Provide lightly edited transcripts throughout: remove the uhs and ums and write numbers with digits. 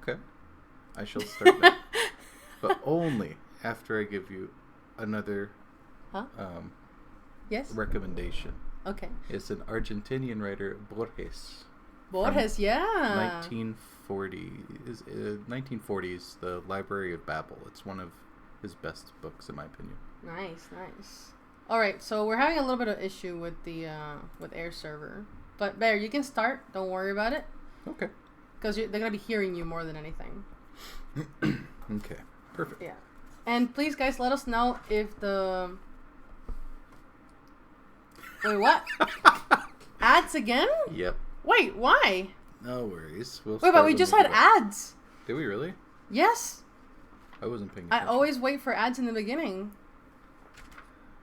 Okay. I shall start that. But only after I give you another Yes? recommendation. Okay. It's an Argentinian writer, Borges. Borges, yeah. 1940s, The Library of Babel. It's one of his best books, in my opinion. Nice. All right, so we're having a little bit of issue with the with Air server, but Bear, you can start. Don't worry about it. Okay. Because they're gonna be hearing you more than anything. Okay. Perfect. Yeah. And please, guys, let us know if the... Wait, what? Ads again? Yep. Wait, why? No worries. We'll Wait, but we just had ads. Did we really? Yes. I wasn't paying I attention. always wait for ads in the beginning.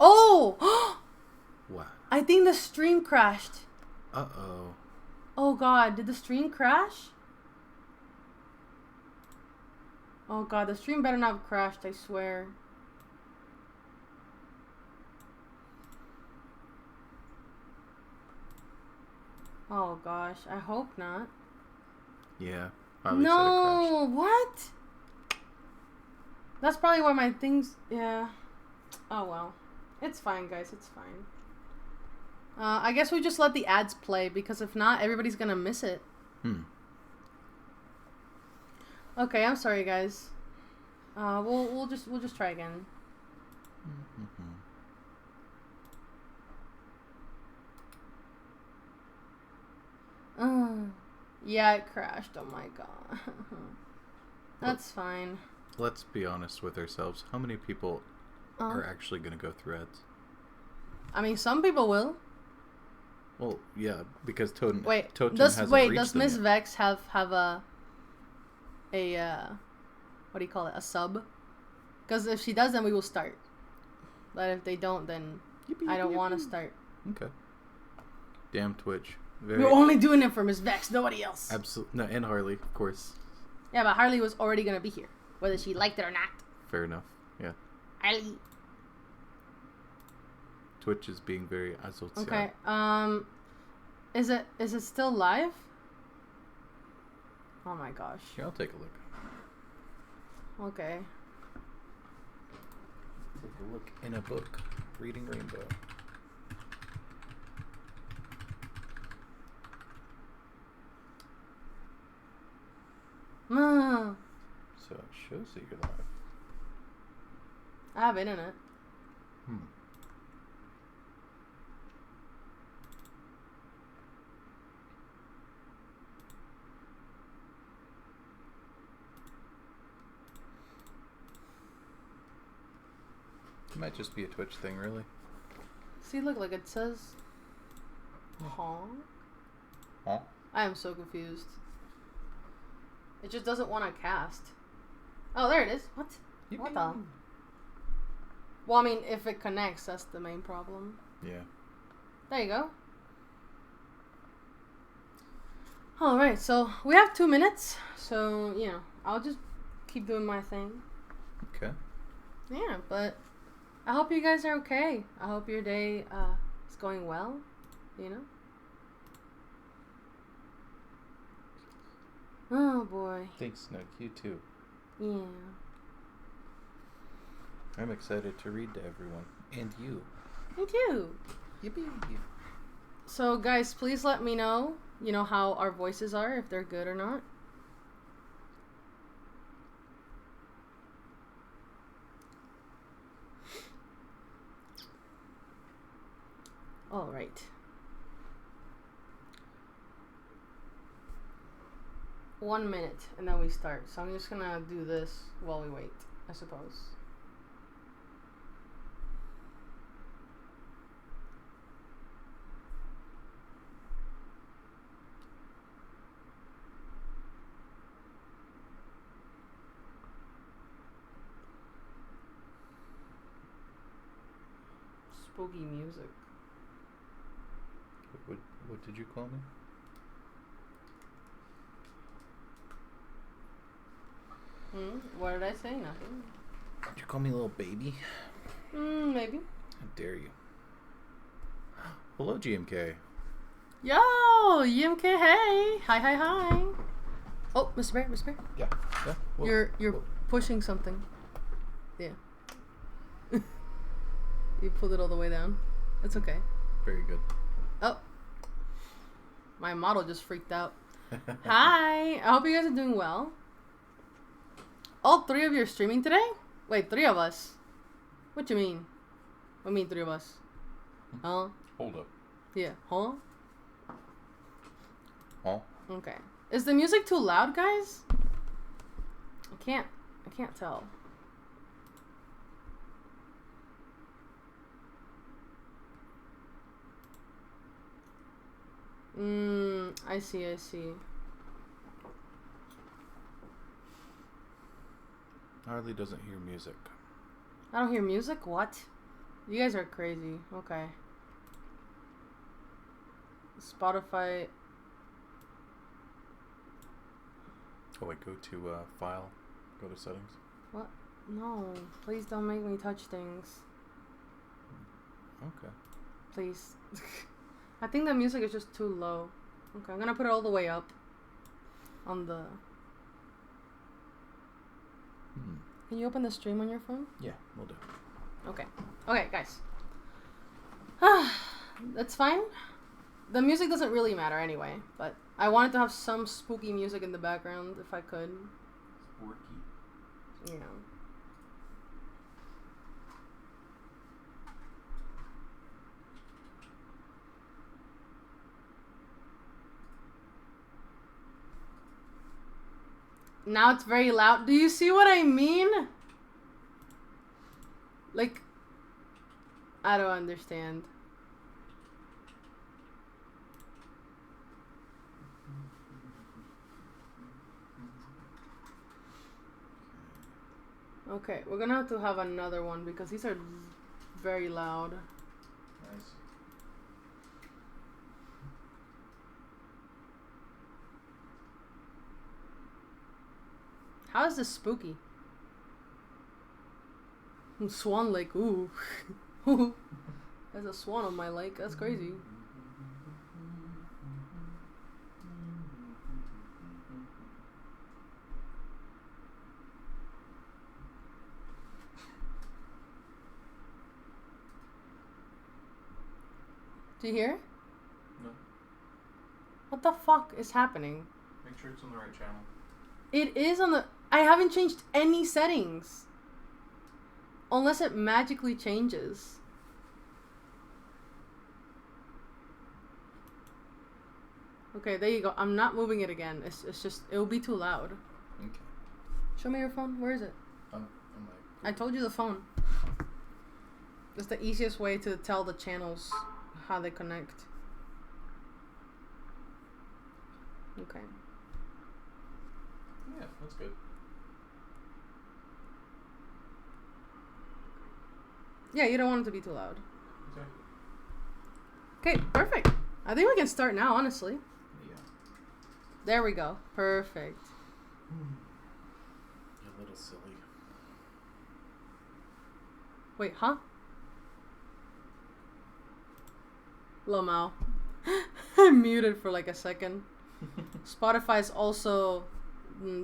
Oh! What? I think the stream crashed. Uh-oh. Oh, God. Did the stream crash? Oh, God. The stream better not have crashed, I swear. Oh, gosh. I hope not. Yeah. No! What? That's probably why my things... Yeah. Oh, well. It's fine, guys. It's fine. I guess we just let the ads play, because if not, everybody's gonna miss it. Okay, I'm sorry, guys. We'll just try again. Yeah, it crashed. Oh my god. That's fine. Let's be honest with ourselves. How many people are actually going to go through ads? I mean, some people will. Well, yeah, because Totem does hasn't reached does them Miss yet. Vex have a what do you call it? A sub? Because if she does, then we will start. But if they don't, then I don't want to start. Okay. Damn Twitch. We're only doing it for Miss Vex, nobody else. Absolutely. No, and Harley, of course. Yeah, but Harley was already gonna be here, whether she liked it or not. Fair enough. Yeah. Harley. Twitch is being very asocial. Okay. Is it still live? Oh my gosh. Here, I'll take a look. Okay. Take a look in a book. Reading Rainbow. So it shows that you're live. I have internet. It might just be a Twitch thing, really. See, look, like it says honk. Huh? I am so confused. It just doesn't want to cast. Oh, there it is. What? What the? Well, I mean, if it connects, that's the main problem. Yeah. There you go. Alright, so we have 2 minutes. So, you know, I'll just keep doing my thing. Okay. Yeah, but I hope you guys are okay. I hope your day is going well, you know? Oh, boy. Thanks, Snook. You too. Yeah. I'm excited to read to everyone. And you. Me too. Yippee. So, guys, please let me know, you know, how our voices are, if they're good or not. All right. 1 minute, and then we start. So I'm just gonna do this while we wait, I suppose. Spooky music. What did you call me? What did I say? Nothing. Did you call me a little baby? Maybe. How dare you? Hello, GMK. Yo, UMK, hey. Hi. Oh, Mr. Bear, Mr. Bear. Yeah. Yeah. Whoa. You're Whoa. pushing something. Yeah. You pulled it all the way down. It's okay. Very good. Oh. My model just freaked out. Hi. I hope you guys are doing well. All three of you are streaming today? Wait, 3 of us? What you mean? What do you mean 3 of us? Huh? Hold up. Yeah. Huh? Huh? Okay. Is the music too loud, guys? I can't tell. I see. Harley doesn't hear music. I don't hear music? What? You guys are crazy. Okay. Spotify. Oh wait, go to file. Go to settings. What? No. Please don't make me touch things. Okay. Please. I think the music is just too low. Okay, I'm gonna put it all the way up. On the... Can you open the stream on your phone? Yeah, we'll do. Okay. Okay, guys. That's fine. The music doesn't really matter anyway, but I wanted to have some spooky music in the background if I could. Spooky. You know. Now it's very loud. Do you see what I mean? Like, I don't understand. Okay, we're gonna have to have another one because these are very loud. Nice. How is this spooky? Swan Lake, ooh. There's a swan on my lake, that's crazy. Do you hear? No. What the fuck is happening? Make sure it's on the right channel. It is on the... I haven't changed any settings. Unless it magically changes. Okay, there you go. I'm not moving it again. It's just... It'll be too loud. Okay. Show me your phone. Where is it? I told you the phone. It's the easiest way to tell the channels how they connect. Okay. Yeah, that's good. Yeah, you don't want it to be too loud. Okay. Okay, perfect. I think we can start now, honestly. Yeah. There we go. Perfect. You're a little silly. Wait, huh? Lomao. I'm muted for like a second. Spotify's also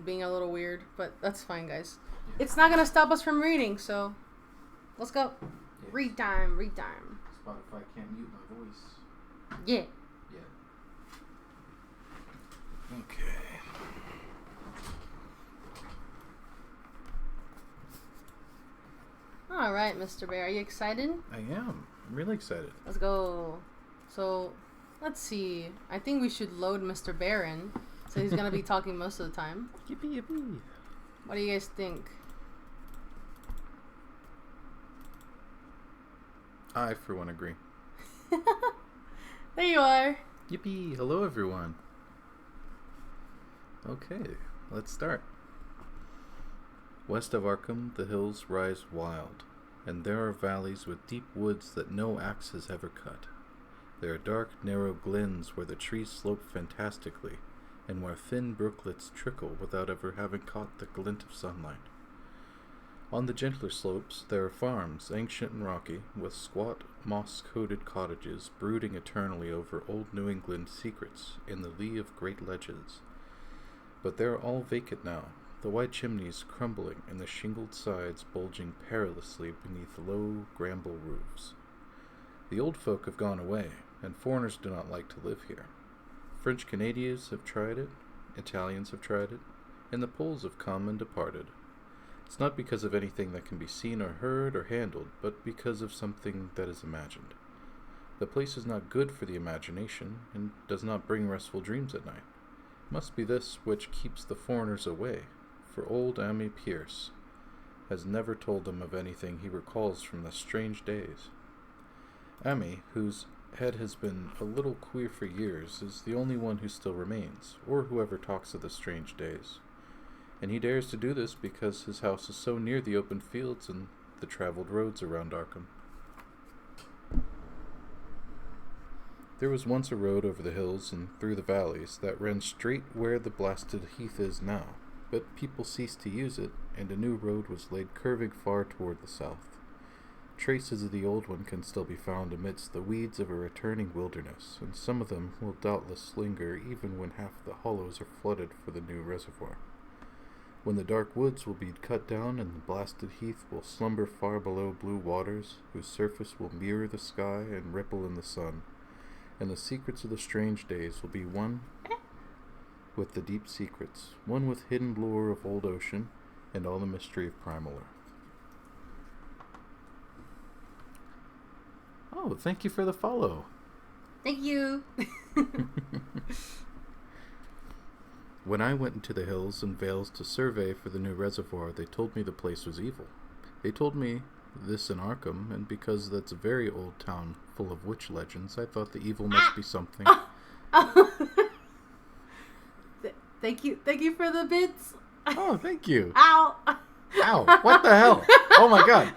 being a little weird, but that's fine, guys. Yeah. It's not gonna stop us from reading, so let's go. Yes. Read time, read time. Spotify can't mute my voice. Yeah. Yeah. Okay. All right, Mr. Bear, are you excited? I am. I'm really excited. Let's go. So, let's see. I think we should load Mr. Bear in, so he's gonna be talking most of the time. Yippee yippee. What do you guys think? I, for one, agree. There you are. Yippee! Hello, everyone. Okay, let's start. West of Arkham, the hills rise wild, and there are valleys with deep woods that no axe has ever cut. There are dark, narrow glens where the trees slope fantastically, and where thin brooklets trickle without ever having caught the glint of sunlight. On the gentler slopes, there are farms, ancient and rocky, with squat, moss-coated cottages brooding eternally over old New England secrets in the lee of great ledges. But they are all vacant now, the white chimneys crumbling and the shingled sides bulging perilously beneath low bramble roofs. The old folk have gone away, and foreigners do not like to live here. French Canadians have tried it, Italians have tried it, and the Poles have come and departed. It's not because of anything that can be seen or heard or handled, but because of something that is imagined. The place is not good for the imagination, and does not bring restful dreams at night. It must be this which keeps the foreigners away, for old Ammi Pierce has never told them of anything he recalls from the strange days. Ammi, whose head has been a little queer for years, is the only one who still remains, or who ever talks of the strange days. And he dares to do this because his house is so near the open fields and the traveled roads around Arkham. There was once a road over the hills and through the valleys that ran straight where the blasted heath is now, but people ceased to use it, and a new road was laid curving far toward the south. Traces of the old one can still be found amidst the weeds of a returning wilderness, and some of them will doubtless linger even when half the hollows are flooded for the new reservoir. When the dark woods will be cut down and the blasted heath will slumber far below blue waters, whose surface will mirror the sky and ripple in the sun, and the secrets of the strange days will be one with the deep secrets, one with hidden lore of old ocean and all the mystery of primal earth. Oh, thank you for the follow. Thank you. When I went into the hills and vales to survey for the new reservoir, they told me the place was evil. They told me this in Arkham, and because that's a very old town full of witch legends, I thought the evil must be something. Thank you for the bits. Oh, thank you. Ow. Ow, what the hell? Oh my god.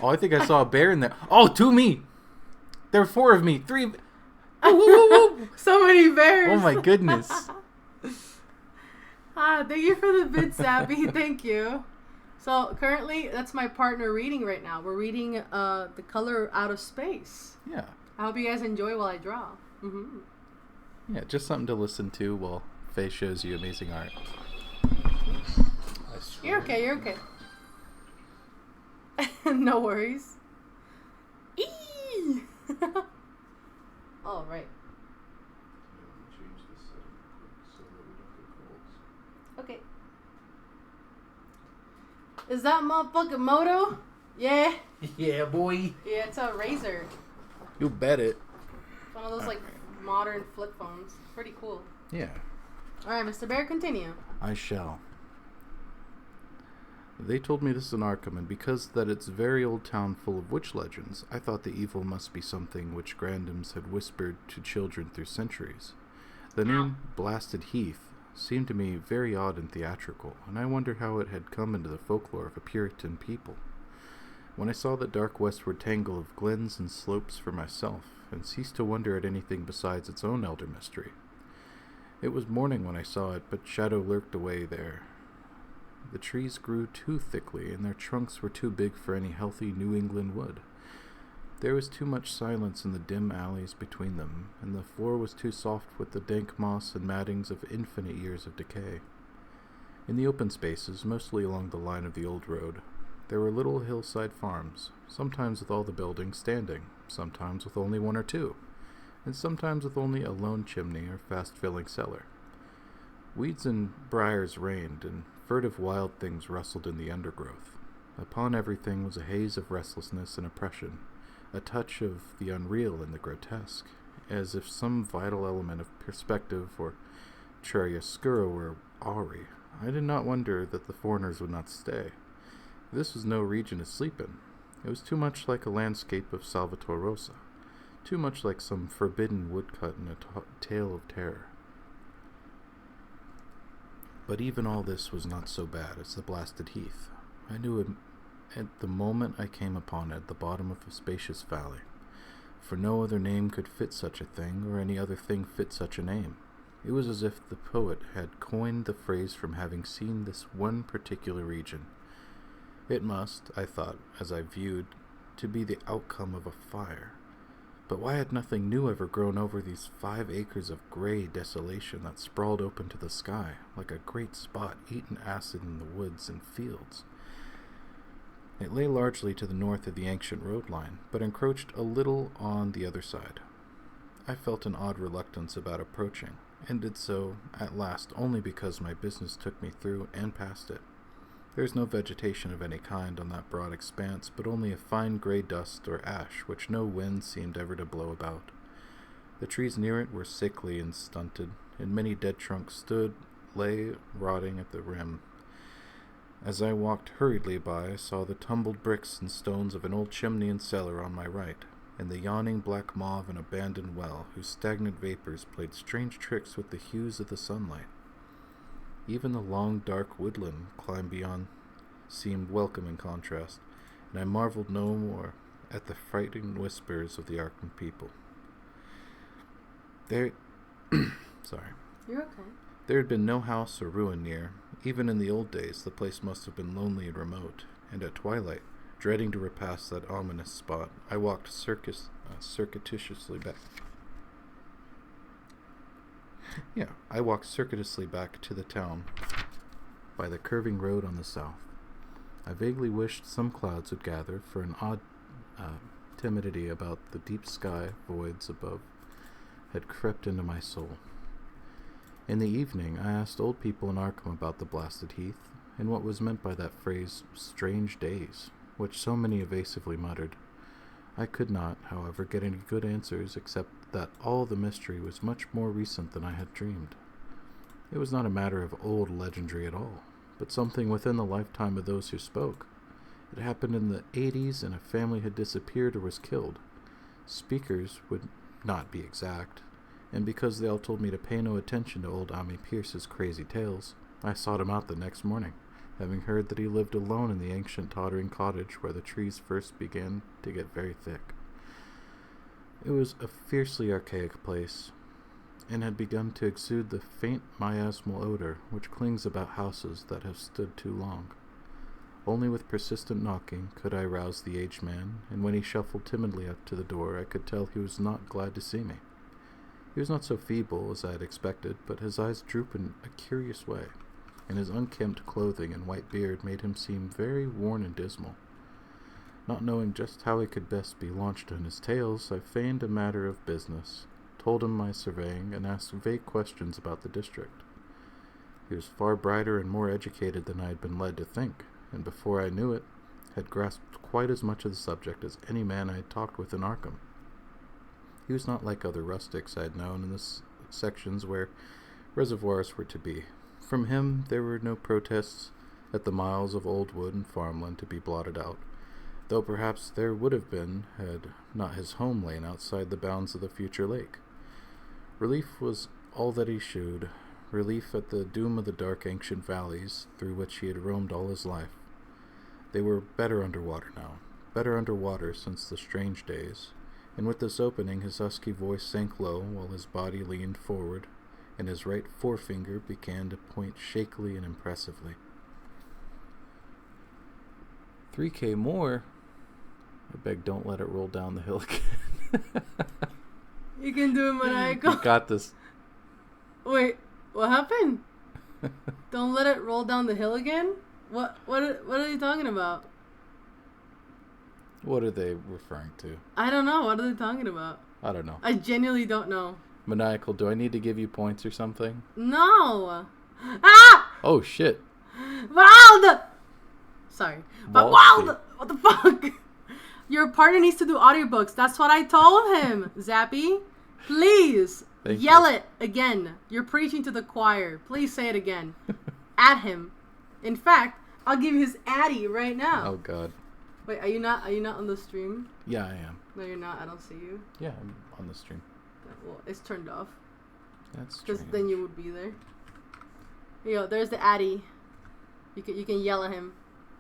Oh, I think I saw a bear in there. Oh, to me. There are 4 of me. 3. So many bears. Oh my goodness. Thank you for the bits, Abby. Thank you. So currently, that's my partner reading right now. We're reading The Color Out of Space. Yeah. I hope you guys enjoy while I draw. Mm-hmm. Yeah, just something to listen to while Faye shows you amazing art. You're okay. You're okay. No worries. Eee! All right. Okay. Is that motherfucking Moto? Yeah. Yeah, boy. Yeah, it's a Razer. You bet it. It's one of those like modern flip phones. Pretty cool. Yeah. All right, Mr. Bear, continue. I shall. They told me this in Arkham, and because that it's a very old town full of witch legends, I thought the evil must be something which Grandams had whispered to children through centuries. The name Blasted Heath seemed to me very odd and theatrical, and I wondered how it had come into the folklore of a Puritan people. When I saw the dark westward tangle of glens and slopes for myself, and ceased to wonder at anything besides its own elder mystery. It was morning when I saw it, but shadow lurked away there. The trees grew too thickly, and their trunks were too big for any healthy New England wood. There was too much silence in the dim alleys between them, and the floor was too soft with the dank moss and mattings of infinite years of decay. In the open spaces, mostly along the line of the old road, there were little hillside farms, sometimes with all the buildings standing, sometimes with only 1 or 2, and sometimes with only a lone chimney or fast-filling cellar. Weeds and briars reigned, and furtive wild things rustled in the undergrowth. Upon everything was a haze of restlessness and oppression, a touch of the unreal and the grotesque, as if some vital element of perspective or chiaroscuro were awry. I did not wonder that the foreigners would not stay. This was no region to sleep in. It was too much like a landscape of Salvator Rosa, too much like some forbidden woodcut in a tale of terror. But even all this was not so bad as the Blasted Heath. I knew it at the moment I came upon it at the bottom of a spacious valley, for no other name could fit such a thing, or any other thing fit such a name. It was as if the poet had coined the phrase from having seen this one particular region. It must, I thought, as I viewed, to be the outcome of a fire. But why had nothing new ever grown over these 5 acres of gray desolation that sprawled open to the sky, like a great spot eaten acid in the woods and fields? It lay largely to the north of the ancient road line, but encroached a little on the other side. I felt an odd reluctance about approaching, and did so at last only because my business took me through and past it. There is no vegetation of any kind on that broad expanse, but only a fine gray dust or ash which no wind seemed ever to blow about. The trees near it were sickly and stunted, and many dead trunks lay rotting at the rim. As I walked hurriedly by, I saw the tumbled bricks and stones of an old chimney and cellar on my right, and the yawning black maw of an abandoned well, whose stagnant vapors played strange tricks with the hues of the sunlight. Even the long, dark woodland climbed beyond seemed welcome in contrast, and I marveled no more at the frightened whispers of the Arkham people. Sorry. You're okay. There had been no house or ruin near. Even in the old days, the place must have been lonely and remote, and at twilight, dreading to repass that ominous spot, I walked circuitously back. I walked circuitously back to the town by the curving road on the south. I vaguely wished some clouds would gather, for an odd timidity about the deep sky voids above had crept into my soul. In the evening, I asked old people in Arkham about the blasted heath, and what was meant by that phrase, strange days, which so many evasively muttered. I could not, however, get any good answers except that all the mystery was much more recent than I had dreamed. It was not a matter of old legendary at all, but something within the lifetime of those who spoke. It happened in the 80s, and a family had disappeared or was killed. Speakers would not be exact, and because they all told me to pay no attention to old Ami Pierce's crazy tales, I sought him out the next morning, having heard that he lived alone in the ancient tottering cottage where the trees first began to get very thick. It was a fiercely archaic place, and had begun to exude the faint miasmal odor which clings about houses that have stood too long. Only with persistent knocking could I rouse the aged man, and when he shuffled timidly up to the door, I could tell he was not glad to see me. He was not so feeble as I had expected, but his eyes drooped in a curious way, and his unkempt clothing and white beard made him seem very worn and dismal. Not knowing just how he could best be launched on his tales, I feigned a matter of business, told him my surveying, and asked vague questions about the district. He was far brighter and more educated than I had been led to think, and before I knew it, had grasped quite as much of the subject as any man I had talked with in Arkham. He was not like other rustics I had known in the sections where reservoirs were to be. From him there were no protests at the miles of old wood and farmland to be blotted out, though perhaps there would have been had not his home lain outside the bounds of the future lake. Relief was all that he shewed, relief at the doom of the dark ancient valleys through which he had roamed all his life. They were better underwater now, better underwater since the strange days, and with this opening his husky voice sank low while his body leaned forward, and his right forefinger began to point shakily and impressively. 3K more? I beg, don't let it roll down the hill again. You can do it, Maniacal. You got this. Wait, what happened? Don't let it roll down the hill again? What are you talking about? What are they referring to? I don't know. What are they talking about? I don't know. I genuinely don't know. Maniacal, do I need to give you points or something? No. Ah! Oh, shit. Wild! Sorry. But Ballsy. Wild! What the fuck? Your partner needs to do audiobooks. That's what I told him, Zappy. Please. Thank Yell you. it again. You're preaching to the choir. Please say it again. At him. In fact, I'll give you his addy right now. Oh, God. Wait, are you not on the stream? Yeah, I am. No, you're not. I don't see you. Yeah, I'm on the stream. Well, it's turned off. That's Because strange. then you would be there. Here you go. There's the addy. You can yell at him.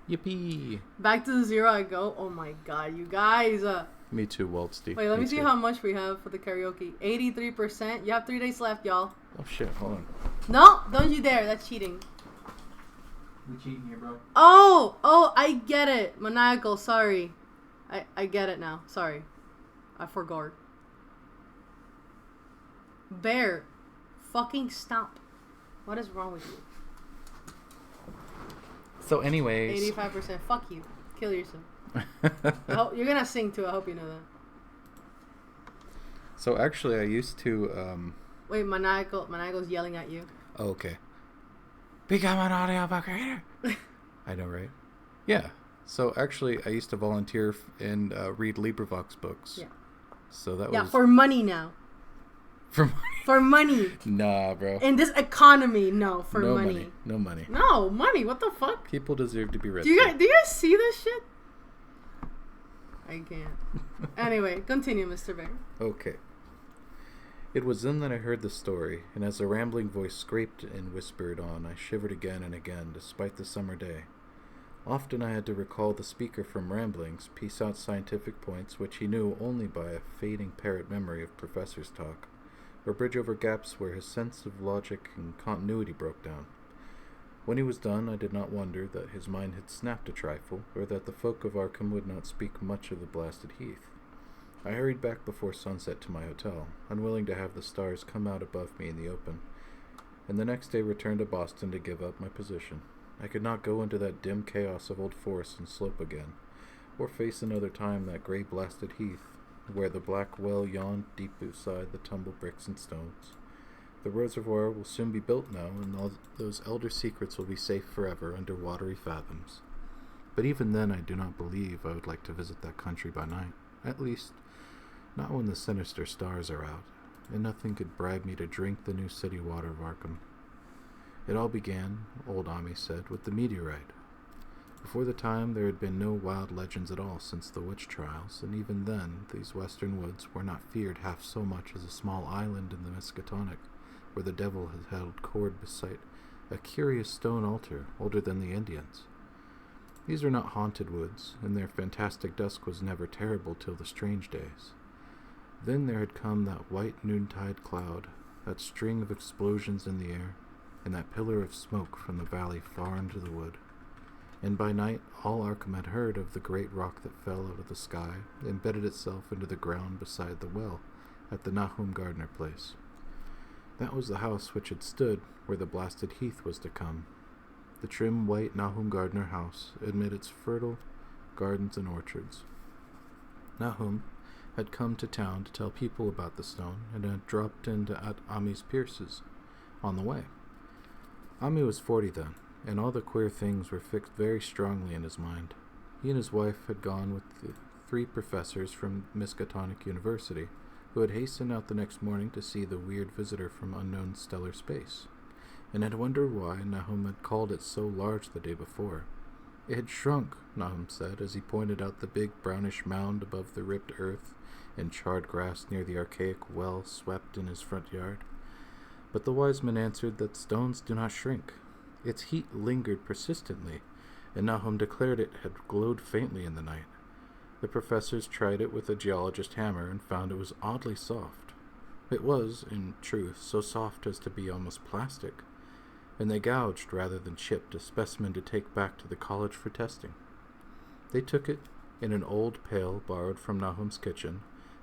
Yippee! Back to the 0 I go. Oh my god, you guys. Me too, Walt Steve. Wait, let me see how much we have for the karaoke. 83%. You have 3 days left, y'all. Oh, shit. Hold on. No, don't you dare. That's cheating. We cheating here, bro? Oh, I get it. Maniacal, sorry. I get it now. Sorry. I forgot. Bear, fucking stop. What is wrong with you? So anyways. 85%. Fuck you. Kill yourself. You're gonna sing too. I hope you know that. So actually, I used to. Wait, Maniaco's yelling at you. Oh, okay. Become an audiobook reader. I know, right? Yeah. So actually, I used to volunteer and read LibriVox books. Yeah. So that was. Yeah, for money now. For money. For money. Nah, bro. In this economy, no, for no money. No money. No, money. What the fuck? People deserve to be rich. Do you guys see this shit? I can't. Anyway, continue, Mr. Bear. Okay. It was then that I heard the story, and as the rambling voice scraped and whispered on, I shivered again and again, despite the summer day. Often I had to recall the speaker from Ramblings, piece out scientific points which he knew only by a fading parrot memory of professor's talk, or bridge over gaps where his sense of logic and continuity broke down. When he was done, I did not wonder that his mind had snapped a trifle, or that the folk of Arkham would not speak much of the blasted heath. I hurried back before sunset to my hotel, unwilling to have the stars come out above me in the open, and the next day returned to Boston to give up my position. I could not go into that dim chaos of Old Forest and Slope again, or face another time that grey blasted heath, where the black well yawned deep beside the tumbled bricks and stones. The reservoir will soon be built now, and all those elder secrets will be safe forever under watery fathoms. But even then I do not believe I would like to visit that country by night, at least not when the sinister stars are out, and nothing could bribe me to drink the new city water of Arkham. It all began, old Ami said, with the meteorite. Before the time there had been no wild legends at all since the witch trials, and even then these western woods were not feared half so much as a small island in the Miskatonic, where the devil had held court beside a curious stone altar older than the Indians. These were not haunted woods, and their fantastic dusk was never terrible till the strange days. Then there had come that white noontide cloud, that string of explosions in the air, and that pillar of smoke from the valley far into the wood. And by night all Arkham had heard of the great rock that fell out of the sky, embedded itself into the ground beside the well, at the Nahum Gardner place. That was the house which had stood where the blasted heath was to come. The trim white Nahum Gardner house, amid its fertile gardens and orchards. Nahum had come to town to tell people about the stone, and had dropped into at Ami's Pierce's on the way. Ami was 40 then, and all the queer things were fixed very strongly in his mind. He and his wife had gone with the 3 professors from Miskatonic University, who had hastened out the next morning to see the weird visitor from unknown stellar space, and had wondered why Nahum had called it so large the day before. It had shrunk, Nahum said, as he pointed out the big brownish mound above the ripped earth and charred grass near the archaic well swept in his front yard. But the wise man answered that stones do not shrink. Its heat lingered persistently, and Nahum declared it had glowed faintly in the night. The professors tried it with a geologist hammer and found it was oddly soft. It was, in truth, so soft as to be almost plastic, and they gouged rather than chipped a specimen to take back to the college for testing. They took it in an old pail borrowed from Nahum's kitchen,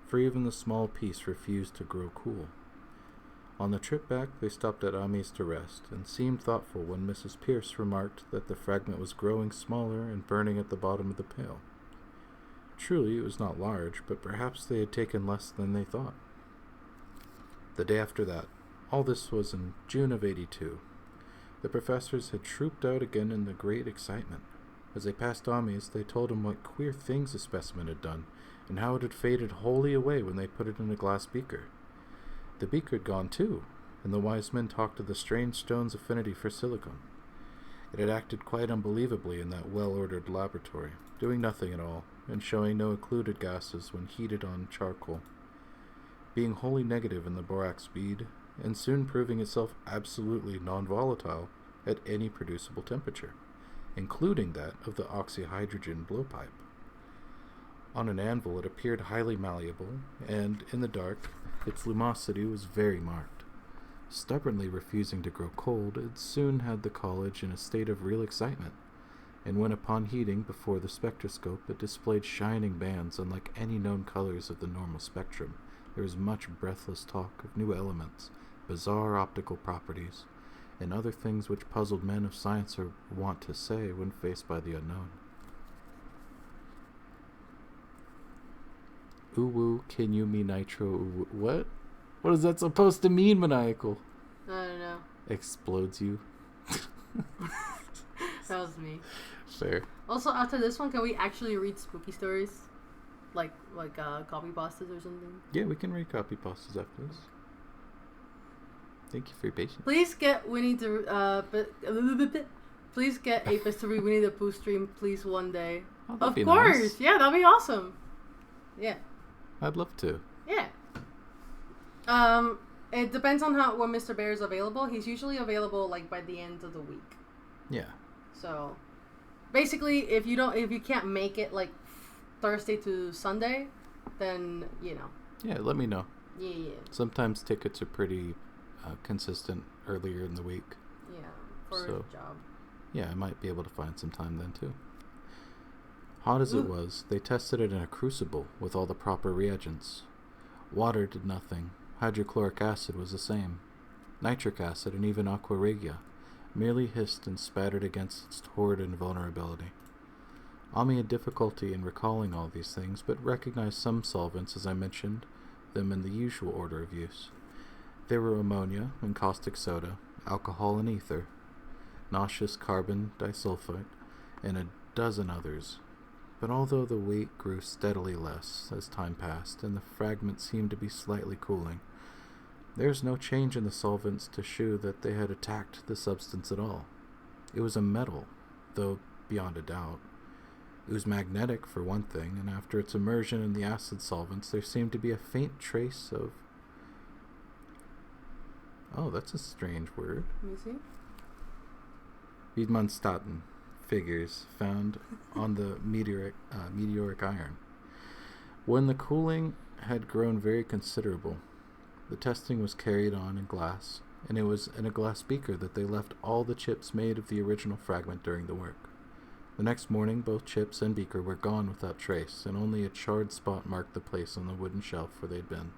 for even the small piece refused to grow cool. On the trip back they stopped at Ami's to rest, and seemed thoughtful when Mrs. Pierce remarked that the fragment was growing smaller and burning at the bottom of the pail. Truly it was not large, but perhaps they had taken less than they thought. The day after that, all this was in June of '82, the professors had trooped out again in the great excitement. As they passed Ami's, they told him what queer things the specimen had done, and how it had faded wholly away when they put it in a glass beaker. The beaker had gone too, and the wise men talked of the strange stone's affinity for silicon. It had acted quite unbelievably in that well-ordered laboratory, doing nothing at all, and showing no occluded gases when heated on charcoal, being wholly negative in the borax bead, and soon proving itself absolutely non-volatile at any producible temperature, including that of the oxyhydrogen blowpipe. On an anvil it appeared highly malleable, and, in the dark, its lumosity was very marked. Stubbornly refusing to grow cold, it soon had the college in a state of real excitement, and when upon heating before the spectroscope it displayed shining bands unlike any known colors of the normal spectrum, There was much breathless talk of new elements, bizarre optical properties, and other things which puzzled men of science are wont to say when faced by the unknown. Uwu kinyu mi nitro uwu. What? What is that supposed to mean, Maniacal? I don't know. Explodes you. That was me. Fair. Also, after this one, can we actually read spooky stories? Like copy pastas or something? Yeah, we can read copy pastas after this. Thank you for your patience. Please get Winnie to please get Apis to read Winnie the Pooh stream, please, one day. Oh, of be course, nice. yeah, that'd be awesome. Yeah. I'd love to. Yeah. It depends on when Mr. Bear is available. He's usually available like by the end of the week. Yeah. So, basically, if you can't make it like Thursday to Sunday, then Yeah, let me know. Yeah. Sometimes tickets are pretty consistent earlier in the week. Yeah, for So, a job. Yeah, I might be able to find some time then too. Hot as it was, they tested it in a crucible with all the proper reagents. Water did nothing. Hydrochloric acid was the same. Nitric acid and even aqua regia merely hissed and spattered against its torrid invulnerability. Ami had difficulty in recalling all these things, but recognized some solvents as I mentioned them in the usual order of use. There were ammonia and caustic soda, alcohol and ether, nauseous carbon disulfide, and a dozen others. But although the weight grew steadily less as time passed, and the fragments seemed to be slightly cooling, there was no change in the solvents to shew that they had attacked the substance at all. It was a metal, though beyond a doubt. It was magnetic, for one thing, and after its immersion in the acid solvents, there seemed to be a faint trace of... Oh, that's a strange word. Let me see. Widmanstatten figures found on the meteoric iron. When the cooling had grown very considerable, the testing was carried on in glass, and it was in a glass beaker that they left all the chips made of the original fragment during the work. The next morning, both chips and beaker were gone without trace, and only a charred spot marked the place on the wooden shelf where they'd been.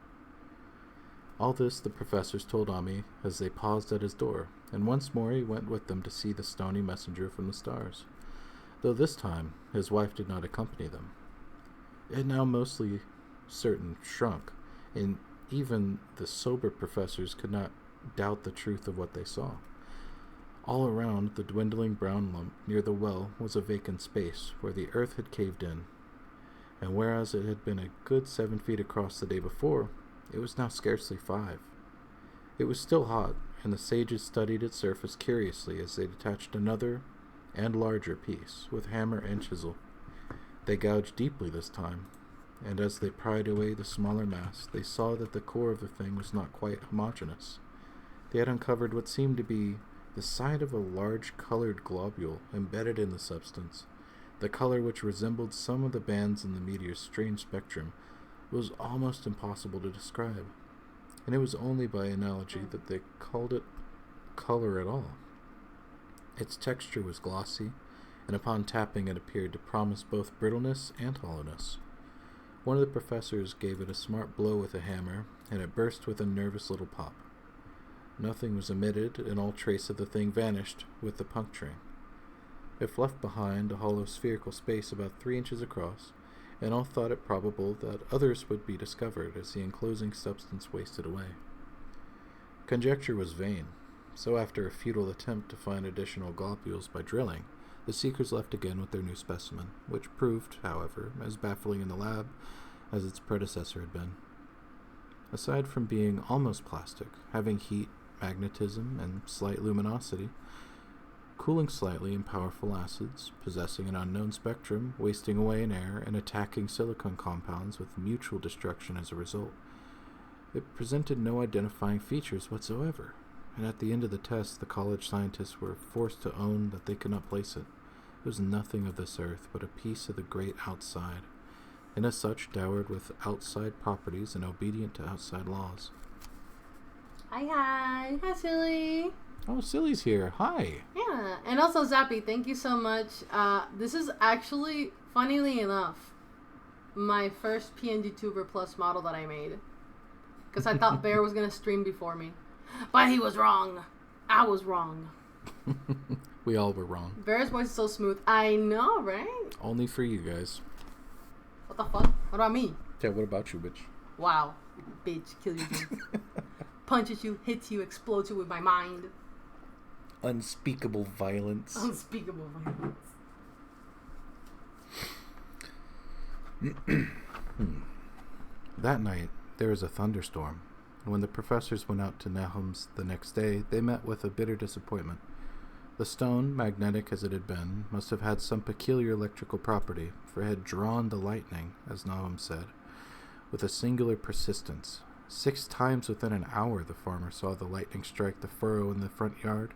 All this the professors told Ami as they paused at his door, and once more he went with them to see the stony messenger from the stars, though this time his wife did not accompany them. It had now mostly certain shrunk, and even the sober professors could not doubt the truth of what they saw. All around the dwindling brown lump near the well was a vacant space where the earth had caved in, and whereas it had been a good 7 feet across the day before, it was now scarcely 5. It was still hot, and the sages studied its surface curiously as they detached another and larger piece with hammer and chisel. They gouged deeply this time, and as they pried away the smaller mass, they saw that the core of the thing was not quite homogeneous. They had uncovered what seemed to be the side of a large colored globule embedded in the substance. The color, which resembled some of the bands in the meteor's strange spectrum, was almost impossible to describe, and it was only by analogy that they called it color at all. Its texture was glossy, and upon tapping it appeared to promise both brittleness and hollowness. One of the professors gave it a smart blow with a hammer, and it burst with a nervous little pop. Nothing was emitted, and all trace of the thing vanished with the puncturing. It left behind a hollow spherical space about 3 inches across, and all thought it probable that others would be discovered as the enclosing substance wasted away. Conjecture was vain, so after a futile attempt to find additional globules by drilling, the seekers left again with their new specimen, which proved, however, as baffling in the lab as its predecessor had been. Aside from being almost plastic, having heat, magnetism, and slight luminosity, cooling slightly in powerful acids, possessing an unknown spectrum, wasting away in air, and attacking silicon compounds with mutual destruction as a result, it presented no identifying features whatsoever, and at the end of the test the college scientists were forced to own that they could not place it. It was nothing of this earth, but a piece of the great outside, and as such dowered with outside properties and obedient to outside laws. Hi, silly. Oh, Silly's here. Hi. Yeah, and also Zappy, thank you so much. This is actually, funnily enough, my first PNG Tuber Plus model that I made. Because I thought Bear was going to stream before me. But he was wrong. I was wrong. We all were wrong. Bear's voice is so smooth. I know, right? Only for you guys. What the fuck? What about me? Yeah, what about you, bitch? Wow. Bitch, kill you, dude. Punches you, hits you, explodes you with my mind. Unspeakable violence. Unspeakable violence. That night, there was a thunderstorm, and when the professors went out to Nahum's the next day, they met with a bitter disappointment. The stone, magnetic as it had been, must have had some peculiar electrical property, for it had drawn the lightning, as Nahum said, with a singular persistence. 6 times within an hour the farmer saw the lightning strike the furrow in the front yard,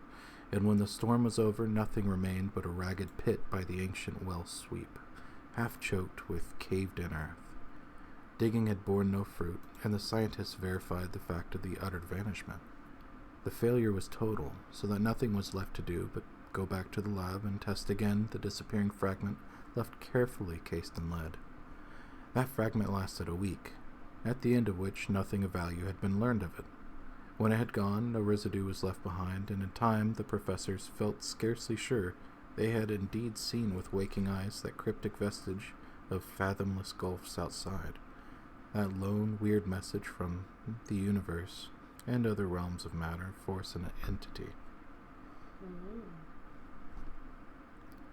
and when the storm was over, nothing remained but a ragged pit by the ancient well sweep, half choked with caved-in earth. Digging had borne no fruit, and the scientists verified the fact of the utter vanishment. The failure was total, so that nothing was left to do but go back to the lab and test again the disappearing fragment left carefully cased in lead. That fragment lasted a week, at the end of which nothing of value had been learned of it. When it had gone, no residue was left behind, and in time the professors felt scarcely sure they had indeed seen with waking eyes that cryptic vestige of fathomless gulfs outside, that lone, weird message from the universe and other realms of matter, force, and entity. Mm-hmm.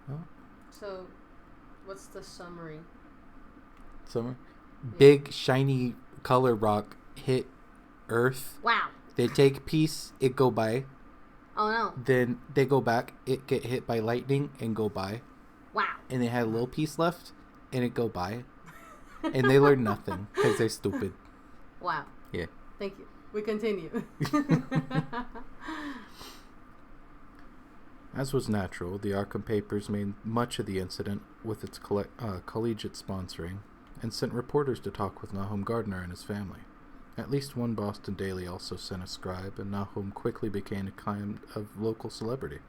Well, so, what's the summary? Summer? Yeah. Big, shiny color rock hit Earth. Wow. They take piece, it go by. Oh no. Then they go back, it get hit by lightning and go by. Wow. And they had a little piece left, and it go by. And they learn nothing, because they're stupid. Wow. Yeah. Thank you. We continue. As was natural, the Arkham papers made much of the incident with its collegiate sponsoring, and sent reporters to talk with Nahum Gardner and his family. At least one Boston daily also sent a scribe, and Nahum quickly became a kind of local celebrity.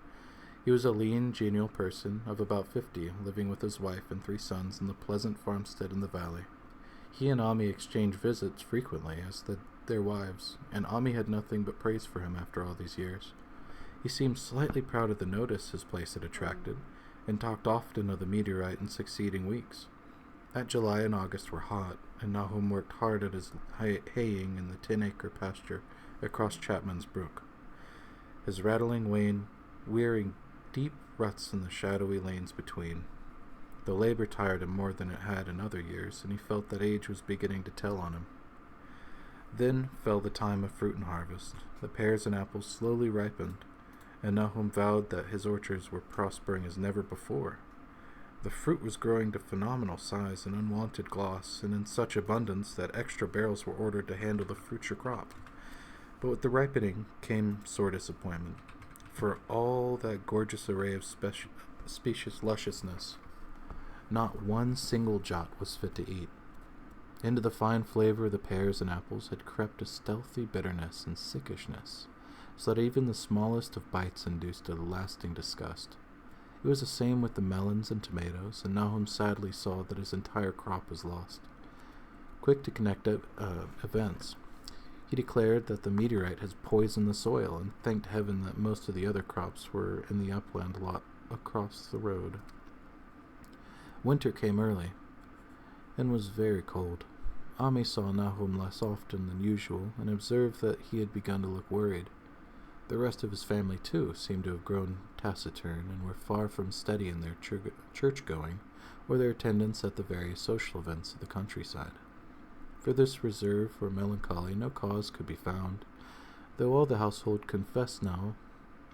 He was a lean, genial person of about 50, living with his wife and 3 sons in the pleasant farmstead in the valley. He and Ami exchanged visits frequently, as did their wives, and Ami had nothing but praise for him after all these years. He seemed slightly proud of the notice his place had attracted, and talked often of the meteorite in succeeding weeks. That July and August were hot, and Nahum worked hard at his haying in the 10-acre pasture across Chapman's Brook. His rattling wain wearing deep ruts in the shadowy lanes between. The labor tired him more than it had in other years, and he felt that age was beginning to tell on him. Then fell the time of fruit and harvest. The pears and apples slowly ripened, and Nahum vowed that his orchards were prospering as never before. The fruit was growing to phenomenal size and unwanted gloss, and in such abundance that extra barrels were ordered to handle the future crop. But with the ripening came sore disappointment. For all that gorgeous array of specious lusciousness, not one single jot was fit to eat. Into the fine flavor of the pears and apples had crept a stealthy bitterness and sickishness, so that even the smallest of bites induced a lasting disgust. It was the same with the melons and tomatoes, and Nahum sadly saw that his entire crop was lost. Quick to connect events, he declared that the meteorite has poisoned the soil, and thanked heaven that most of the other crops were in the upland lot across the road. Winter came early, and was very cold. Ami saw Nahum less often than usual, and observed that he had begun to look worried. The rest of his family, too, seemed to have grown taciturn, and were far from steady in their church-going, or their attendance at the various social events of the countryside. For this reserve or melancholy no cause could be found, though all the household confessed now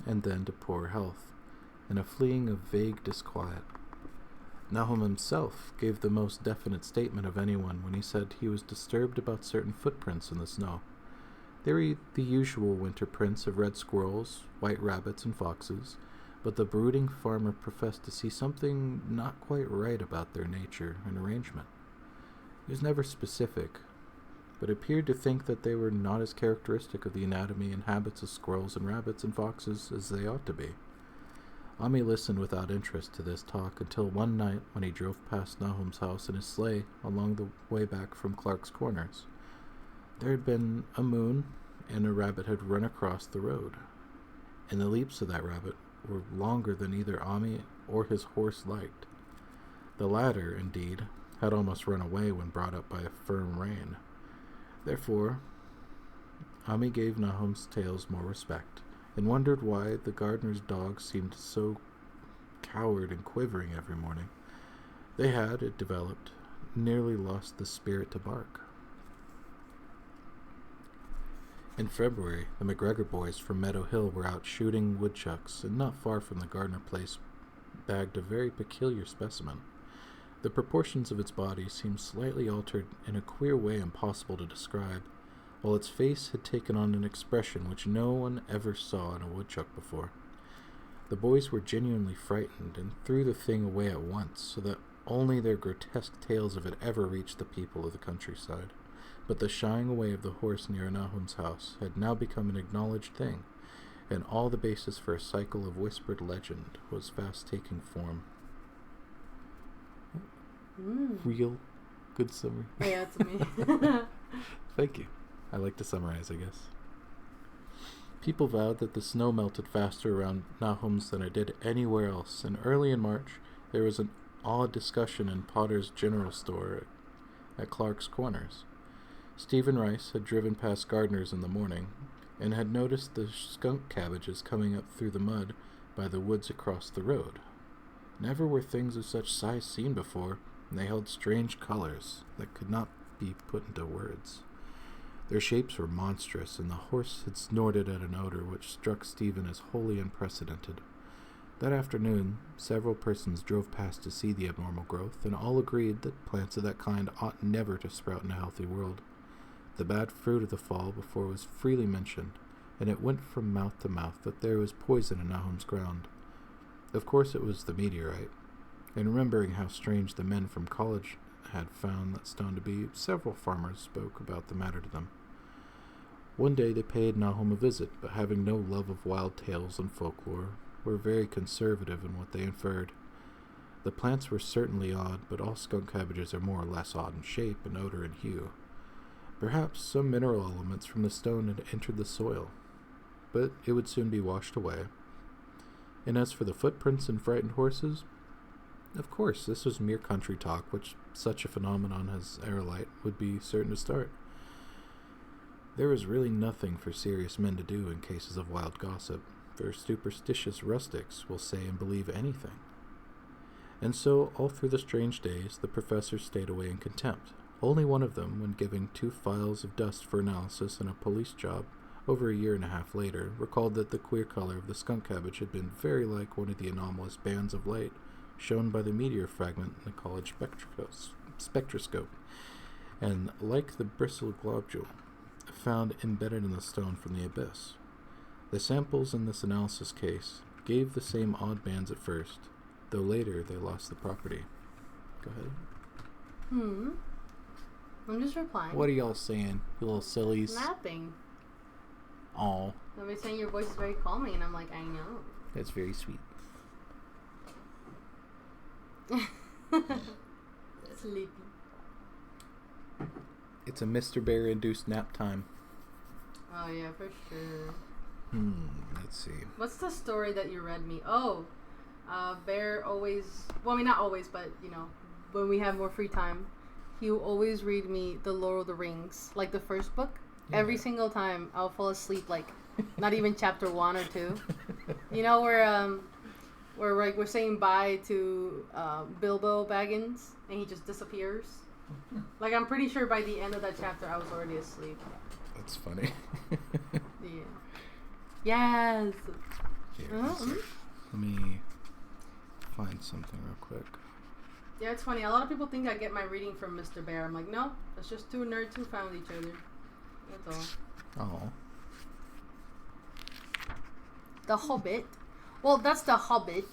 and then to poor health, and a fleeing of vague disquiet. Nahum himself gave the most definite statement of anyone when he said he was disturbed about certain footprints in the snow. They were the usual winter prints of red squirrels, white rabbits, and foxes, but the brooding farmer professed to see something not quite right about their nature and arrangement. He was never specific, but appeared to think that they were not as characteristic of the anatomy and habits of squirrels and rabbits and foxes as they ought to be. Ami listened without interest to this talk until one night when he drove past Nahum's house in his sleigh along the way back from Clark's Corners. There had been a moon, and a rabbit had run across the road, and the leaps of that rabbit were longer than either Ami or his horse liked. The latter, indeed, had almost run away when brought up by a firm rein. Therefore, Ami gave Nahum's tales more respect, and wondered why the gardener's dog seemed so coward and quivering every morning. They had, it developed, nearly lost the spirit to bark. In February, the McGregor boys from Meadow Hill were out shooting woodchucks, and not far from the Gardner place bagged a very peculiar specimen. The proportions of its body seemed slightly altered in a queer way impossible to describe, while its face had taken on an expression which no one ever saw in a woodchuck before. The boys were genuinely frightened, and threw the thing away at once, so that only their grotesque tales of it ever reached the people of the countryside. But the shying away of the horse near Nahum's house had now become an acknowledged thing, and all the basis for a cycle of whispered legend was fast taking form. Real good summary. Oh, yeah, it's me. Thank you. I like to summarize, I guess. People vowed that the snow melted faster around Nahum's than it did anywhere else, and early in March there was an odd discussion in Potter's General Store at Clark's Corners. Stephen Rice had driven past Gardner's in the morning, and had noticed the skunk cabbages coming up through the mud by the woods across the road. Never were things of such size seen before, and they held strange colors that could not be put into words. Their shapes were monstrous, and the horse had snorted at an odor which struck Stephen as wholly unprecedented. That afternoon, several persons drove past to see the abnormal growth, and all agreed that plants of that kind ought never to sprout in a healthy world. The bad fruit of the fall before was freely mentioned, and it went from mouth to mouth that there was poison in Nahum's ground. Of course it was the meteorite, and remembering how strange the men from college had found that stone to be, several farmers spoke about the matter to them. One day they paid Nahum a visit, but having no love of wild tales and folklore, were very conservative in what they inferred. The plants were certainly odd, but all skunk cabbages are more or less odd in shape and odor and hue. Perhaps some mineral elements from the stone had entered the soil, but it would soon be washed away. And as for the footprints and frightened horses, of course, this was mere country talk, which such a phenomenon as aerolite would be certain to start. There was really nothing for serious men to do in cases of wild gossip, for superstitious rustics will say and believe anything. And so, all through the strange days, the professor stayed away in contempt. Only one of them, when giving 2 files of dust for analysis in a police job, over a year and a half later, recalled that the queer color of the skunk cabbage had been very like one of the anomalous bands of light shown by the meteor fragment in the college spectroscope, and like the bristle globule found embedded in the stone from the abyss. The samples in this analysis case gave the same odd bands at first, though later they lost the property. Go ahead. I'm just replying. What are y'all saying, you little sillies? Nothing. Aw. Nobody's saying your voice is very calming, and I'm like, I know. That's very sweet. Sleepy. It's a Mr. Bear-induced nap time. Oh, yeah, for sure. Let's see. What's the story that you read me? Oh, Bear always... Well, I mean, not always, but, you know, when we have more free time, he will always read me The Lord of the Rings, like the first book. Yeah. Every single time, I'll fall asleep, like, not even chapter 1 or 2. You know, where like, we're saying bye to Bilbo Baggins, and he just disappears. Like, I'm pretty sure by the end of that chapter, I was already asleep. That's funny. Yeah. Yes. Here, let me find something real quick. Yeah, it's funny. A lot of people think I get my reading from Mr. Bear. I'm like, no, that's just 2 nerds who found each other. That's all. Oh. The Hobbit. Well, that's The Hobbit.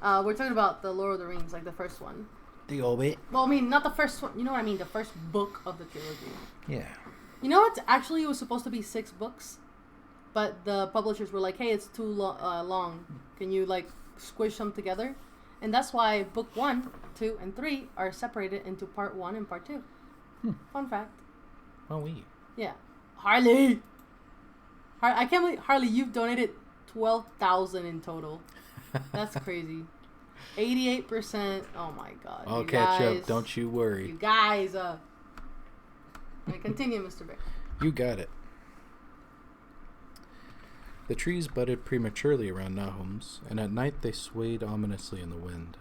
We're talking about The Lord of the Rings, like the first one. The Hobbit? Well, I mean, not the first one. You know what I mean? The first book of the trilogy. Yeah. You know what? Actually, it was supposed to be 6 books. But the publishers were like, hey, it's too long. Can you, like, squish them together? And that's why book 1, 2, and 3 are separated into part 1 and part 2. Fun fact. Oh, we. Yeah. Harley! I can't believe, Harley, you've donated 12,000 in total. That's crazy. 88%. Oh my god. I'll you catch guys, up. Don't you worry. You guys. Continue, Mr. Bear. You got it. The trees budded prematurely around Nahum's, and at night they swayed ominously in the wind.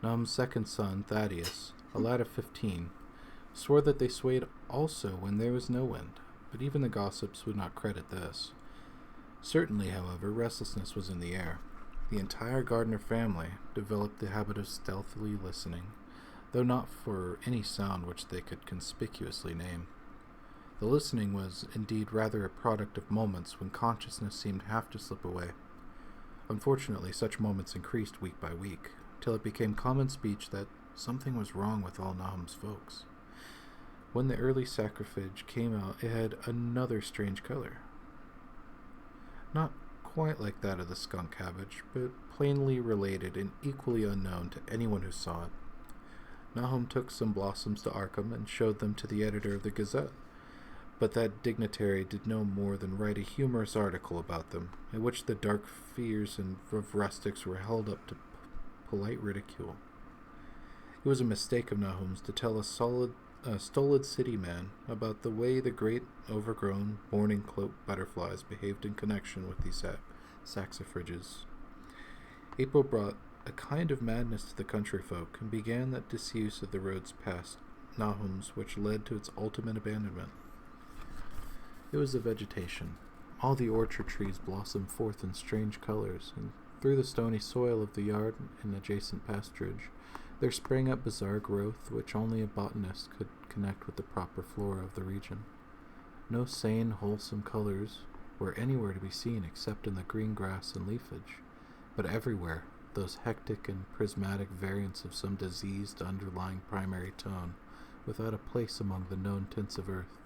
Nahum's second son, Thaddeus, a lad of 15, swore that they swayed also when there was no wind, but even the gossips would not credit this. Certainly, however, restlessness was in the air. The entire Gardner family developed the habit of stealthily listening, though not for any sound which they could conspicuously name. The listening was indeed rather a product of moments when consciousness seemed half to slip away. Unfortunately, such moments increased week by week, till it became common speech that something was wrong with all Nahum's folks. When the early sacrifice came out, it had another strange color. Not quite like that of the skunk cabbage, but plainly related and equally unknown to anyone who saw it. Nahum took some blossoms to Arkham and showed them to the editor of the Gazette, but that dignitary did no more than write a humorous article about them, in which the dark fears of rustics were held up to polite ridicule. It was a mistake of Nahum's to tell a stolid city man about the way the great, overgrown, mourning-cloaked butterflies behaved in connection with these saxifrages. April brought a kind of madness to the country folk, and began that disuse of the roads past Nahum's which led to its ultimate abandonment. It was the vegetation. All the orchard trees blossomed forth in strange colors, and through the stony soil of the yard and adjacent pasturage there sprang up bizarre growth which only a botanist could connect with the proper flora of the region. No sane, wholesome colors were anywhere to be seen except in the green grass and leafage, but everywhere those hectic and prismatic variants of some diseased underlying primary tone, without a place among the known tints of earth.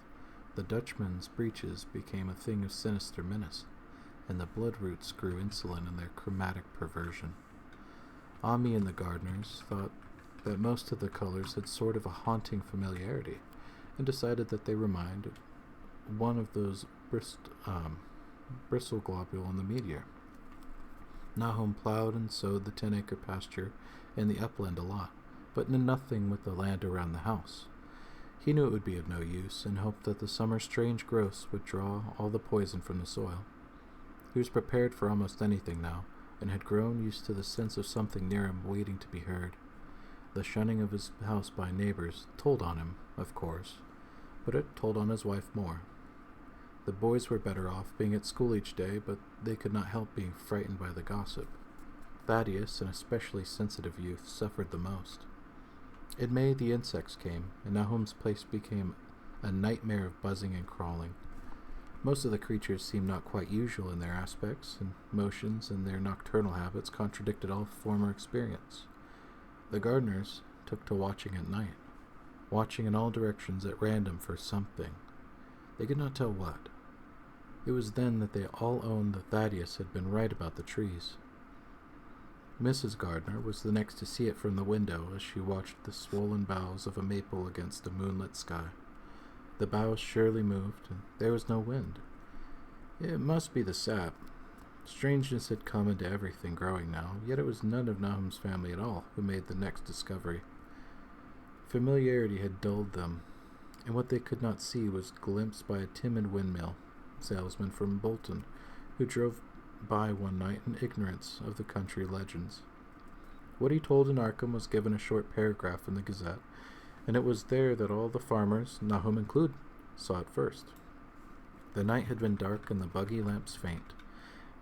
The Dutchman's breeches became a thing of sinister menace, and the bloodroots grew insolent in their chromatic perversion. Ami and the gardeners thought that most of the colors had sort of a haunting familiarity, and decided that they reminded one of those bristle globule in the meteor. Nahum plowed and sowed the 10-acre pasture and the upland a lot, but nothing with the land around the house. He knew it would be of no use, and hoped that the summer's strange growths would draw all the poison from the soil. He was prepared for almost anything now, and had grown used to the sense of something near him waiting to be heard. The shunning of his house by neighbors told on him, of course, but it told on his wife more. The boys were better off being at school each day, but they could not help being frightened by the gossip. Thaddeus, an especially sensitive youth, suffered the most. In May the insects came, and Nahum's place became a nightmare of buzzing and crawling. Most of the creatures seemed not quite usual in their aspects and motions, and their nocturnal habits contradicted all former experience. The gardeners took to watching at night, watching in all directions at random for something. They could not tell what. It was then that they all owned that Thaddeus had been right about the trees. Mrs. Gardner was the next to see it from the window as she watched the swollen boughs of a maple against a moonlit sky. The boughs surely moved, and there was no wind. It must be the sap. Strangeness had come into everything growing now, yet it was none of Nahum's family at all who made the next discovery. Familiarity had dulled them, and what they could not see was glimpsed by a timid windmill salesman from Bolton, who drove by one night in ignorance of the country legends. What he told in Arkham was given a short paragraph in the Gazette, and it was there that all the farmers, Nahum included, saw it first. The night had been dark and the buggy lamps faint,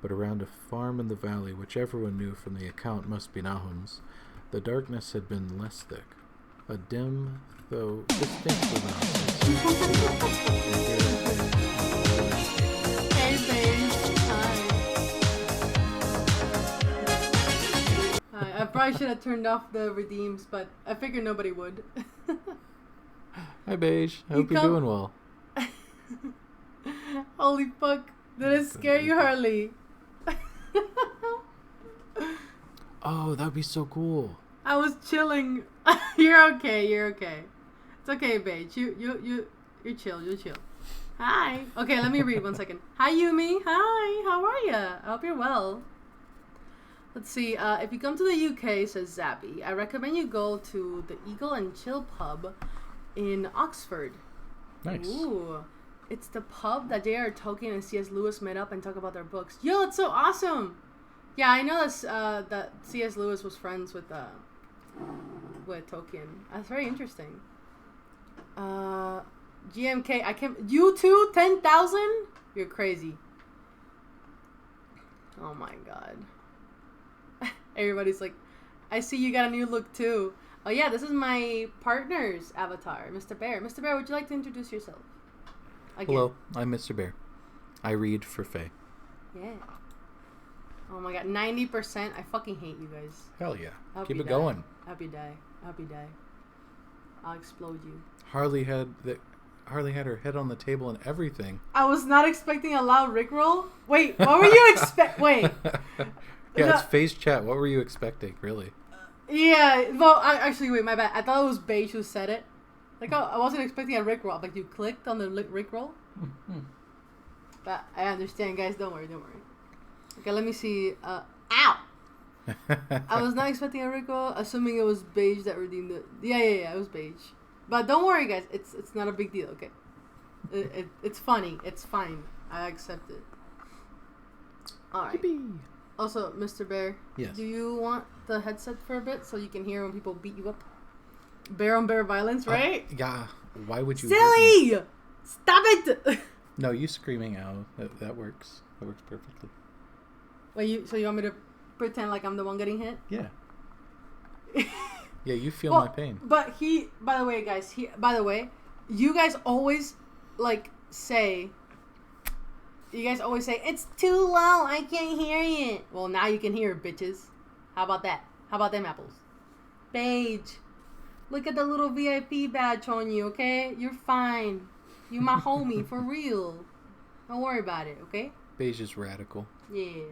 but around a farm in the valley, which everyone knew from the account must be Nahum's, the darkness had been less thick. A dim, though distinct amount. Hey, babe. Hi. I probably should have turned off the redeems, but I figured nobody would. Hi, Beige. I hope you're doing well. Holy fuck. Did it scare you, Harley? Oh, that'd be so cool. I was chilling. You're okay. You're okay. It's okay, babe. You're chill. You're chill. Hi. Okay, let me read 1 second. Hi, Yumi. Hi. How are ya? I hope you're well. Let's see. If you come to the UK, says Zappy, I recommend you go to the Eagle and Chill pub in Oxford. Nice. Ooh. It's the pub that J.R. Tolkien and C.S. Lewis met up and talk about their books. Yo, that's so awesome. Yeah, I know that C.S. Lewis was friends with Tolkien. That's very interesting. GMK, I can't. You too? 10,000? You're crazy. Oh my god. Everybody's like, I see you got a new look too. Oh yeah, this is my partner's avatar, Mr. Bear. Mr. Bear, would you like to introduce yourself? Again. Hello, I'm Mr. Bear. I read for Faye. Yeah. Oh my god, 90%. I fucking hate you guys. Hell yeah. Hope Keep you it die. going. Hope you die. Hope you die. I'll explode you. Harley had her head on the table and everything. I was not expecting a loud Rickroll. Wait, what were you Wait. Yeah, it's face chat. What were you expecting, really? Yeah, well, actually, wait, my bad. I thought it was Beige who said it. Like, oh, I wasn't expecting a Rickroll. Like, you clicked on the Rickroll. But I understand, guys. Don't worry. Okay, let me see. Ow! I was not expecting a Rickroll, assuming it was Beige that redeemed it. Yeah, it was Beige. But don't worry, guys. It's not a big deal, okay? It's funny. It's fine. I accept it. Alright. Yippee. Also, Mr. Bear. Yes. Do you want the headset for a bit so you can hear when people beat you up? Bear on bear violence, right? Yeah. Why would you... Silly! Stop it! No, you screaming out. That works. That works perfectly. Wait, so you want me to pretend like I'm the one getting hit? Yeah. Yeah, you feel my pain. But by the way, you guys always, say, it's too low, I can't hear it. Well, now you can hear it, bitches. How about that? How about them apples? Beige. Look at the little VIP badge on you, okay? You're fine. You my homie, for real. Don't worry about it, okay? Beige is radical. Yeah.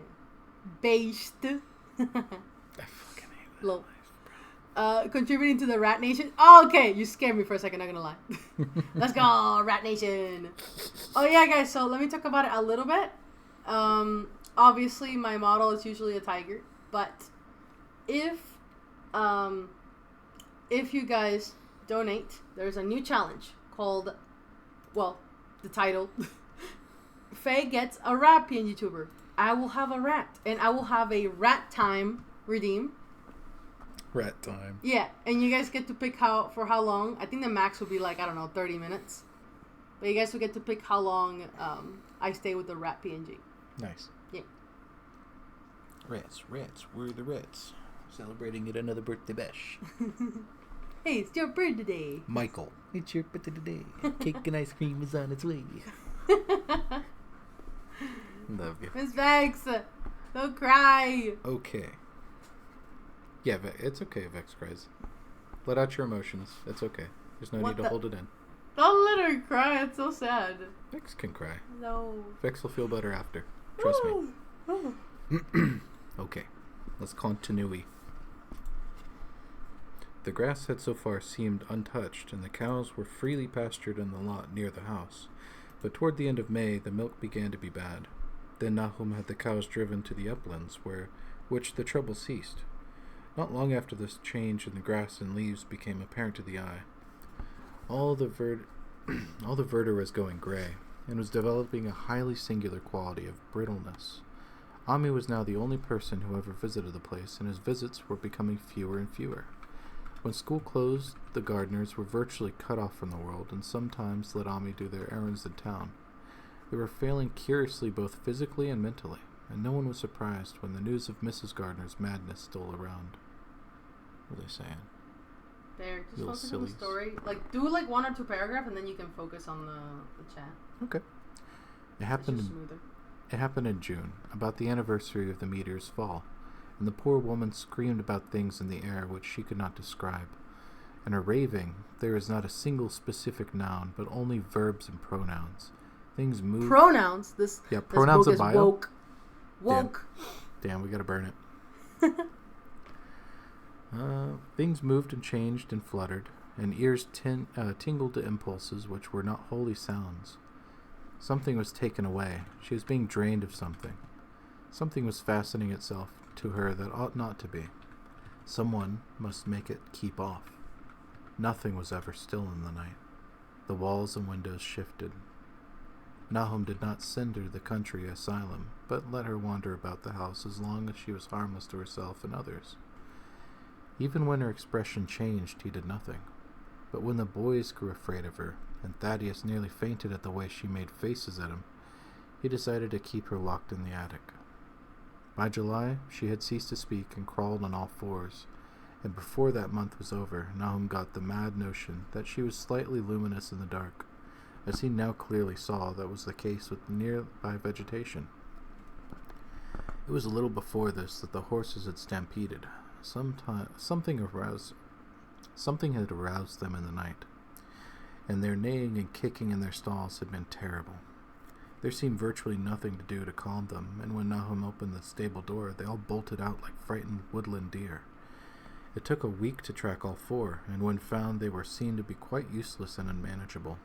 Beige. I fucking hate that. Low. Contributing to the Rat Nation. Oh, okay, you scared me for a second, not gonna lie. Let's go, Rat Nation. Oh yeah, guys, so let me talk about it a little bit. Obviously my model is usually a tiger, but if you guys donate, there's a new challenge called, well, the title, Faye gets a rat PN YouTuber. I will have a rat, and I will have a rat time redeem. Rat time. Yeah, and you guys get to pick for how long. I think the max would be 30 minutes. But you guys will get to pick how long I stay with the rat PNG. Nice. Yeah. Rats, we're the rats. Celebrating yet another birthday bash. Hey, it's your birthday today. Michael, it's your birthday today. Cake and ice cream is on its way. Love you. Miss Vex, don't cry. Okay. Yeah, it's okay, Vex cries. Let out your emotions. It's okay. There's no need to hold it in. Don't let her cry. It's so sad. Vex can cry. No. Vex will feel better after. Trust me. Okay. Let's continue. The grass had so far seemed untouched, and the cows were freely pastured in the lot near the house. But toward the end of May, the milk began to be bad. Then Nahum had the cows driven to the uplands, which the trouble ceased. Not long after this change in the grass and leaves became apparent to the eye. All the verdure was going gray, and was developing a highly singular quality of brittleness. Ami was now the only person who ever visited the place, and his visits were becoming fewer and fewer. When school closed, the gardeners were virtually cut off from the world, and sometimes let Ami do their errands in town. They were failing curiously both physically and mentally, and no one was surprised when the news of Mrs. Gardner's madness stole around. What are they saying? There, just Little focus on the sillies. story. Do 1 or 2 paragraphs, and then you can focus on the chat. Okay. It It's just smoother. It happened in June, about the anniversary of the meteor's fall, and the poor woman screamed about things in the air which she could not describe. In her raving, there is not a single specific noun, but only verbs and pronouns. Things move. Pronouns. Pronouns this of book is bio. woke. Woke. Damn, we gotta burn it. Things moved and changed and fluttered, and ears tingled to impulses which were not wholly sounds. Something was taken away. She was being drained of something. Something was fastening itself to her that ought not to be. Someone must make it keep off. Nothing was ever still in the night. The walls and windows shifted. Nahum did not send her to the country asylum, but let her wander about the house as long as she was harmless to herself and others. Even when her expression changed, he did nothing. But when the boys grew afraid of her, and Thaddeus nearly fainted at the way she made faces at him, he decided to keep her locked in the attic. By July, she had ceased to speak and crawled on all fours, and before that month was over, Nahum got the mad notion that she was slightly luminous in the dark, as he now clearly saw that was the case with nearby vegetation. It was a little before this that the horses had stampeded. Something had aroused them in the night, and their neighing and kicking in their stalls had been terrible. There seemed virtually nothing to do to calm them, and when Nahum opened the stable door, they all bolted out like frightened woodland deer. It took a week to track all four, and when found they were seen to be quite useless and unmanageable.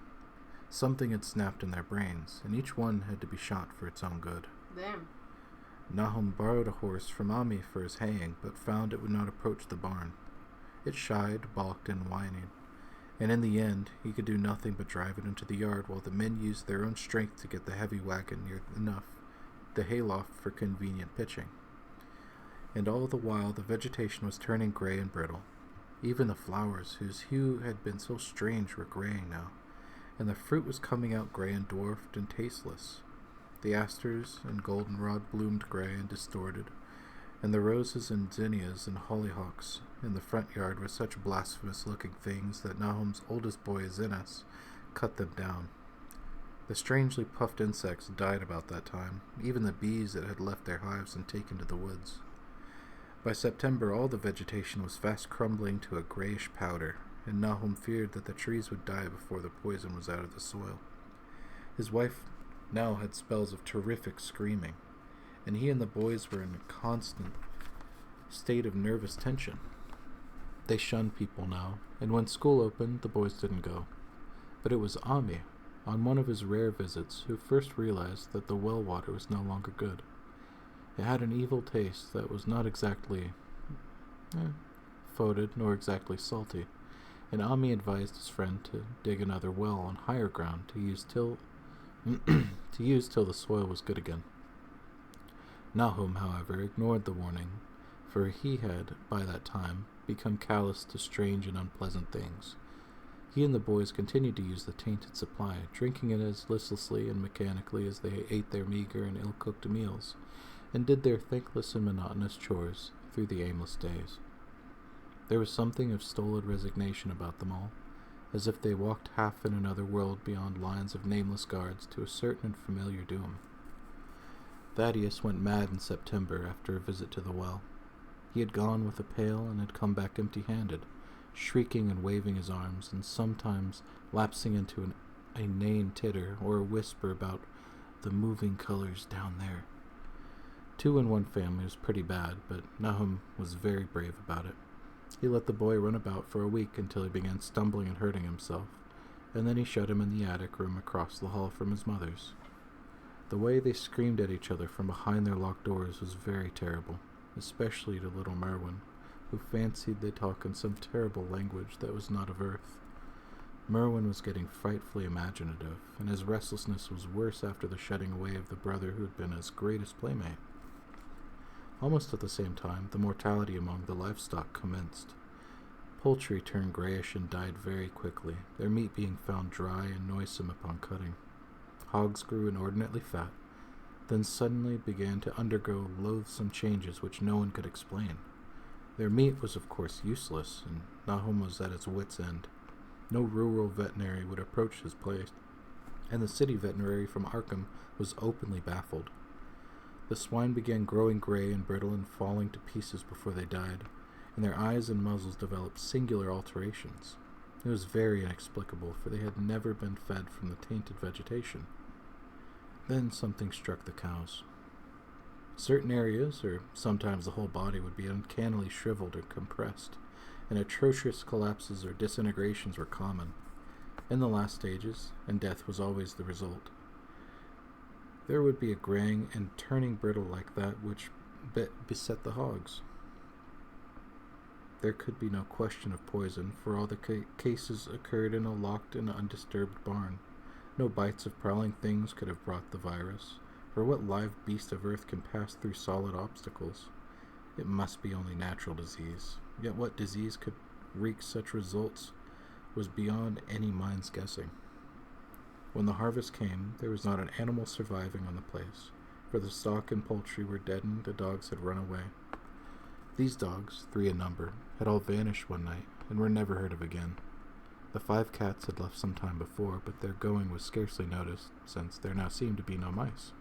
Something had snapped in their brains, and each one had to be shot for its own good. Damn. Nahum borrowed a horse from Ami for his haying, but found it would not approach the barn. It shied, balked, and whined, and in the end he could do nothing but drive it into the yard while the men used their own strength to get the heavy wagon near enough the hayloft for convenient pitching. And all the while the vegetation was turning gray and brittle. Even the flowers, whose hue had been so strange, were graying now, and the fruit was coming out gray and dwarfed and tasteless. The asters and goldenrod bloomed gray and distorted, and the roses and zinnias and hollyhocks in the front yard were such blasphemous-looking things that Nahum's oldest boy, Zenas, cut them down. The strangely puffed insects died about that time, even the bees that had left their hives and taken to the woods. By September all the vegetation was fast crumbling to a grayish powder, and Nahum feared that the trees would die before the poison was out of the soil. His wife now had spells of terrific screaming, and he and the boys were in a constant state of nervous tension. They shunned people now, and when school opened, the boys didn't go. But it was Ami, on one of his rare visits, who first realized that the well water was no longer good. It had an evil taste that was not exactly fodid nor exactly salty, and Ami advised his friend to dig another well on higher ground to use till the soil was good again. Nahum, however, ignored the warning, for he had, by that time, become callous to strange and unpleasant things. He and the boys continued to use the tainted supply, drinking it as listlessly and mechanically as they ate their meager and ill-cooked meals, and did their thankless and monotonous chores through the aimless days. There was something of stolid resignation about them all, as if they walked half in another world beyond lines of nameless guards to a certain and familiar doom. Thaddeus went mad in September after a visit to the well. He had gone with a pail and had come back empty-handed, shrieking and waving his arms, and sometimes lapsing into a inane titter or a whisper about the moving colors down there. 2 in one family was pretty bad, but Nahum was very brave about it. He let the boy run about for a week until he began stumbling and hurting himself, and then he shut him in the attic room across the hall from his mother's. The way they screamed at each other from behind their locked doors was very terrible, especially to little Merwin, who fancied they talked in some terrible language that was not of earth. Merwin was getting frightfully imaginative, and his restlessness was worse after the shutting away of the brother who had been his greatest playmate. Almost at the same time, the mortality among the livestock commenced. Poultry turned grayish and died very quickly, their meat being found dry and noisome upon cutting. Hogs grew inordinately fat, then suddenly began to undergo loathsome changes which no one could explain. Their meat was of course useless, and Nahum was at his wit's end. No rural veterinary would approach his place, and the city veterinary from Arkham was openly baffled. The swine began growing gray and brittle and falling to pieces before they died, and their eyes and muzzles developed singular alterations. It was very inexplicable, for they had never been fed from the tainted vegetation. Then something struck the cows. Certain areas, or sometimes the whole body, would be uncannily shriveled or compressed, and atrocious collapses or disintegrations were common. In the last stages, and death was always the result. there would be a graying and turning brittle like that which beset the hogs. There could be no question of poison, for all the cases occurred in a locked and undisturbed barn. No bites of prowling things could have brought the virus, for what live beast of earth can pass through solid obstacles? It must be only natural disease, yet what disease could wreak such results was beyond any mind's guessing. When the harvest came, there was not an animal surviving on the place, for the stock and poultry were deadened, the dogs had run away. These dogs, 3 in number, had all vanished one night, and were never heard of again. The 5 cats had left some time before, but their going was scarcely noticed, since there now seemed to be no mice,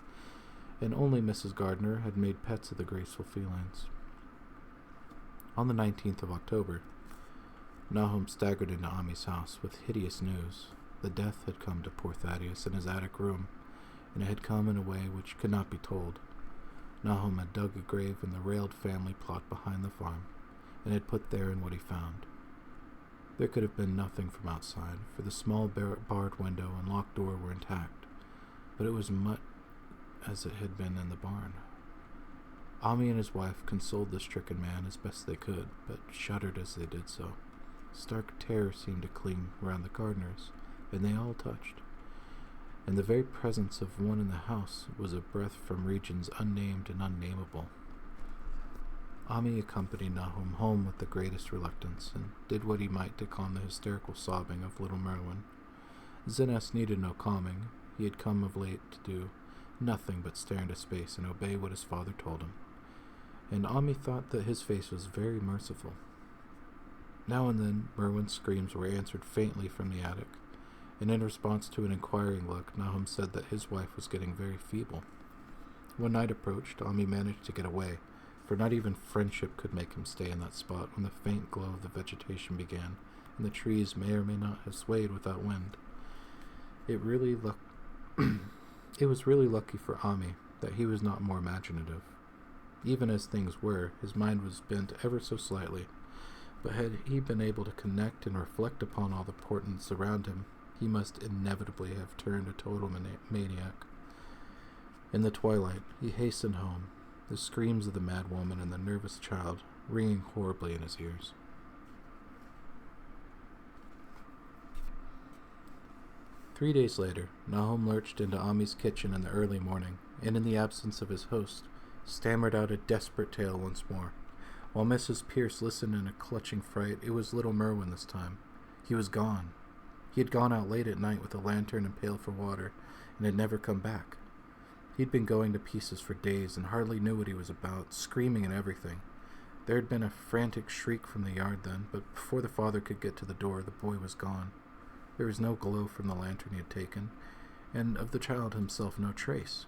and only Mrs. Gardner had made pets of the graceful felines. On the 19th of October, Nahum staggered into Ami's house with hideous news. The death had come to poor Thaddeus in his attic room, and it had come in a way which could not be told. Nahum had dug a grave in the railed family plot behind the farm, and had put therein what he found. There could have been nothing from outside, for the small barred window and locked door were intact, but it was much as it had been in the barn. Ami and his wife consoled the stricken man as best they could, but shuddered as they did so. Stark terror seemed to cling round the Gardners, and they all touched. And the very presence of one in the house was a breath from regions unnamed and unnamable. Ami accompanied Nahum home with the greatest reluctance, and did what he might to calm the hysterical sobbing of little Merwin. Zenas needed no calming. He had come of late to do nothing but stare into space and obey what his father told him, and Ami thought that his face was very merciful. Now and then Merwin's screams were answered faintly from the attic, and in response to an inquiring look, Nahum said that his wife was getting very feeble. When night approached, Ami managed to get away, for not even friendship could make him stay in that spot when the faint glow of the vegetation began, and the trees may or may not have swayed without wind. It was really lucky for Ami that he was not more imaginative. Even as things were, his mind was bent ever so slightly, but had he been able to connect and reflect upon all the portents around him, he must inevitably have turned a total maniac. In the twilight, he hastened home, the screams of the mad woman and the nervous child ringing horribly in his ears. Three days later, Nahum lurched into Ami's kitchen in the early morning, and in the absence of his host, stammered out a desperate tale once more. While Mrs. Pierce listened in a clutching fright, it was little Merwin this time. He was gone. He had gone out late at night with a lantern and pail for water, and had never come back. He'd been going to pieces for days and hardly knew what he was about, screaming and everything. There had been a frantic shriek from the yard then, but before the father could get to the door, the boy was gone. There was no glow from the lantern he had taken, and of the child himself no trace.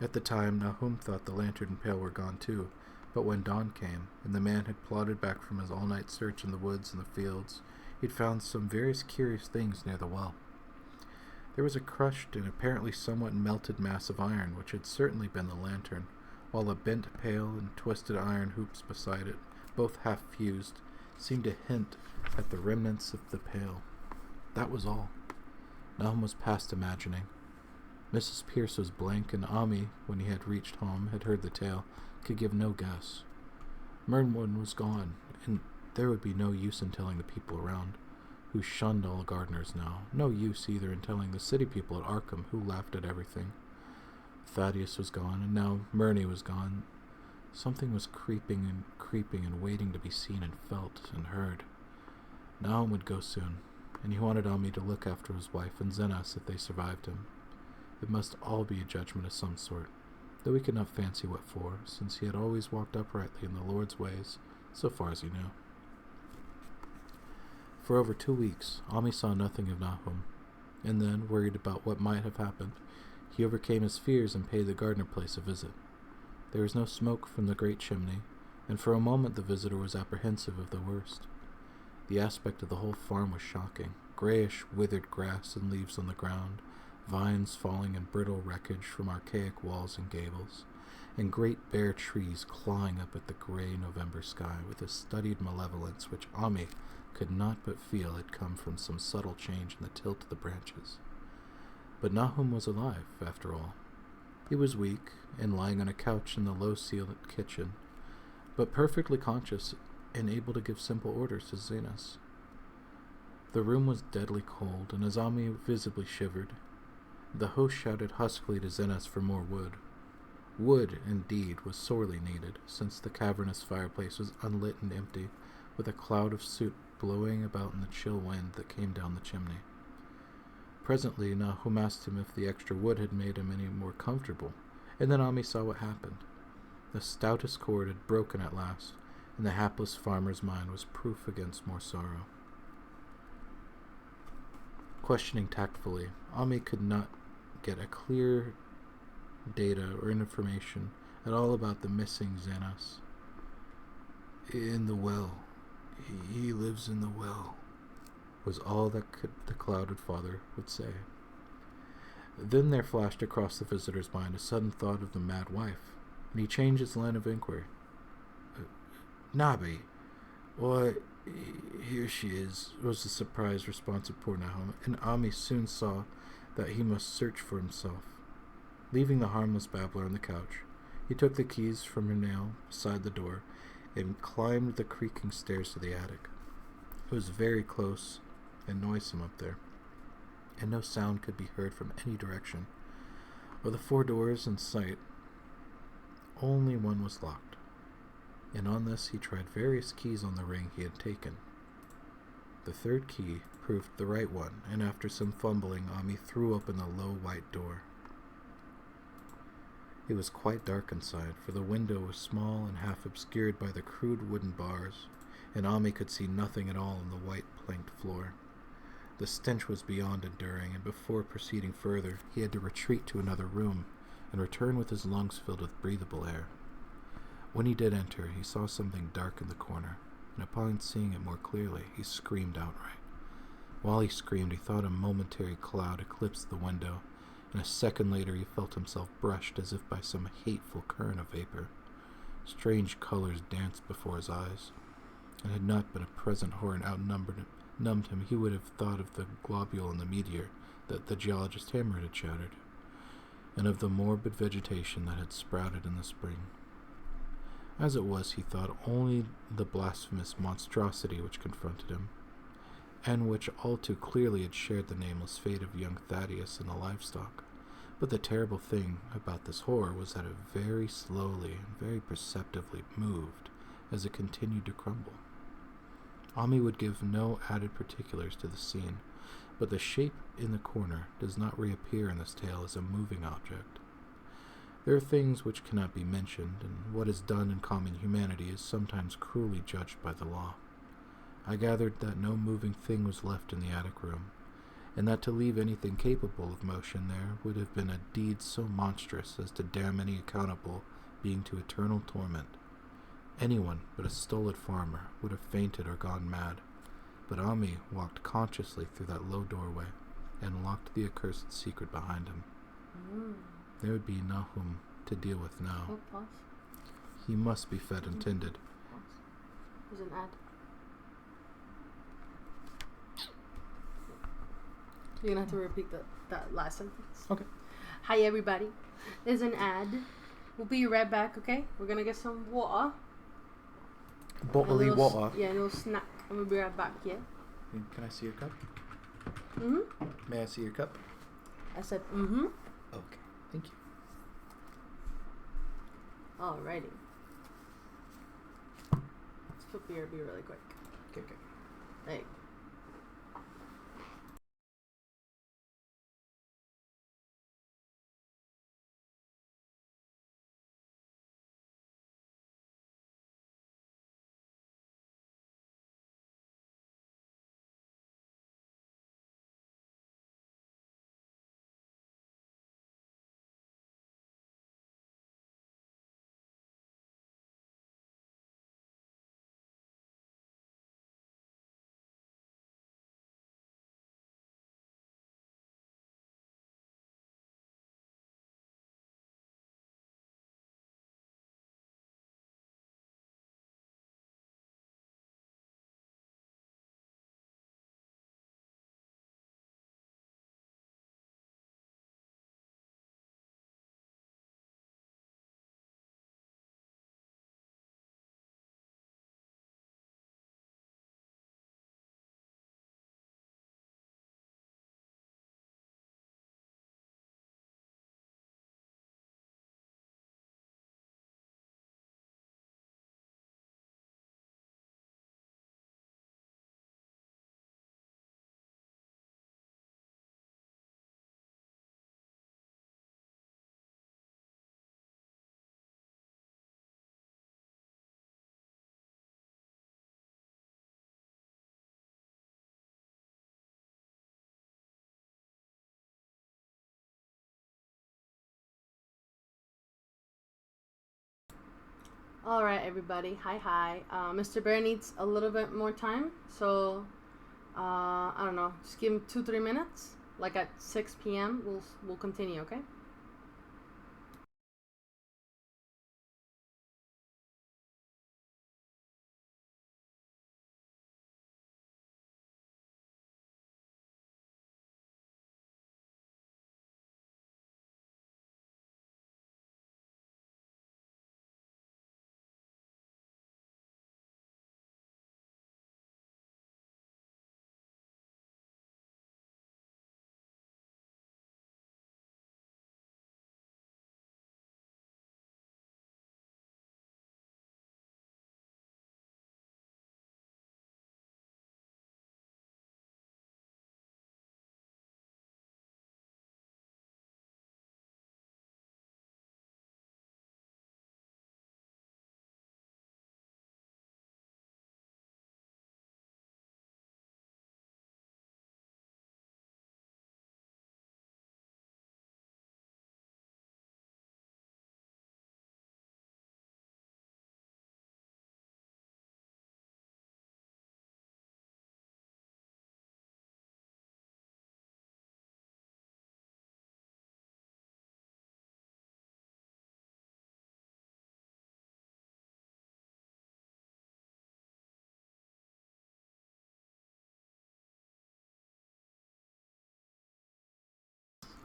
At the time, Nahum thought the lantern and pail were gone too, but when dawn came, and the man had plodded back from his all-night search in the woods and the fields, he'd found some various curious things near the well. There was a crushed and apparently somewhat melted mass of iron, which had certainly been the lantern, while a bent pail and twisted iron hoops beside it, both half-fused, seemed to hint at the remnants of the pail. That was all. Nahum was past imagining. Mrs. Pierce was blank, and Ami, when he had reached home, had heard the tale, could give no guess. Merwin was gone, and there would be no use in telling the people around, who shunned all Gardners now. No use either in telling the city people at Arkham, who laughed at everything. Thaddeus was gone, and now Murney was gone. Something was creeping and waiting to be seen and felt and heard. Nahum would go soon, and he wanted Ami to look after his wife and Zenas if they survived him. It must all be a judgment of some sort, though he could not fancy what for, since he had always walked uprightly in the Lord's ways, so far as he knew. For over 2 weeks, Ami saw nothing of Nahum, and then, worried about what might have happened, he overcame his fears and paid the Gardner place a visit. There was no smoke from the great chimney, and for a moment the visitor was apprehensive of the worst. The aspect of the whole farm was shocking. Grayish, withered grass and leaves on the ground, vines falling in brittle wreckage from archaic walls and gables, and great bare trees clawing up at the gray November sky with a studied malevolence which Ami could not but feel had come from some subtle change in the tilt of the branches. But Nahum was alive, after all. He was weak and lying on a couch in the low-ceiled kitchen, but perfectly conscious and able to give simple orders to Zenas. The room was deadly cold, and as Ami visibly shivered, the host shouted huskily to Zenas for more wood. Wood, indeed, was sorely needed, since the cavernous fireplace was unlit and empty, with a cloud of soot blowing about in the chill wind that came down the chimney. Presently, Nahum asked him if the extra wood had made him any more comfortable, and then Ami saw what happened. The stoutest cord had broken at last, and the hapless farmer's mind was proof against more sorrow. Questioning tactfully, Ami could not get a clear data or information at all about the missing Zenas. In the well. He lives in the well, was all that the clouded father would say. Then there flashed across the visitor's mind a sudden thought of the mad wife, and he changed his line of inquiry. Nabi, why, here she is, was the surprised response of poor Nahum, and Ami soon saw that he must search for himself. Leaving the harmless babbler on the couch, he took the keys from her nail beside the door and climbed the creaking stairs to the attic. It was very close and noisome up there, and no sound could be heard from any direction. Of the 4 doors in sight, only one was locked, and on this he tried various keys on the ring he had taken. The 3rd key proved the right one, and after some fumbling, Ami threw open the low white door. It was quite dark inside, for the window was small and half obscured by the crude wooden bars, and Ami could see nothing at all on the white planked floor. The stench was beyond enduring, and before proceeding further, he had to retreat to another room and return with his lungs filled with breathable air. When he did enter, he saw something dark in the corner, and upon seeing it more clearly, he screamed outright. While he screamed, he thought a momentary cloud eclipsed the window, and a second later he felt himself brushed as if by some hateful current of vapor. Strange colors danced before his eyes, and had not been a present horror numbed him, he would have thought of the globule in the meteor that the geologist Hammer had shattered, and of the morbid vegetation that had sprouted in the spring. As it was, he thought only the blasphemous monstrosity which confronted him, and which all too clearly had shared the nameless fate of young Thaddeus and the livestock. But the terrible thing about this horror was that it very slowly and very perceptibly moved as it continued to crumble. Ami would give no added particulars to the scene, but the shape in the corner does not reappear in this tale as a moving object. There are things which cannot be mentioned, and what is done in common humanity is sometimes cruelly judged by the law. I gathered that no moving thing was left in the attic room, and that to leave anything capable of motion there would have been a deed so monstrous as to damn any accountable being to eternal torment. Anyone but a stolid farmer would have fainted or gone mad, but Ami walked consciously through that low doorway and locked the accursed secret behind him. There would be Nahum to deal with now. Oh, pause. He must be fed and tended. Pause. There's an ad. You're gonna have to repeat that last sentence. Okay. Hi everybody. There's an ad. We'll be right back, okay? We're gonna get some water. Bottly water. Yeah, a little snack. And we'll be right back, yeah? Can I see your cup? Mm-hmm. May I see your cup? I said, mm-hmm. Okay, thank you. Alrighty. Let's put BRB really quick. Okay. Hey. All right, everybody. Hi. Mr. Bear needs a little bit more time, so I don't know. Just give him 2-3 minutes. Like at 6 p.m., we'll continue. Okay.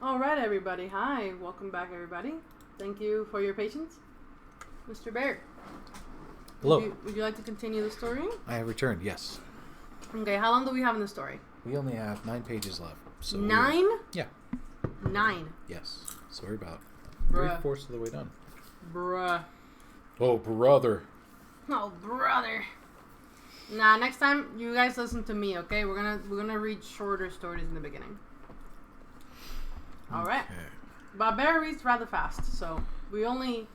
All right, everybody. Hi. Welcome back, everybody. Thank you for your patience, Mr. Bear. Hello. Would you like to continue the story? I have returned, yes. Okay. How long do we have in the story? We only have 9 pages left. So 9? Yeah. 9. Yes. So we're about Bruh. 3/4 of the way done. Bruh. Oh, brother. Oh, brother. Nah, next time you guys listen to me, okay? We're gonna read shorter stories in the beginning. All right. Okay. But Bear reads rather fast, so we only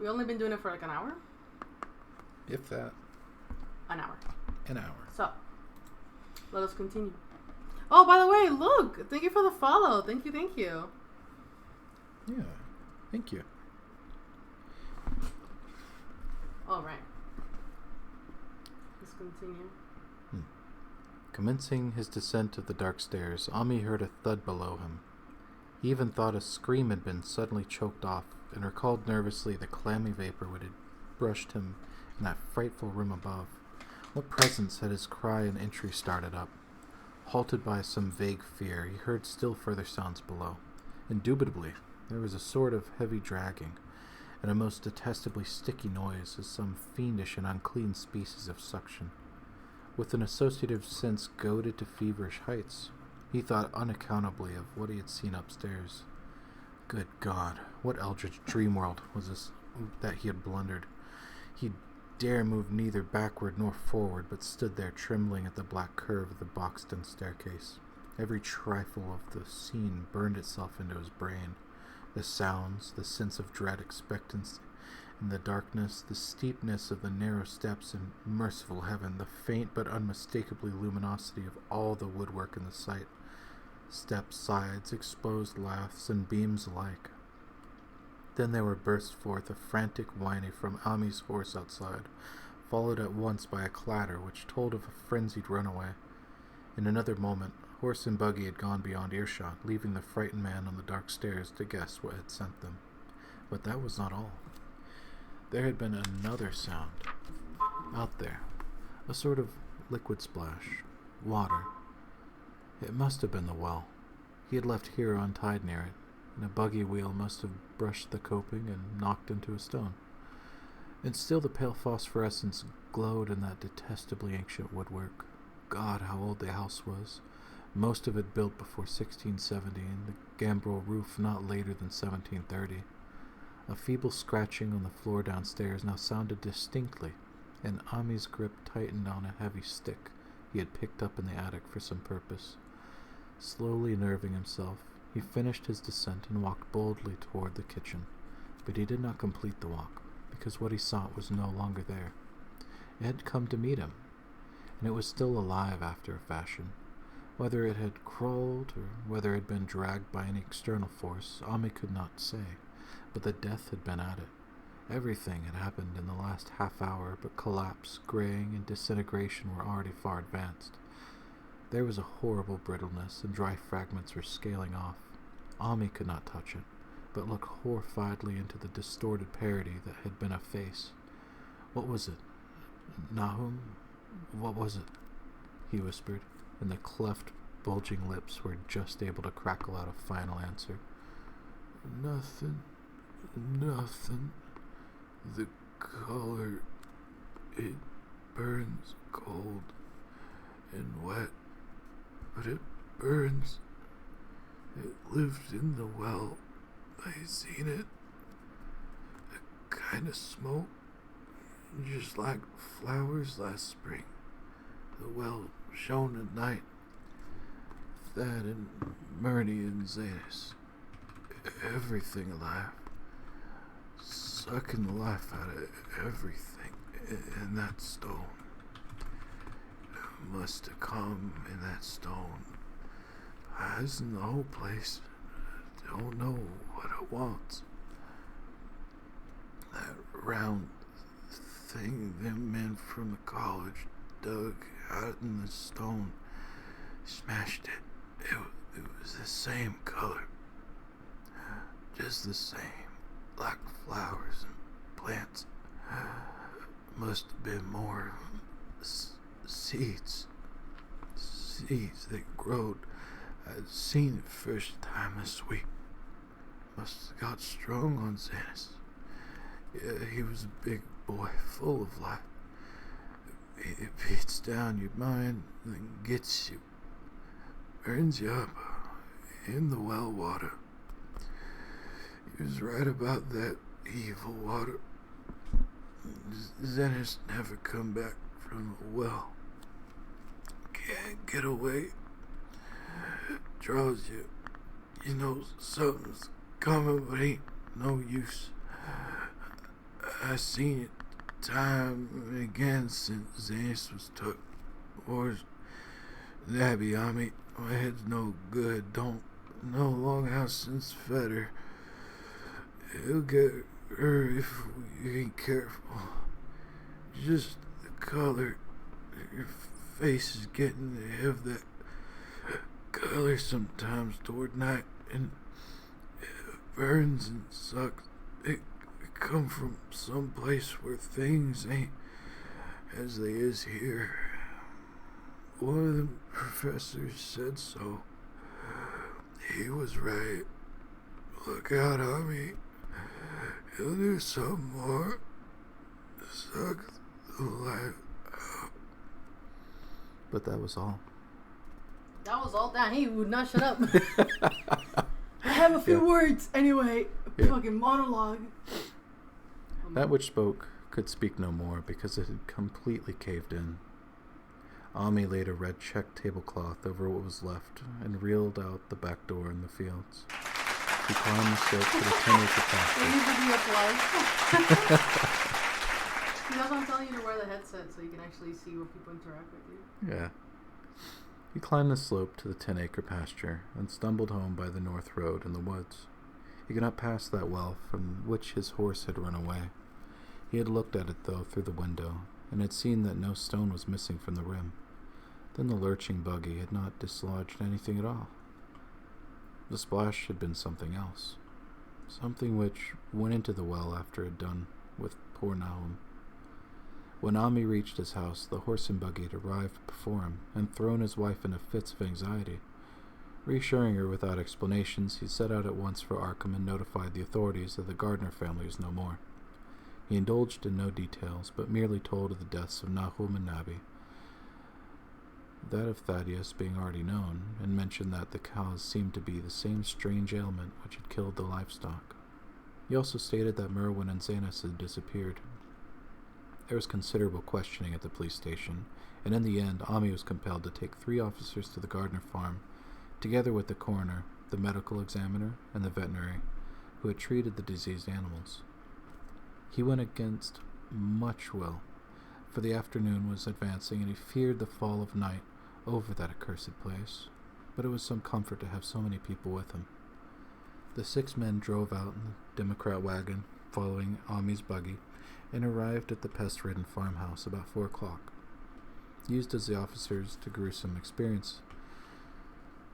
been doing it for like an hour. If that. An hour. An hour. So let us continue. Oh, by the way, look! Thank you for the follow. Thank you. Yeah. Thank you. All right. Let's continue. Commencing his descent of the dark stairs, Ami heard a thud below him. He even thought a scream had been suddenly choked off, and recalled nervously the clammy vapor which had brushed him in that frightful room above. What presence had his cry and entry started up? Halted by some vague fear, he heard still further sounds below. Indubitably, there was a sort of heavy dragging, and a most detestably sticky noise, as some fiendish and unclean species of suction. With an associative sense goaded to feverish heights, he thought unaccountably of what he had seen upstairs. Good God, what eldritch dream world was this that he had blundered? He dare move neither backward nor forward, but stood there trembling at the black curve of the boxed-in staircase. Every trifle of the scene burned itself into his brain. The sounds, the sense of dread expectancy in the darkness, the steepness of the narrow steps, and merciful heaven, the faint but unmistakably luminosity of all the woodwork in the sight. Steps, sides, exposed laths, and beams alike. Then there were burst forth a frantic whinny from Ami's horse outside, followed at once by a clatter which told of a frenzied runaway. In another moment, horse and buggy had gone beyond earshot, leaving the frightened man on the dark stairs to guess what had sent them. But that was not all. There had been another sound. Out there. A sort of liquid splash. Water. It must have been the well. He had left Hero untied near it, and a buggy wheel must have brushed the coping and knocked into a stone. And still the pale phosphorescence glowed in that detestably ancient woodwork. God, how old the house was. Most of it built before 1670, and the gambrel roof not later than 1730. A feeble scratching on the floor downstairs now sounded distinctly, and Ami's grip tightened on a heavy stick he had picked up in the attic for some purpose. Slowly nerving himself, he finished his descent and walked boldly toward the kitchen. But he did not complete the walk, because what he sought was no longer there. It had come to meet him, and it was still alive after a fashion. Whether it had crawled, or whether it had been dragged by any external force, Ami could not say, but the death had been at it. Everything had happened in the last half hour, but collapse, graying, and disintegration were already far advanced. There was a horrible brittleness, and dry fragments were scaling off. Ami could not touch it, but looked horrifiedly into the distorted parody that had been a face. What was it? Nahum? What was it? He whispered, and the cleft, bulging lips were just able to crackle out a final answer. Nothing. The color, it burns cold and wet, but it burns. It lived in the well. I seen it. A kind of smoke, just like flowers last spring. The well shone at night. That and Murny and Zanus. Everything alive. Sucking the life out of everything in that stone. It must have come in that stone. Eyes in the whole place. Don't know what it wants. That round thing them men from the college dug out in the stone. Smashed it. It was the same color. Just the same. Like flowers and plants. Must have been more seeds. Seeds that growed. I'd seen it first time this week. Must have got strong on Xanus. Yeah, he was a big boy, full of life. It beats down your mind, then gets you. Burns you up in the well water. He was right about that evil water. Xanus never come back from the well. Can't get away. Draws you. You know something's coming, but ain't no use. I seen it time and again since Xanus was took. Wars, Nabby on me. My head's no good. Don't know Longhouse since Fetter. He'll get her if we ain't careful. Just the color. Your face is getting to have that color sometimes toward night, and it burns and sucks. It come from some place where things ain't as they is here. One of the professors said so. He was right. Look out on me. He'll do some more. Suck the life out. But that was all. That was all. Damn, he would not shut up. I have a few words. Anyway, fucking monologue. That which spoke could speak no more because it had completely caved in. Ami laid a red check tablecloth over what was left and reeled out the back door in the fields. He climbed the slope to the 10-acre pasture. That's why I'm telling you to wear the headset so you can actually see what people interact with you. Yeah. He climbed the slope to the 10-acre pasture and stumbled home by the north road in the woods. He could not pass that well from which his horse had run away. He had looked at it, though, through the window, and had seen that no stone was missing from the rim. Then the lurching buggy had not dislodged anything at all. The splash had been something else. Something which went into the well after it had done with poor Nahum. When Ami reached his house, the horse and buggy had arrived before him and thrown his wife into fits of anxiety. Reassuring her without explanations, he set out at once for Arkham and notified the authorities that the Gardner family was no more. He indulged in no details, but merely told of the deaths of Nahum and Nabby, that of Thaddeus being already known, and mentioned that the cause seemed to be the same strange ailment which had killed the livestock. He also stated that Merwin and Xanus had disappeared. There was considerable questioning at the police station, and in the end, Ami was compelled to take 3 officers to the Gardner farm, together with the coroner, the medical examiner, and the veterinary, who had treated the diseased animals. He went against much will, for the afternoon was advancing, and he feared the fall of night over that accursed place, but it was some comfort to have so many people with him. The 6 men drove out in the Democrat wagon, following Ami's buggy, and arrived at the pest-ridden farmhouse about 4 o'clock. Used as the officers to gruesome experience,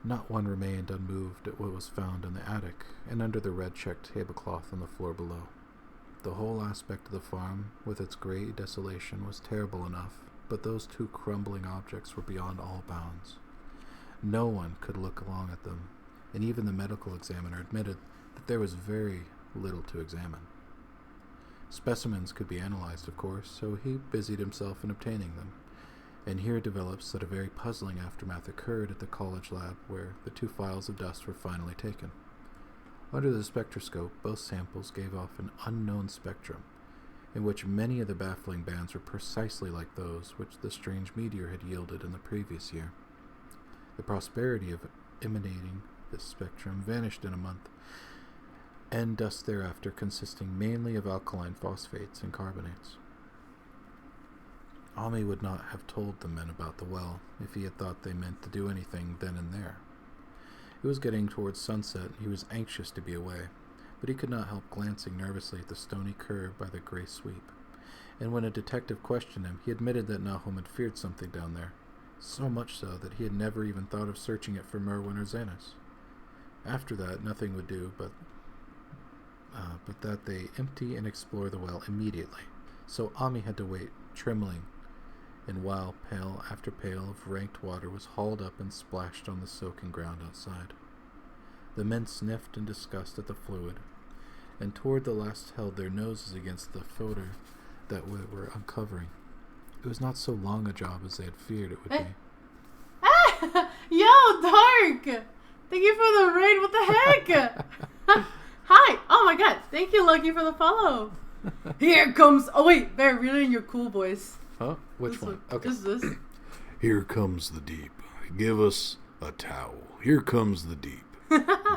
not one remained unmoved at what was found in the attic and under the red-checked tablecloth on the floor below. The whole aspect of the farm, with its grey desolation, was terrible enough, but those 2 crumbling objects were beyond all bounds. No one could look along at them, and even the medical examiner admitted that there was very little to examine. Specimens could be analyzed, of course, so he busied himself in obtaining them, and here develops that a very puzzling aftermath occurred at the college lab where the 2 files of dust were finally taken. Under the spectroscope, both samples gave off an unknown spectrum, in which many of the baffling bands were precisely like those which the strange meteor had yielded in the previous year. The prosperity of emanating this spectrum vanished in a month, and dust thereafter consisting mainly of alkaline phosphates and carbonates. Ami would not have told the men about the well if he had thought they meant to do anything then and there. It was getting towards sunset, and he was anxious to be away, but he could not help glancing nervously at the stony curve by the gray sweep. And when a detective questioned him, he admitted that Nahum had feared something down there, so much so that he had never even thought of searching it for Merwin or Xenos. After that, nothing would do but that they empty and explore the well immediately. So Ami had to wait, trembling, and while pail after pail of ranked water was hauled up and splashed on the soaking ground outside. The men sniffed in disgust at the fluid, and toward the last held their noses against the fodder that we were uncovering. It was not so long a job as they had feared it would be. Ah! Yo, Dark! Thank you for the raid, what the heck? Hi! Oh my god, thank you, Lucky, for the follow. Here comes... Oh wait, Bear, read it in your cool voice. Huh? Which one? Okay. Just this. Here comes the deep. Give us a towel. Here comes the deep.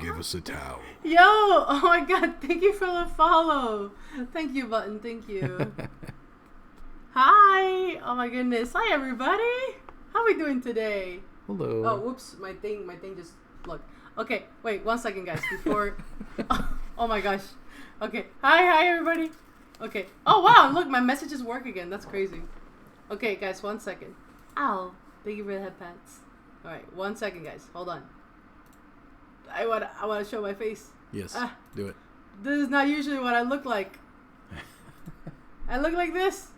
Give us a towel. Yo! Oh my god, thank you for the follow. Thank you, Button, thank you. Hi! Oh my goodness. Hi, everybody! How are we doing today? Hello. Oh, whoops. My thing just... Look. Okay, wait, 1 second, guys. Before... oh my gosh. Okay. Hi, everybody. Okay. Oh, wow. Look, my messages work again. That's crazy. Okay, guys, 1 second. Ow. Thank you for the head pats. Alright, 1 second, guys. Hold on. I want to show my face. Yes, do it. This is not usually what I look like. I look like this.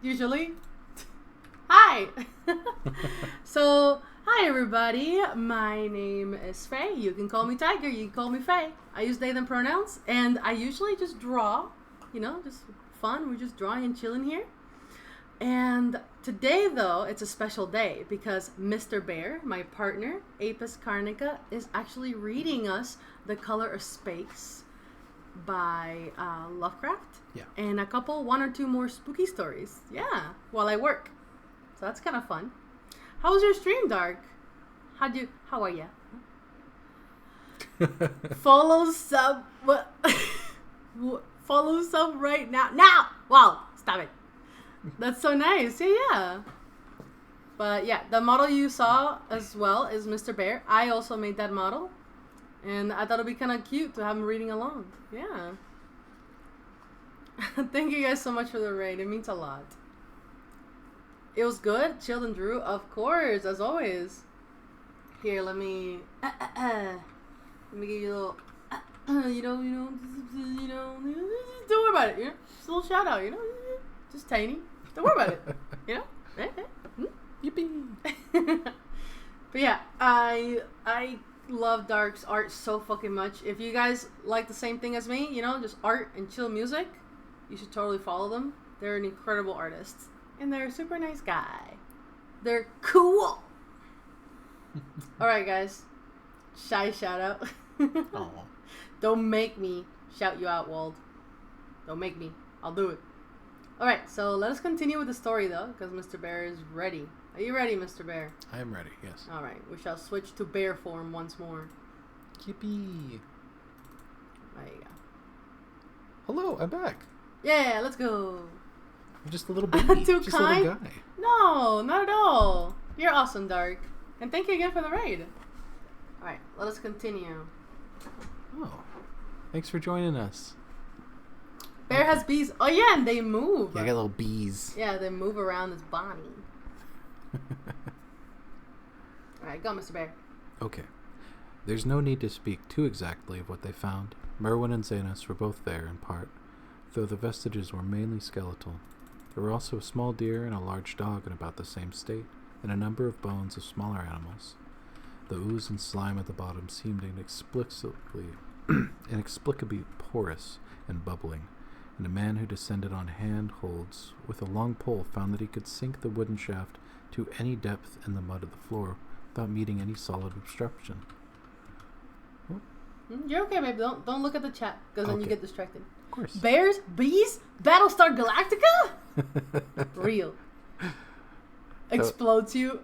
Usually. Hi. So, hi everybody. My name is Faye. You can call me Tiger. You can call me Faye. I use they, them pronouns. And I usually just draw. You know, just fun. We're just drawing and chilling here. And today, though, it's a special day because Mr. Bear, my partner, Apis Carnica, is actually reading us The Color of Space by Lovecraft. Yeah. And a couple, 1 or 2 more spooky stories. Yeah, while I work. So that's kind of fun. How was your stream, Dark? How are ya? Follow sub, what? Follow sub right now. Now! Wow, stop it. That's so nice. Yeah. But yeah, the model you saw as well is Mr. Bear. I also made that model. And I thought it'd be kind of cute to have him reading along. Yeah. Thank you guys so much for the raid. It means a lot. It was good. Chilled and drew. Of course, as always. Here, let me give you a little, don't worry about it, just a little shout out, just tiny. Don't worry about it, Yippee! But yeah, I love Dark's art so fucking much. If you guys like the same thing as me, just art and chill music, you should totally follow them. They're an incredible artist. And they're a super nice guy. They're cool. Alright, guys. Shy shout out. Don't make me shout you out, Wald. Don't make me. I'll do it. Alright, so let us continue with the story, though, because Mr. Bear is ready. Are you ready, Mr. Bear? I am ready, yes. Alright, we shall switch to bear form once more. Yippee! There you go. Hello, I'm back. Yeah, let's go. I'm just a little baby. Too just kind? a little guy. No, not at all. You're awesome, Dark. And thank you again for the raid. Alright, let us continue. Oh, thanks for joining us. Bear has bees. Oh yeah, and they move. Yeah, I got little bees. Yeah, they move around his body. Alright, go, Mr. Bear. Okay. There's no need to speak too exactly of what they found. Merwin and Xanas were both there, in part, though the vestiges were mainly skeletal. There were also a small deer and a large dog in about the same state, and a number of bones of smaller animals. The ooze and slime at the bottom seemed inexplicably porous and bubbling, and a man who descended on handholds with a long pole found that he could sink the wooden shaft to any depth in the mud of the floor without meeting any solid obstruction. You're okay, babe. Don't look at the chat, because then you Okay. get distracted. Of course. Bears? Bees? Battlestar Galactica? Real. Explodes you.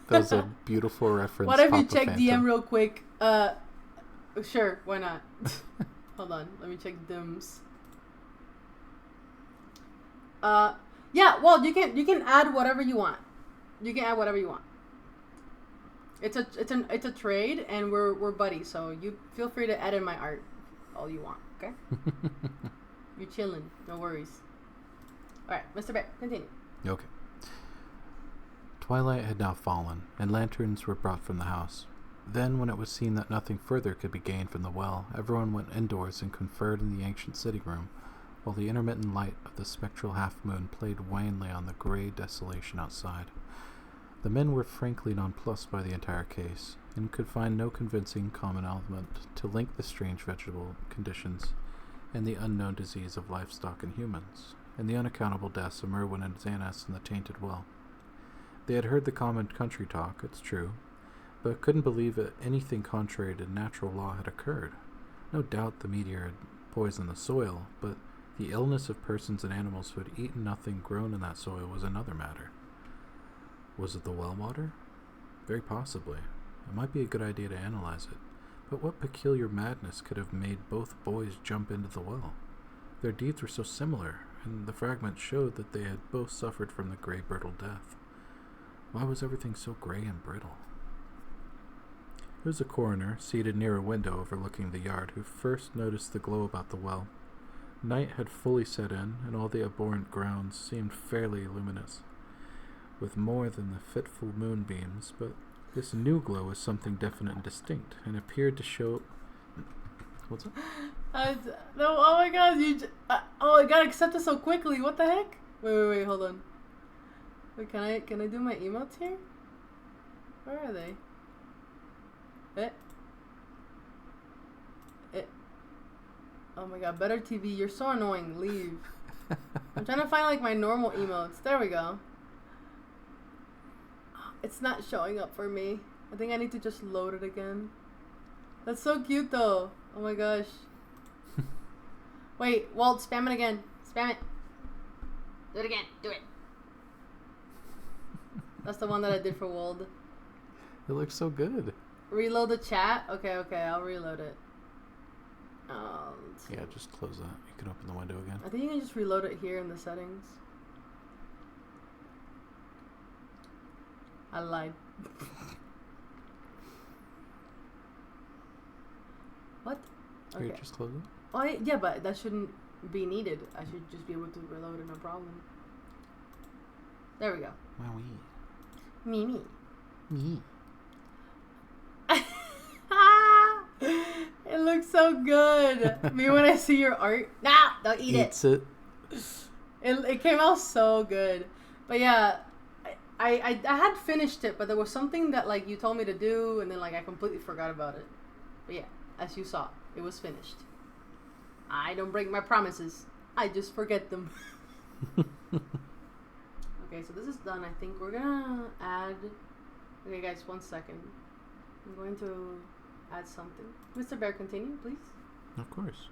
That was a beautiful reference. What if you Papa check Phantom. DM real quick? Sure, why not? Hold on, let me check DMs. Yeah, well, you can add whatever you want. You can add whatever you want. It's a trade, and we're buddies, so you feel free to edit my art all you want, okay? You're chilling, no worries. All right, Mr. Bear, continue. Okay. Twilight had now fallen, and lanterns were brought from the house. Then, when it was seen that nothing further could be gained from the well, everyone went indoors and conferred in the ancient sitting room, while the intermittent light of the spectral half-moon played wanly on the grey desolation outside. The men were frankly nonplussed by the entire case, and could find no convincing common element to link the strange vegetable conditions and the unknown disease of livestock and humans, and the unaccountable deaths of Merwin and Xanas in the tainted well. They had heard the common country talk, it's true, but couldn't believe that anything contrary to natural law had occurred. No doubt the meteor had poisoned the soil, but the illness of persons and animals who had eaten nothing grown in that soil was another matter. Was it the well water? Very possibly. It might be a good idea to analyze it, but what peculiar madness could have made both boys jump into the well? Their deeds were so similar, and the fragments showed that they had both suffered from the grey brittle death. Why was everything so grey and brittle? It was a coroner, seated near a window overlooking the yard, who first noticed the glow about the well. Night had fully set in, and all the abhorrent grounds seemed fairly luminous, with more than the fitful moonbeams, but this new glow was something definite and distinct, and appeared to show... What's up? No, oh my god, I got accepted so quickly, what the heck? Wait, hold on. Wait, can I do my emotes here? Where are they? Oh my god, Better TV, you're so annoying, leave. I'm trying to find like my normal emotes. There we go. It's not showing up for me. I think I need to just load it again. That's so cute though. Oh my gosh. Wait, Walt, spam it again. Spam it. Do it again. Do it. That's the one that I did for Wald. It looks so good. Reload the chat? Okay, I'll reload it. Yeah, just close that. You can open the window again. I think you can just reload it here in the settings. I lied. What? Here, Okay. just close it. Oh, yeah, but that shouldn't be needed. I should just be able to reload it, no problem. There we go. Wowie. Me. Me. It looks so good. Me when I see your art. Nah, don't eat Eats it. It came out so good. But yeah, I had finished it, but there was something that like you told me to do, and then like I completely forgot about it. But yeah, as you saw, it was finished. I don't break my promises. I just forget them. Okay, so this is done. I think we're gonna add... Okay, guys, 1 second. I'm going to add something. Mr. Bear, continue, please. Of course.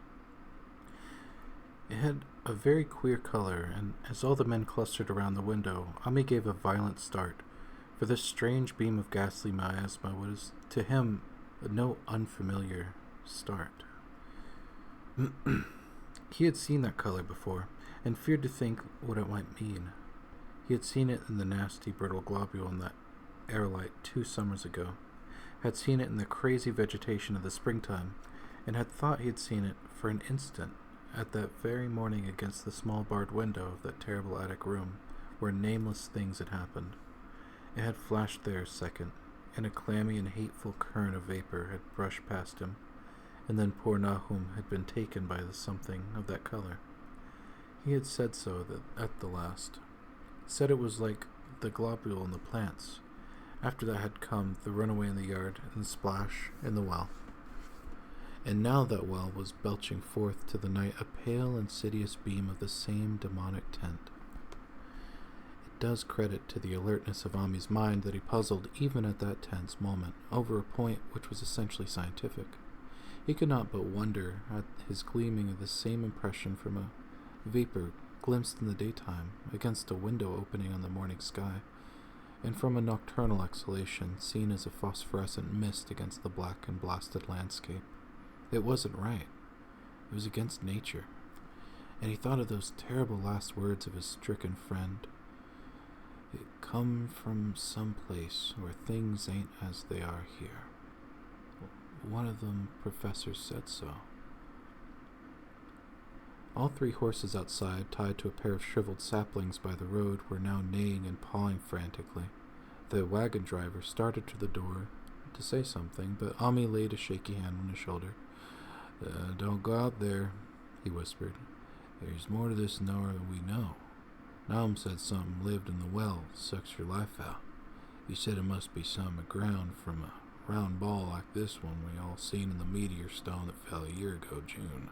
It had a very queer color, and as all the men clustered around the window, Ami gave a violent start, for this strange beam of ghastly miasma was, to him, no unfamiliar start. He had seen that color before, and feared to think what it might mean. He had seen it in the nasty brittle globule in that airlight 2 summers ago, had seen it in the crazy vegetation of the springtime, and had thought he had seen it for an instant at that very morning against the small barred window of that terrible attic room, where nameless things had happened. It had flashed there a second, and a clammy and hateful current of vapor had brushed past him, and then poor Nahum had been taken by the something of that color. He had said so at the last. Said it was like the globule in the plants. After that had come the runaway in the yard and the splash in the well. And now that well was belching forth to the night a pale, insidious beam of the same demonic tint. It does credit to the alertness of Ami's mind that he puzzled, even at that tense moment, over a point which was essentially scientific. He could not but wonder at his gleaming of the same impression from a vapor glimpsed in the daytime against a window opening on the morning sky, and from a nocturnal exhalation seen as a phosphorescent mist against the black and blasted landscape. It wasn't right. It was against nature. And he thought of those terrible last words of his stricken friend. It come from some place where things ain't as they are here. One of them professors said so. All three horses outside, tied to a pair of shriveled saplings by the road, were now neighing and pawing frantically. The wagon driver started to the door to say something, but Ami laid a shaky hand on his shoulder. Don't go out there, he whispered. There's more to this than we know. Nahum said something lived in the well, sucks your life out. He said it must be some aground from a round ball like this one we all seen in the meteor stone that fell a year ago June.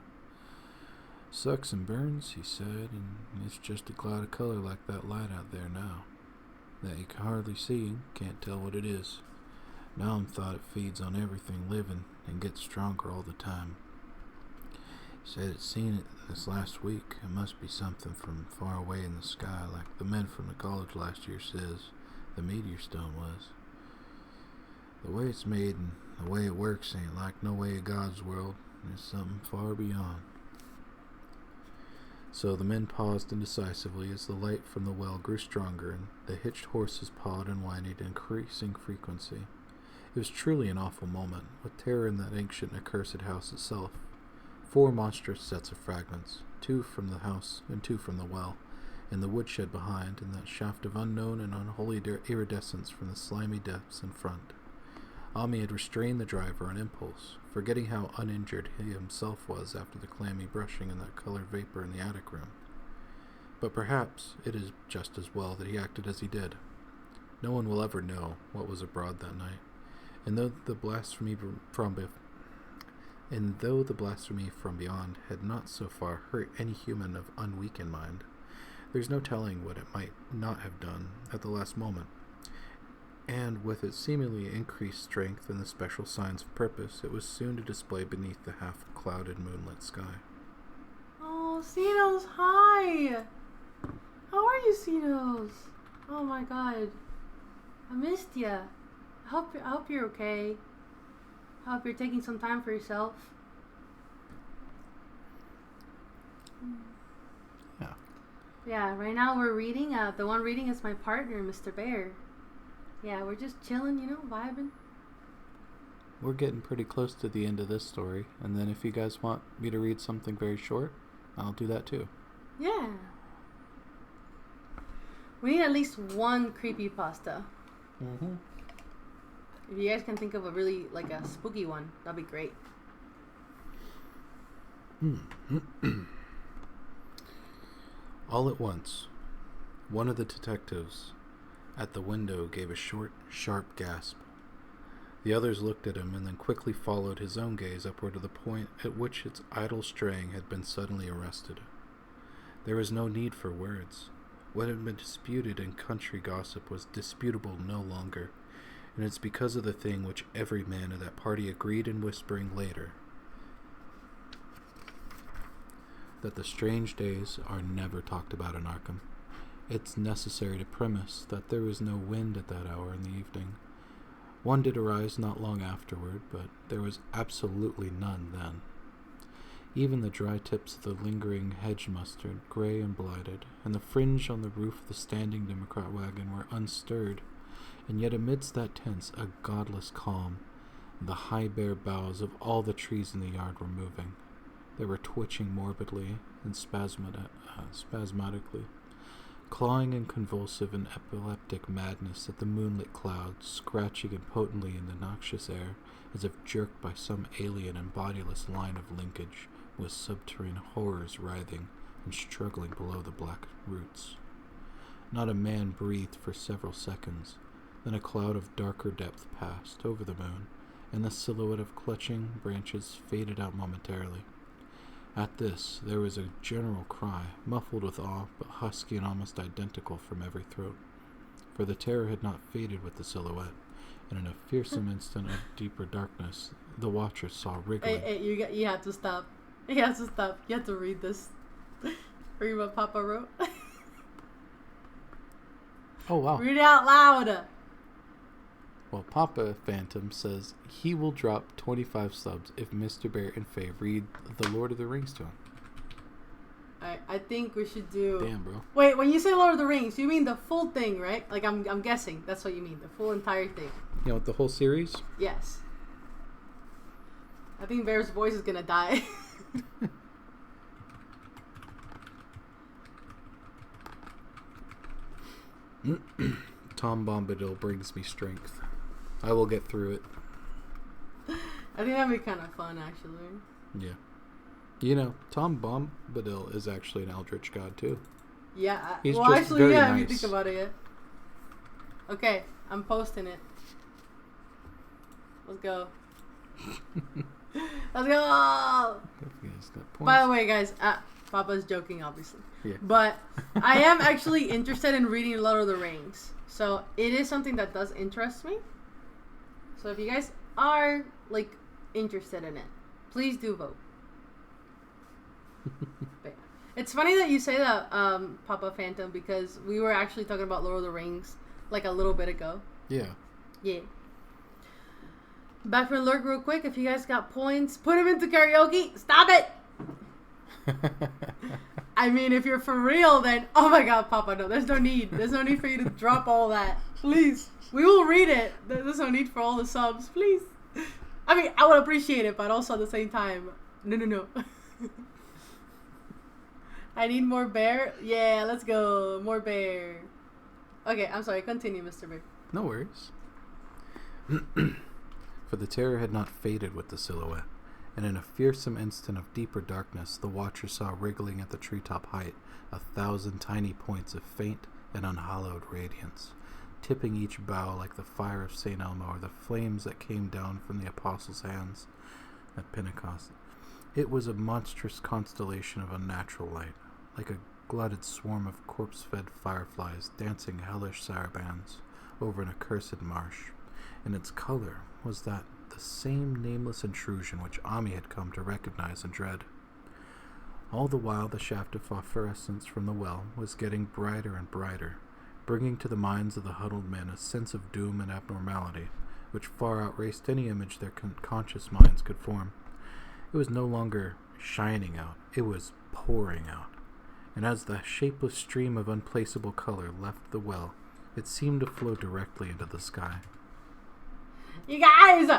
Sucks and burns, he said, and it's just a cloud of color like that light out there now. That you can hardly see and can't tell what it is. Nahum thought it feeds on everything living and gets stronger all the time. He said it's seen it this last week. It must be something from far away in the sky, like the men from the college last year says the meteor stone was. The way it's made and the way it works ain't like no way of God's world. It's something far beyond. So the men paused indecisively as the light from the well grew stronger and the hitched horses pawed and whined at increasing frequency. It was truly an awful moment, with terror in that ancient and accursed house itself. 4 monstrous sets of fragments, 2 from the house and 2 from the well, and the woodshed behind, and that shaft of unknown and unholy iridescence from the slimy depths in front. Ami had restrained the driver on impulse, forgetting how uninjured he himself was after the clammy brushing and that colored vapor in the attic room. But perhaps it is just as well that he acted as he did. No one will ever know what was abroad that night, and though the blasphemy from beyond had not so far hurt any human of unweakened mind, there's no telling what it might not have done at the last moment. And with its seemingly increased strength and the special signs of purpose, it was soon to display beneath the half-clouded moonlit sky. Oh, Cenos, hi! How are you, Cenos? Oh my god. I missed ya. I hope you're okay. I hope you're taking some time for yourself. Yeah. Yeah, right now we're reading. The one reading is my partner, Mr. Bear. Yeah, we're just chilling, vibing. We're getting pretty close to the end of this story, and then if you guys want me to read something very short, I'll do that too. Yeah. We need at least one creepypasta. Mm-hmm. If you guys can think of a really, a spooky one, that'd be great. All at once, one of the detectives at the window gave a short, sharp gasp. The others looked at him and then quickly followed his own gaze upward to the point at which its idle straying had been suddenly arrested. There was no need for words. What had been disputed in country gossip was disputable no longer, and it's because of the thing which every man of that party agreed in whispering later, that the strange days are never talked about in Arkham. It's necessary to premise that there was no wind at that hour in the evening. One did arise not long afterward, but there was absolutely none then. Even the dry tips of the lingering hedge mustard, gray and blighted, and the fringe on the roof of the standing Democrat wagon were unstirred, and yet amidst that tense, a godless calm, the high bare boughs of all the trees in the yard were moving. They were twitching morbidly and spasmodically, clawing in convulsive and epileptic madness at the moonlit clouds, scratching impotently in the noxious air, as if jerked by some alien and bodiless line of linkage, with subterranean horrors writhing and struggling below the black roots. Not a man breathed for several seconds. Then a cloud of darker depth passed over the moon, and the silhouette of clutching branches faded out momentarily. At this, there was a general cry, muffled with awe, but husky and almost identical from every throat. For the terror had not faded with the silhouette, and in a fearsome instant of deeper darkness, the watchers saw wriggling. Hey, you have to stop. You have to stop. You have to read this. Read what Papa wrote. Oh, wow. Read it out loud. Well, Papa Phantom says he will drop 25 subs if Mr. Bear and Faye read The Lord of the Rings to him. I think we should do... Damn, bro. Wait, when you say Lord of the Rings, you mean the full thing, right? Like, I'm guessing that's what you mean. The full entire thing. You know, the whole series? Yes. I think Bear's voice is gonna die. Tom Bombadil brings me strength. I will get through it. I think that'd be kind of fun, actually. Yeah. You know, Tom Bombadil is actually an eldritch god, too. Yeah. He's well, just actually, very yeah, nice. if you think about it, yeah. Okay, I'm posting it. Let's go. Let's go! By the way, guys, Papa's joking, obviously. Yeah. But I am actually interested in reading Lord of the Rings. So it is something that does interest me. So if you guys are, like, interested in it, please do vote. But yeah. It's funny that you say that, Papa Phantom, because we were actually talking about Lord of the Rings, like, a little bit ago. Yeah. Yeah. Back from Lurk real quick. If you guys got points, put them into karaoke. Stop it! I mean, if you're for real, then... Oh my god, Papa, no. There's no need. There's no need for you to drop all that. Please. We will read it. There's no need for all the subs. Please. I mean, I would appreciate it, but also at the same time... No. I need more bear. Yeah, let's go. More bear. Okay, I'm sorry. Continue, Mr. Bear. No worries. For the terror had not faded with the silhouette, and in a fearsome instant of deeper darkness, the watcher saw wriggling at the treetop height 1,000 tiny points of faint and unhallowed radiance, tipping each bough like the fire of St. Elmo or the flames that came down from the apostles' hands at Pentecost. It was a monstrous constellation of unnatural light, like a glutted swarm of corpse-fed fireflies dancing hellish sarabands over an accursed marsh, and its color was that the same nameless intrusion which Ami had come to recognize and dread. All the while the shaft of phosphorescence from the well was getting brighter and brighter, bringing to the minds of the huddled men a sense of doom and abnormality, which far outraced any image their conscious minds could form. It was no longer shining out, it was pouring out, and as the shapeless stream of unplaceable color left the well, it seemed to flow directly into the sky. You guys!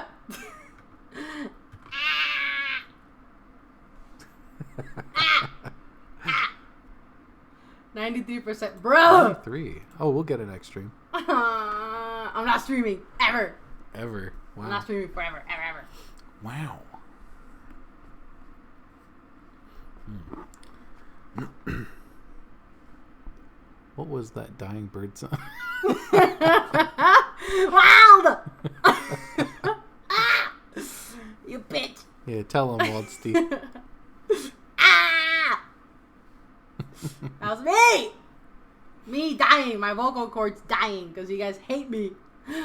93%. Bro! 93. Oh, we'll get an next stream. I'm not streaming. Ever. Ever. Wow. I'm not streaming forever. Ever. Wow. What was that dying bird sound? Wild! You bitch. Yeah, tell him, Wild Steve. That was me! Me dying. My vocal cords dying because you guys hate me.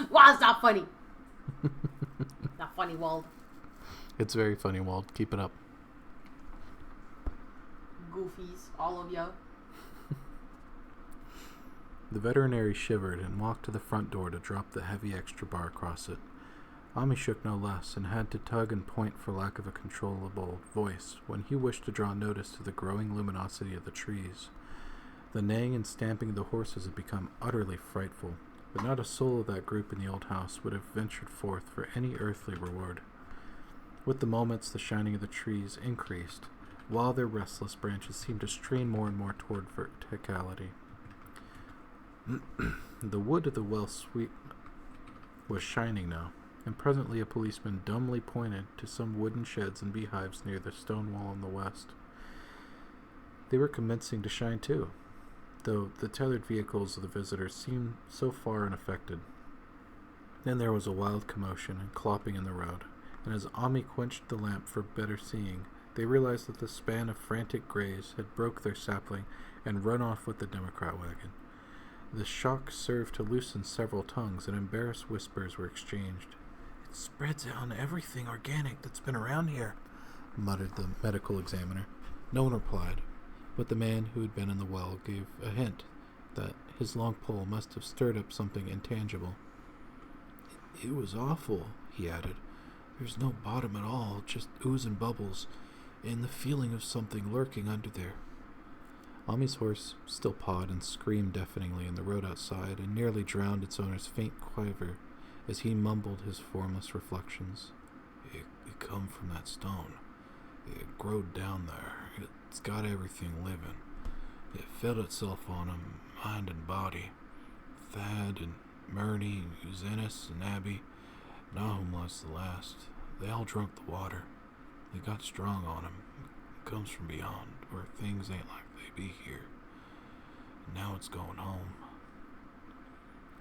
Wow, it's not funny. Not funny, Wald. It's very funny, Wald. Keep it up. Goofies, all of you. The veterinary shivered and walked to the front door to drop the heavy extra bar across it. Ami shook no less, and had to tug and point for lack of a controllable voice when he wished to draw notice to the growing luminosity of the trees. The neighing and stamping of the horses had become utterly frightful, but not a soul of that group in the old house would have ventured forth for any earthly reward. With the moments the shining of the trees increased, while their restless branches seemed to strain more and more toward verticality. The wood of the well sweep was shining now, and presently a policeman dumbly pointed to some wooden sheds and beehives near the stone wall in the west. They were commencing to shine too, though the tethered vehicles of the visitors seemed so far unaffected. Then there was a wild commotion and clopping in the road, and as Ami quenched the lamp for better seeing, they realized that the span of frantic greys had broke their sapling and run off with the Democrat wagon. The shock served to loosen several tongues, and embarrassed whispers were exchanged. "It spreads on everything organic that's been around here," muttered the medical examiner. No one replied, but the man who had been in the well gave a hint that his long pole must have stirred up something intangible. "It was awful," he added. "There's no bottom at all, just ooze and bubbles, and the feeling of something lurking under there." Ami's horse still pawed and screamed deafeningly in the road outside, and nearly drowned its owner's faint quaver as he mumbled his formless reflections. It come from that stone. It growed down there. It's got everything living. It fed itself on him, mind and body. Thad and Murney, Uzenis and Abby, Nahum was the last. They all drunk the water. They got strong on him. It comes from beyond, where things ain't like they be here. And now it's going home."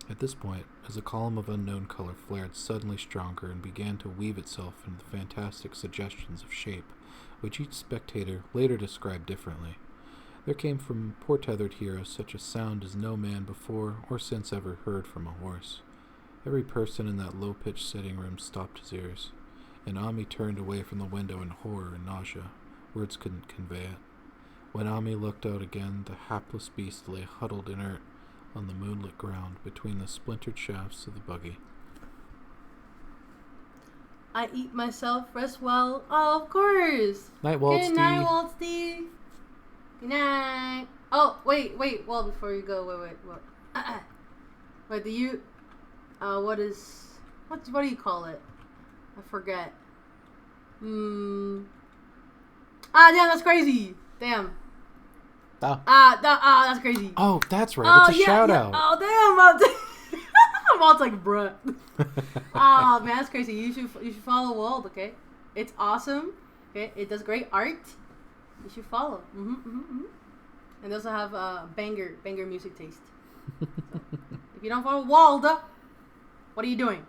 At this point, as a column of unknown color flared suddenly stronger and began to weave itself into the fantastic suggestions of shape, which each spectator later described differently, there came from poor tethered hero such a sound as no man before or since ever heard from a horse. Every person in that low-pitched sitting room stopped his ears, and Ami turned away from the window in horror and nausea. Words couldn't convey it. When Ami looked out again, the hapless beast lay huddled inert on the moonlit ground between the splintered shafts of the buggy. I eat myself, rest well. Oh, of course. Night, Waltzy. Good night, Waltzy. Good night. Oh, wait. Well, before you go, wait. Wait, do you... what do you call it? I forget. Damn, that's crazy. Damn. Oh. That's crazy. Oh, that's right. It's a shout out. Oh, damn. I'm all like, bruh. Oh, man, that's crazy. You should follow Wald, okay? It's awesome. Okay, it does great art. You should follow. And they also have banger music taste. So, if you don't follow Wald, what are you doing?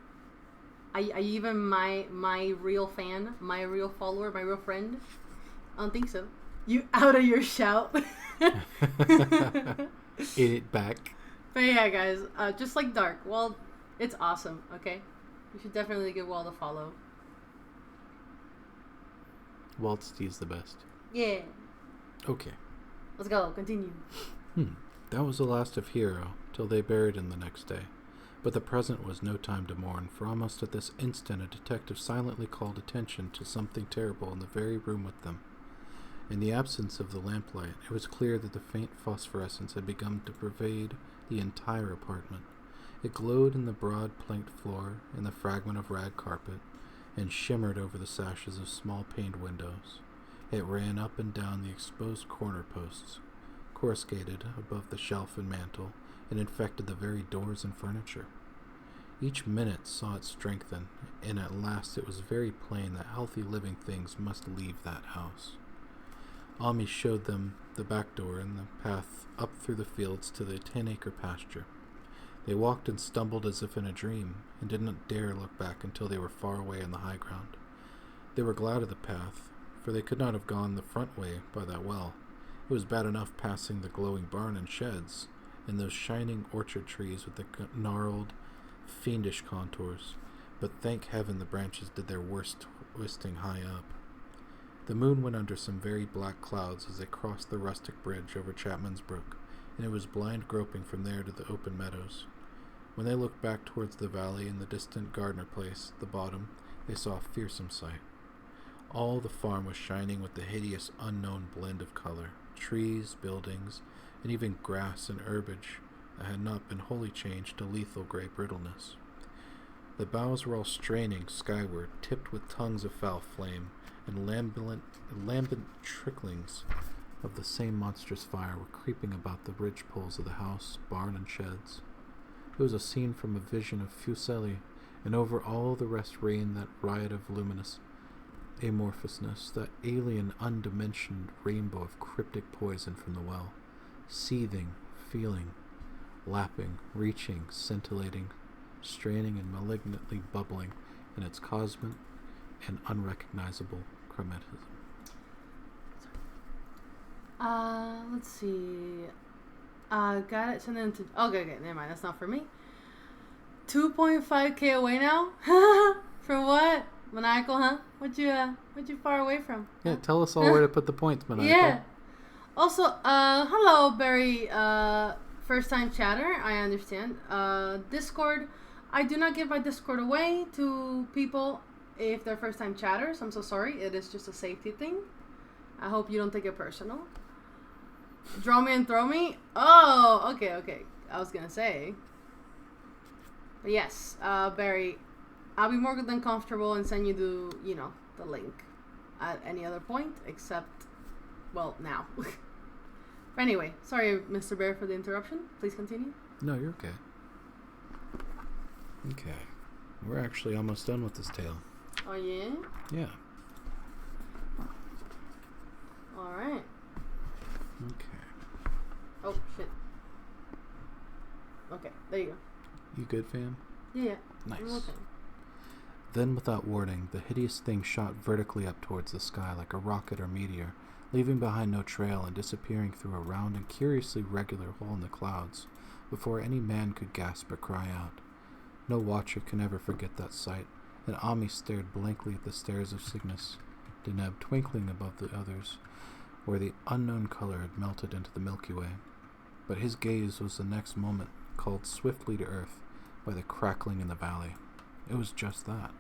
Are you even my real fan, my real follower, my real friend? I don't think so. You out of your shout. It back. But yeah, guys, just like Dark, Wald, it's awesome, okay? You should definitely give Wald a follow. Waltzy's the best. Yeah. Okay. Let's go, continue. That was the last of Hero, till they buried him the next day. But the present was no time to mourn, for almost at this instant a detective silently called attention to something terrible in the very room with them. In the absence of the lamplight, it was clear that the faint phosphorescence had begun to pervade the entire apartment. It glowed in the broad planked floor, in the fragment of rag carpet, and shimmered over the sashes of small paned windows. It ran up and down the exposed corner posts, coruscated above the shelf and mantel, and infected the very doors and furniture. Each minute saw it strengthen, and at last it was very plain that healthy living things must leave that house. Ami showed them the back door and the path up through the fields to the 10-acre pasture. They walked and stumbled as if in a dream, and did not dare look back until they were far away on the high ground. They were glad of the path, for they could not have gone the front way by that well. It was bad enough passing the glowing barn and sheds, and those shining orchard trees with the gnarled, fiendish contours, but thank heaven the branches did their worst twisting high up. The moon went under some very black clouds as they crossed the rustic bridge over Chapman's Brook, and it was blind groping from there to the open meadows. When they looked back towards the valley and the distant Gardner place at the bottom, they saw a fearsome sight. All the farm was shining with the hideous unknown blend of color, trees, buildings, and even grass and herbage that had not been wholly changed to lethal grey brittleness. The boughs were all straining skyward, tipped with tongues of foul flame, and lambent tricklings of the same monstrous fire were creeping about the ridge poles of the house, barn, and sheds. It was a scene from a vision of Fuseli, and over all the rest reigned that riot of luminous amorphousness, that alien, undimensioned rainbow of cryptic poison from the well, seething, feeling, lapping, reaching, scintillating, straining, and malignantly bubbling in its cosmic and unrecognizable chromatism. Let's see. Got it. Send it to. Okay, never mind. That's not for me. 2.5k away now. For what? Maniacal, huh? What'd you far away from? Yeah, tell us all where to put the points, Maniacal. Yeah. Also, hello, Barry. First time chatter. I understand. Discord. I do not give my Discord away to people if they're first time chatters. I'm so sorry. It is just a safety thing. I hope you don't take it personal. Draw me and throw me? Oh, okay. I was gonna say. But yes, Barry, I'll be more than comfortable and send you the link at any other point except, well, now. But anyway, sorry, Mr. Bear, for the interruption. Please continue. No, you're okay. Okay. We're actually almost done with this tale. Oh, yeah? Yeah. Alright. Okay. Oh, shit. Okay, there you go. You good, fam? Yeah. Nice. I'm okay. Then, without warning, the hideous thing shot vertically up towards the sky like a rocket or meteor, leaving behind no trail and disappearing through a round and curiously regular hole in the clouds, before any man could gasp or cry out. No watcher can ever forget that sight, and Ami stared blankly at the stairs of Cygnus, Deneb twinkling above the others, where the unknown color had melted into the Milky Way. But his gaze was the next moment called swiftly to earth by the crackling in the valley. It was just that.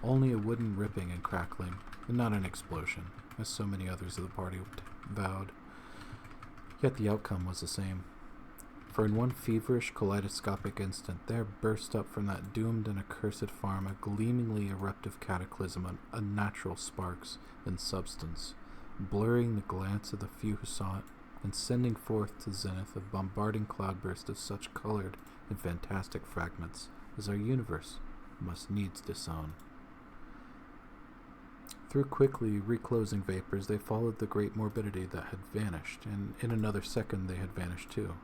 Only a wooden ripping and crackling, and not an explosion, as so many others of the party vowed. Yet the outcome was the same. For in one feverish, kaleidoscopic instant there burst up from that doomed and accursed farm a gleamingly eruptive cataclysm of unnatural sparks and substance, blurring the glance of the few who saw it, and sending forth to zenith a bombarding cloudburst of such colored and fantastic fragments as our universe must needs disown. Through quickly reclosing vapors they followed the great morbidity that had vanished, and in another second they had vanished too.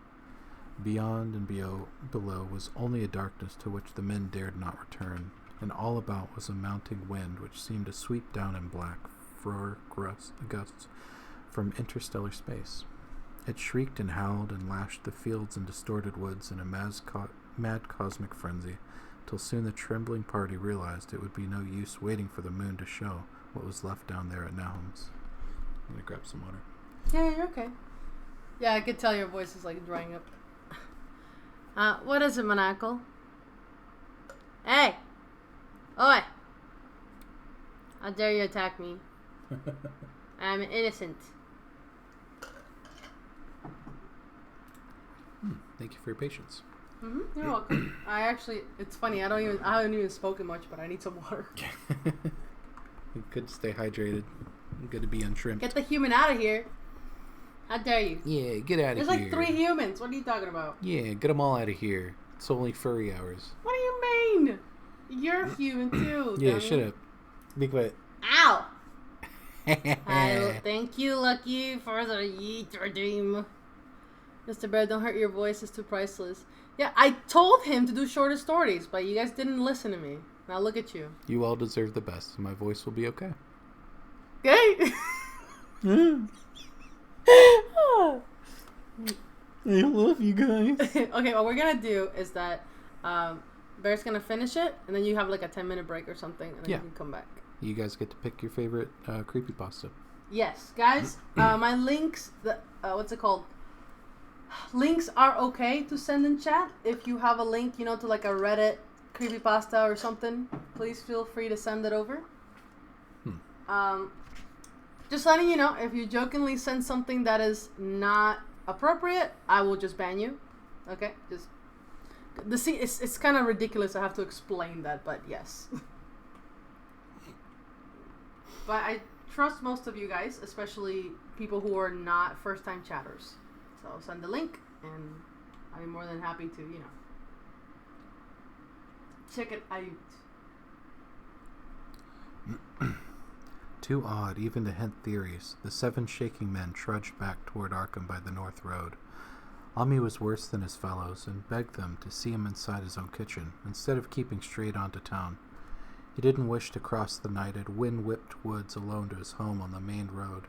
Beyond and below was only a darkness to which the men dared not return, and all about was a mounting wind which seemed to sweep down in black furor gusts from interstellar space. It shrieked and howled and lashed the fields and distorted woods in a mad cosmic frenzy, till soon the trembling party realized it would be no use waiting for the moon to show what was left down there at Nahum's. I'm gonna grab some water. Yeah, you're okay. Yeah, I could tell your voice is like drying up. What is it, Maniacal? Hey! Oi! How dare you attack me? I'm innocent. Thank you for your patience. You're welcome. It's funny, I haven't even spoken much, but I need some water. Good to stay hydrated. Good to be unshrimped. Get the human out of here. How dare you? Yeah, get out of here. There's like 3 humans. What are you talking about? Yeah, get them all out of here. It's only furry hours. What do you mean? You're human too. Yeah, shut up. Be quiet. Ow! Thank you, Lucky, for the yeet redeem. Mr. Bear, don't hurt your voice. It's too priceless. Yeah, I told him to do shorter stories, but you guys didn't listen to me. Now look at you. You all deserve the best, and my voice will be okay. Okay. I love you guys. Okay, what we're gonna do is that Bear's gonna finish it, and then you have like a 10-minute break or something, and then you can come back. You guys get to pick your favorite creepypasta. Yes, guys. My links, what's it called? Links are okay to send in chat. If you have a link, to like a Reddit creepypasta or something, please feel free to send it over. Just letting you know, if you jokingly send something that is not appropriate, I will just ban you. Okay, it's kind of ridiculous. I have to explain that, but yes. But trust most of you guys, especially people who are not first-time chatters. So send the link, and I'd be more than happy to, check it out. Too odd even to hint theories, the 7 shaking men trudged back toward Arkham by the North Road. Ami was worse than his fellows and begged them to see him inside his own kitchen, instead of keeping straight on to town. He didn't wish to cross the nighted, wind-whipped woods alone to his home on the main road,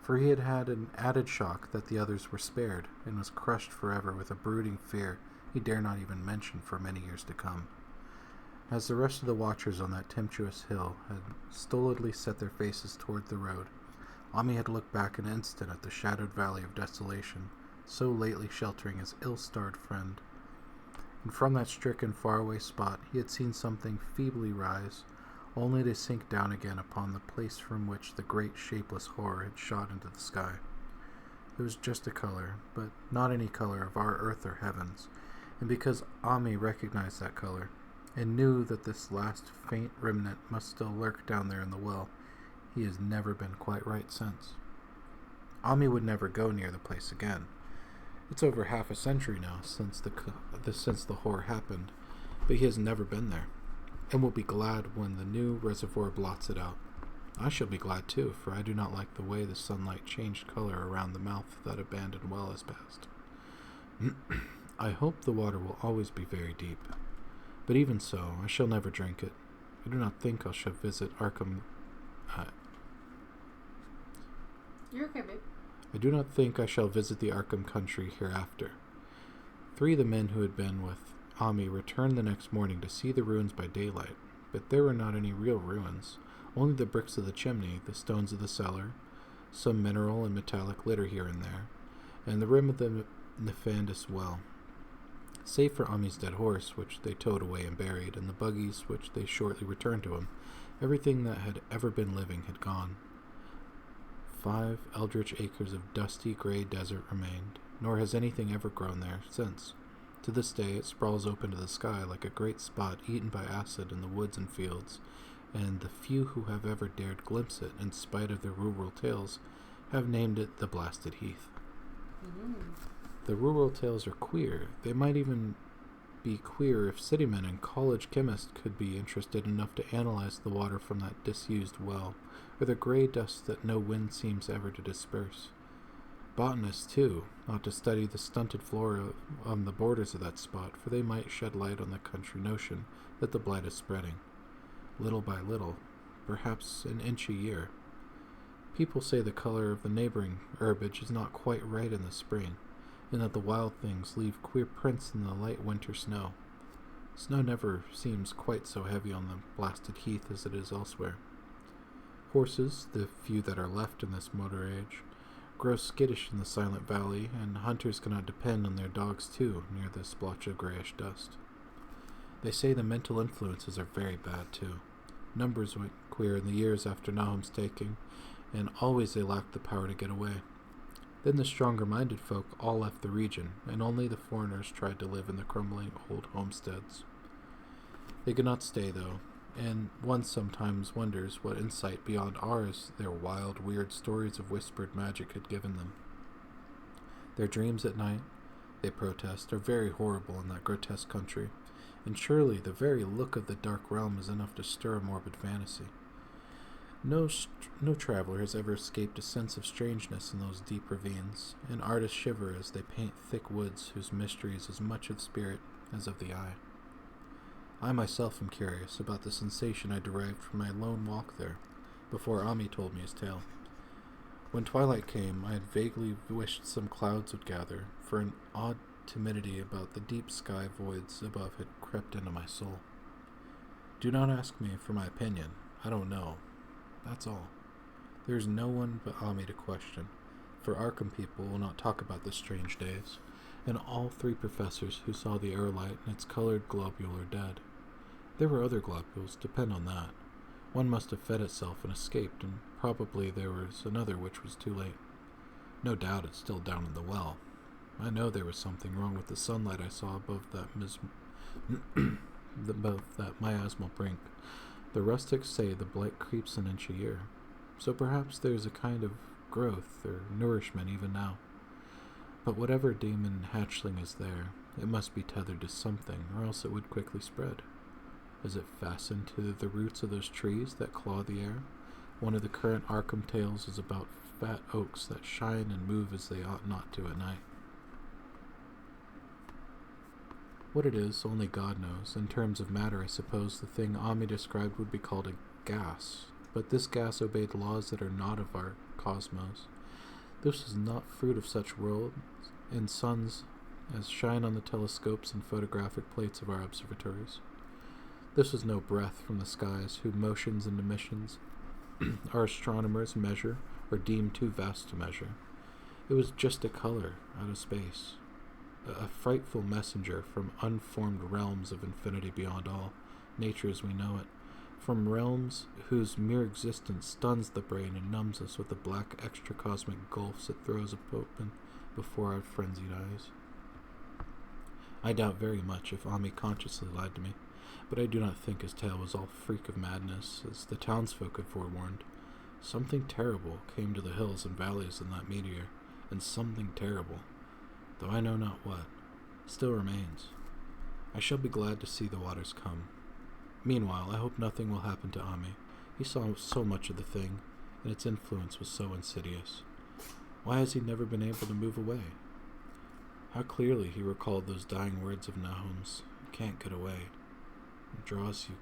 for he had had an added shock that the others were spared, and was crushed forever with a brooding fear he dare not even mention for many years to come. As the rest of the watchers on that tempestuous hill had stolidly set their faces toward the road, Ami had looked back an instant at the shadowed valley of desolation, so lately sheltering his ill-starred friend. And from that stricken, faraway spot he had seen something feebly rise, only to sink down again upon the place from which the great shapeless horror had shot into the sky. It was just a color, but not any color of our earth or heavens, and because Ami recognized that color, and knew that this last faint remnant must still lurk down there in the well, he has never been quite right since. Ami would never go near the place again. It's over half a century now since the horror happened, but he has never been there, and will be glad when the new reservoir blots it out. I shall be glad too, for I do not like the way the sunlight changed color around the mouth of that abandoned well has passed. I hope the water will always be very deep, but even so, I shall never drink it. I do not think I shall visit Arkham. You're okay, babe. I do not think I shall visit the Arkham country hereafter. 3 of the men who had been with Ami returned the next morning to see the ruins by daylight, but there were not any real ruins, only the bricks of the chimney, the stones of the cellar, some mineral and metallic litter here and there, and the rim of the nefandous well. Save for Ami's dead horse, which they towed away and buried, and the buggies which they shortly returned to him, everything that had ever been living had gone. 5 eldritch acres of dusty gray desert remained, nor has anything ever grown there since. To this day it sprawls open to the sky like a great spot eaten by acid in the woods and fields, and the few who have ever dared glimpse it, in spite of their rural tales, have named it the Blasted Heath. The rural tales are queer. They might even be queer if citymen and college chemists could be interested enough to analyze the water from that disused well, or the gray dust that no wind seems ever to disperse. Botanists, too, ought to study the stunted flora on the borders of that spot, for they might shed light on the country notion that the blight is spreading. Little by little, perhaps an inch a year. People say the color of the neighboring herbage is not quite right in the spring, and that the wild things leave queer prints in the light winter snow. Snow never seems quite so heavy on the Blasted Heath as it is elsewhere. Horses, the few that are left in this motor age, grow skittish in the silent valley, and hunters cannot depend on their dogs too near this splotch of grayish dust. They say the mental influences are very bad too. Numbers went queer in the years after Nahum's taking, and always they lacked the power to get away. Then the stronger-minded folk all left the region, and only the foreigners tried to live in the crumbling old homesteads. They could not stay, though, and one sometimes wonders what insight beyond ours their wild, weird stories of whispered magic had given them. Their dreams at night, they protest, are very horrible in that grotesque country, and surely the very look of the dark realm is enough to stir a morbid fantasy. No traveler has ever escaped a sense of strangeness in those deep ravines, and artists shiver as they paint thick woods whose mystery is as much of spirit as of the eye. I myself am curious about the sensation I derived from my lone walk there, before Ami told me his tale. When twilight came, I had vaguely wished some clouds would gather, for an odd timidity about the deep sky voids above had crept into my soul. Do not ask me for my opinion. I don't know. That's all. There is no one but Ami to question, for Arkham people will not talk about the strange days, and all 3 professors who saw the aerolite and its colored globule are dead. There were other globules, depend on that. One must have fed itself and escaped, and probably there was another which was too late. No doubt it's still down in the well. I know there was something wrong with the sunlight I saw above that above that miasmal brink. The rustics say the blight creeps an inch a year. so perhaps there's a kind of growth or nourishment even now. But whatever demon hatchling is there, it must be tethered to something, or else it would quickly spread. Is it fastened to the roots of those trees that claw the air? One of the current Arkham tales is about fat oaks that shine and move as they ought not to at night. What it is, only God knows. In terms of matter, I suppose the thing Ami described would be called a gas. But this gas obeyed laws that are not of our cosmos. This was not fruit of such worlds and suns as shine on the telescopes and photographic plates of our observatories. This was no breath from the skies, whose motions and emissions our astronomers measure or deem too vast to measure. It was just a color out of space, a frightful messenger from unformed realms of infinity beyond all nature as we know it, from realms whose mere existence stuns the brain and numbs us with the black extracosmic gulfs it throws open before our frenzied eyes. I doubt very much if Ami consciously lied to me, but I do not think his tale was all freak of madness, as the townsfolk had forewarned. Something terrible came to the hills and valleys in that meteor, and something terrible, though I know not what, still remains. I shall be glad to see the waters come. Meanwhile, I hope nothing will happen to Ami. He saw so much of the thing, and its influence was so insidious. Why has he never been able to move away? How clearly he recalled those dying words of Nahum's, "You can't get away." It draws you.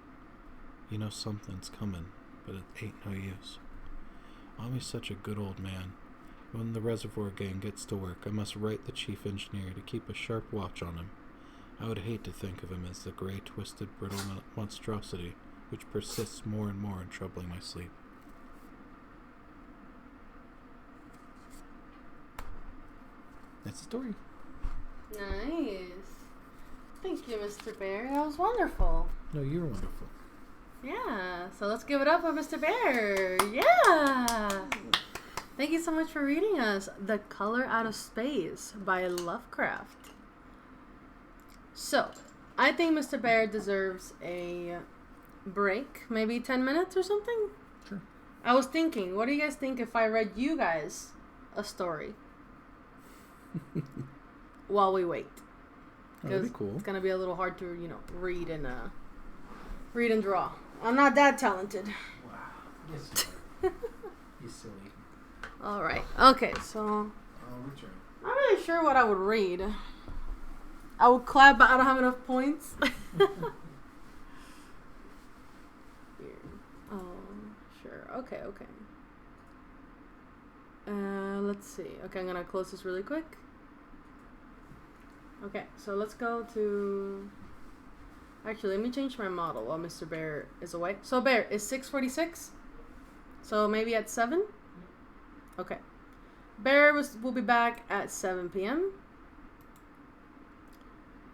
You know something's coming, but it ain't no use. Ami's such a good old man. When the reservoir gang gets to work, I must write the chief engineer to keep a sharp watch on him. I would hate to think of him as the gray, twisted, brittle monstrosity which persists more and more in troubling my sleep. That's the story. Nice. Thank you, Mr. Bear. That was wonderful. No, you're wonderful. Yeah, so let's give it up for Mr. Bear. Yeah. Thank you so much for reading us The Color Out of Space by Lovecraft. So, I think Mr. Bear deserves a break, maybe 10 minutes or something? Sure. I was thinking, what do you guys think if I read you guys a story while we wait? That'd be cool. It's going to be a little hard to, read and draw. I'm not that talented. Wow. Yes, you are. You silly. All right. Okay, so Which one? I'm not really sure what I would read. I would clap, but I don't have enough points. Oh, sure. Okay. Let's see. Okay, I'm going to close this really quick. Okay, so let's go to... Actually, let me change my model while Mr. Bear is away. So, Bear, is 6:46? So, maybe at 7? Okay. Bear will be back at 7 p.m.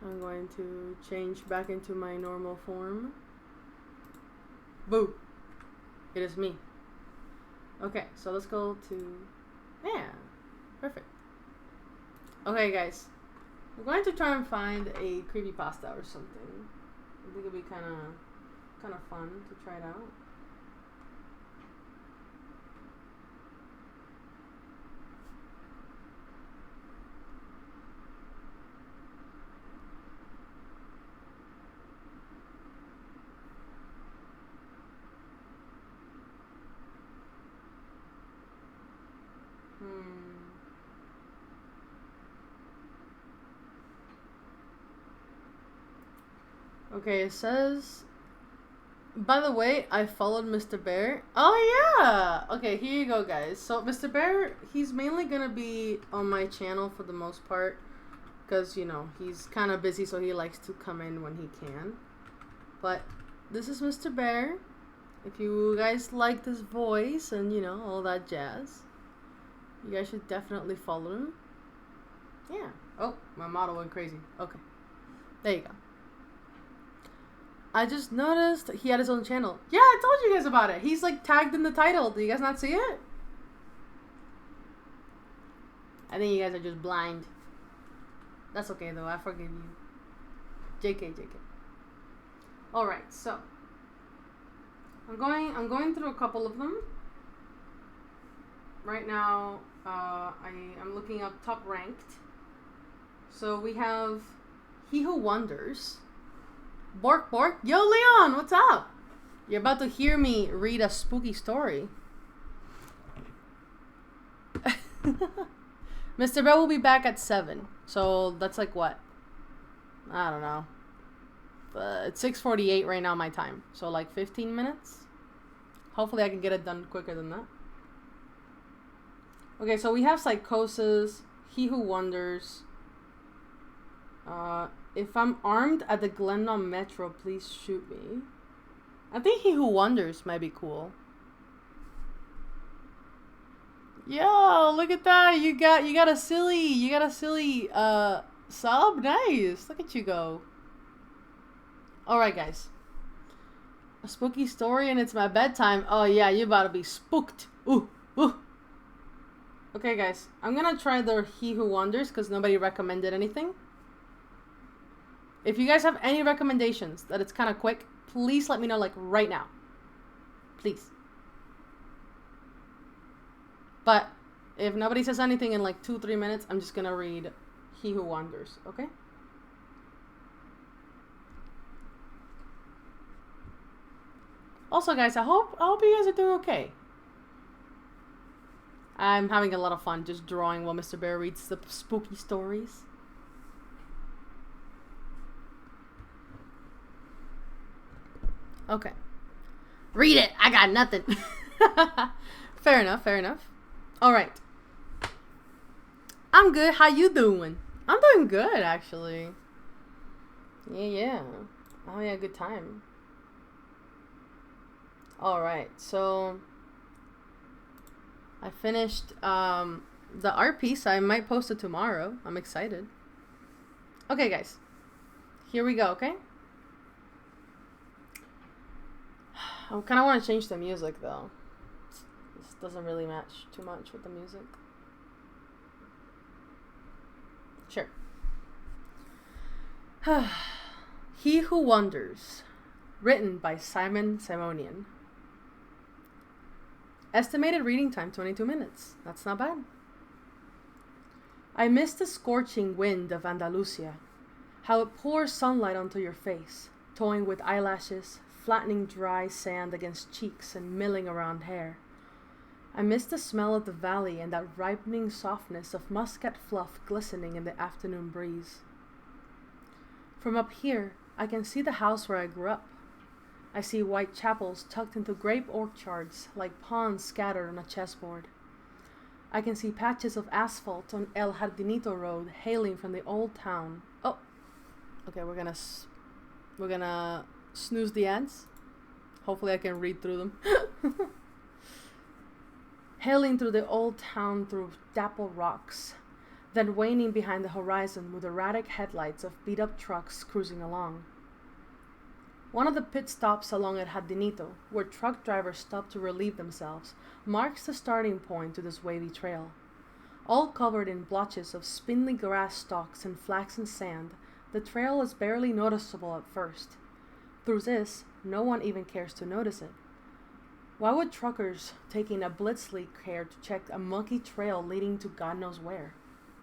I'm going to change back into my normal form. Boo! It is me. Okay, so let's go to... Yeah, perfect. Okay, guys. I'm going to try and find a creepypasta or something. I think it'll be kind of fun to try it out. Okay, it says... By the way, I followed Mr. Bear. Oh, yeah! Okay, here you go, guys. So, Mr. Bear, he's mainly gonna be on my channel for the most part. Because, he's kind of busy, so he likes to come in when he can. But, this is Mr. Bear. If you guys like this voice and, all that jazz, you guys should definitely follow him. Yeah. Oh, my model went crazy. Okay. There you go. I just noticed he had his own channel. Yeah, I told you guys about it. He's tagged in the title. Do you guys not see it? I think you guys are just blind. That's okay though. I forgive you. JK. All right, so I'm going through a couple of them. right now, I'm looking up top ranked. So we have He Who Wonders. Bork Bork. Yo, Leon, what's up? You're about to hear me read a spooky story. Mr. Bell will be back at 7. So that's like what? I don't know. It's 6:48 right now my time. So like 15 minutes? Hopefully I can get it done quicker than that. Okay, so we have Psychosis, He Who Wonders. If I'm armed at the Glendon Metro, please shoot me. I think He Who Wonders might be cool. Yo, look at that. You got a silly sub. Nice. Look at you go. Alright, guys. A spooky story and it's my bedtime. Oh yeah, you about to be spooked. Ooh, ooh. Okay, guys. I'm gonna try the He Who Wonders because nobody recommended anything. If you guys have any recommendations that it's kind of quick, please let me know, like, right now. Please. But if nobody says anything in like 2-3 minutes, I'm just gonna read He Who Wonders, okay? Also, guys, I hope you guys are doing okay. I'm having a lot of fun just drawing while Mr. Bear reads the spooky stories. Okay. Read it! I got nothing! Fair enough, fair enough. Alright. I'm good. How you doing? I'm doing good, actually. Yeah. Oh, yeah, good time. Alright, so I finished the art piece. I might post it tomorrow. I'm excited. Okay, guys. Here we go, okay? I kind of want to change the music, though. This doesn't really match too much with the music. Sure. He Who Wonders. Written by Simon Simonian. Estimated reading time 22 minutes. That's not bad. I miss the scorching wind of Andalusia. How it pours sunlight onto your face, toying with eyelashes, flattening dry sand against cheeks and milling around hair. I miss the smell of the valley and that ripening softness of muscat fluff glistening in the afternoon breeze. From up here, I can see the house where I grew up. I see white chapels tucked into grape orchards like pawns scattered on a chessboard. I can see patches of asphalt on El Jardinito Road hailing from the old town. Oh, okay, we're gonna snooze the ads. Hopefully I can read through them. Hailing through the old town through dappled rocks, then waning behind the horizon with erratic headlights of beat-up trucks cruising along. One of the pit stops along El Jardinito, where truck drivers stop to relieve themselves, marks the starting point to this wavy trail. All covered in blotches of spindly grass stalks and flaxen sand, the trail is barely noticeable at first. Through this, no one even cares to notice it. Why would truckers taking a blitzly care to check a mucky trail leading to God knows where?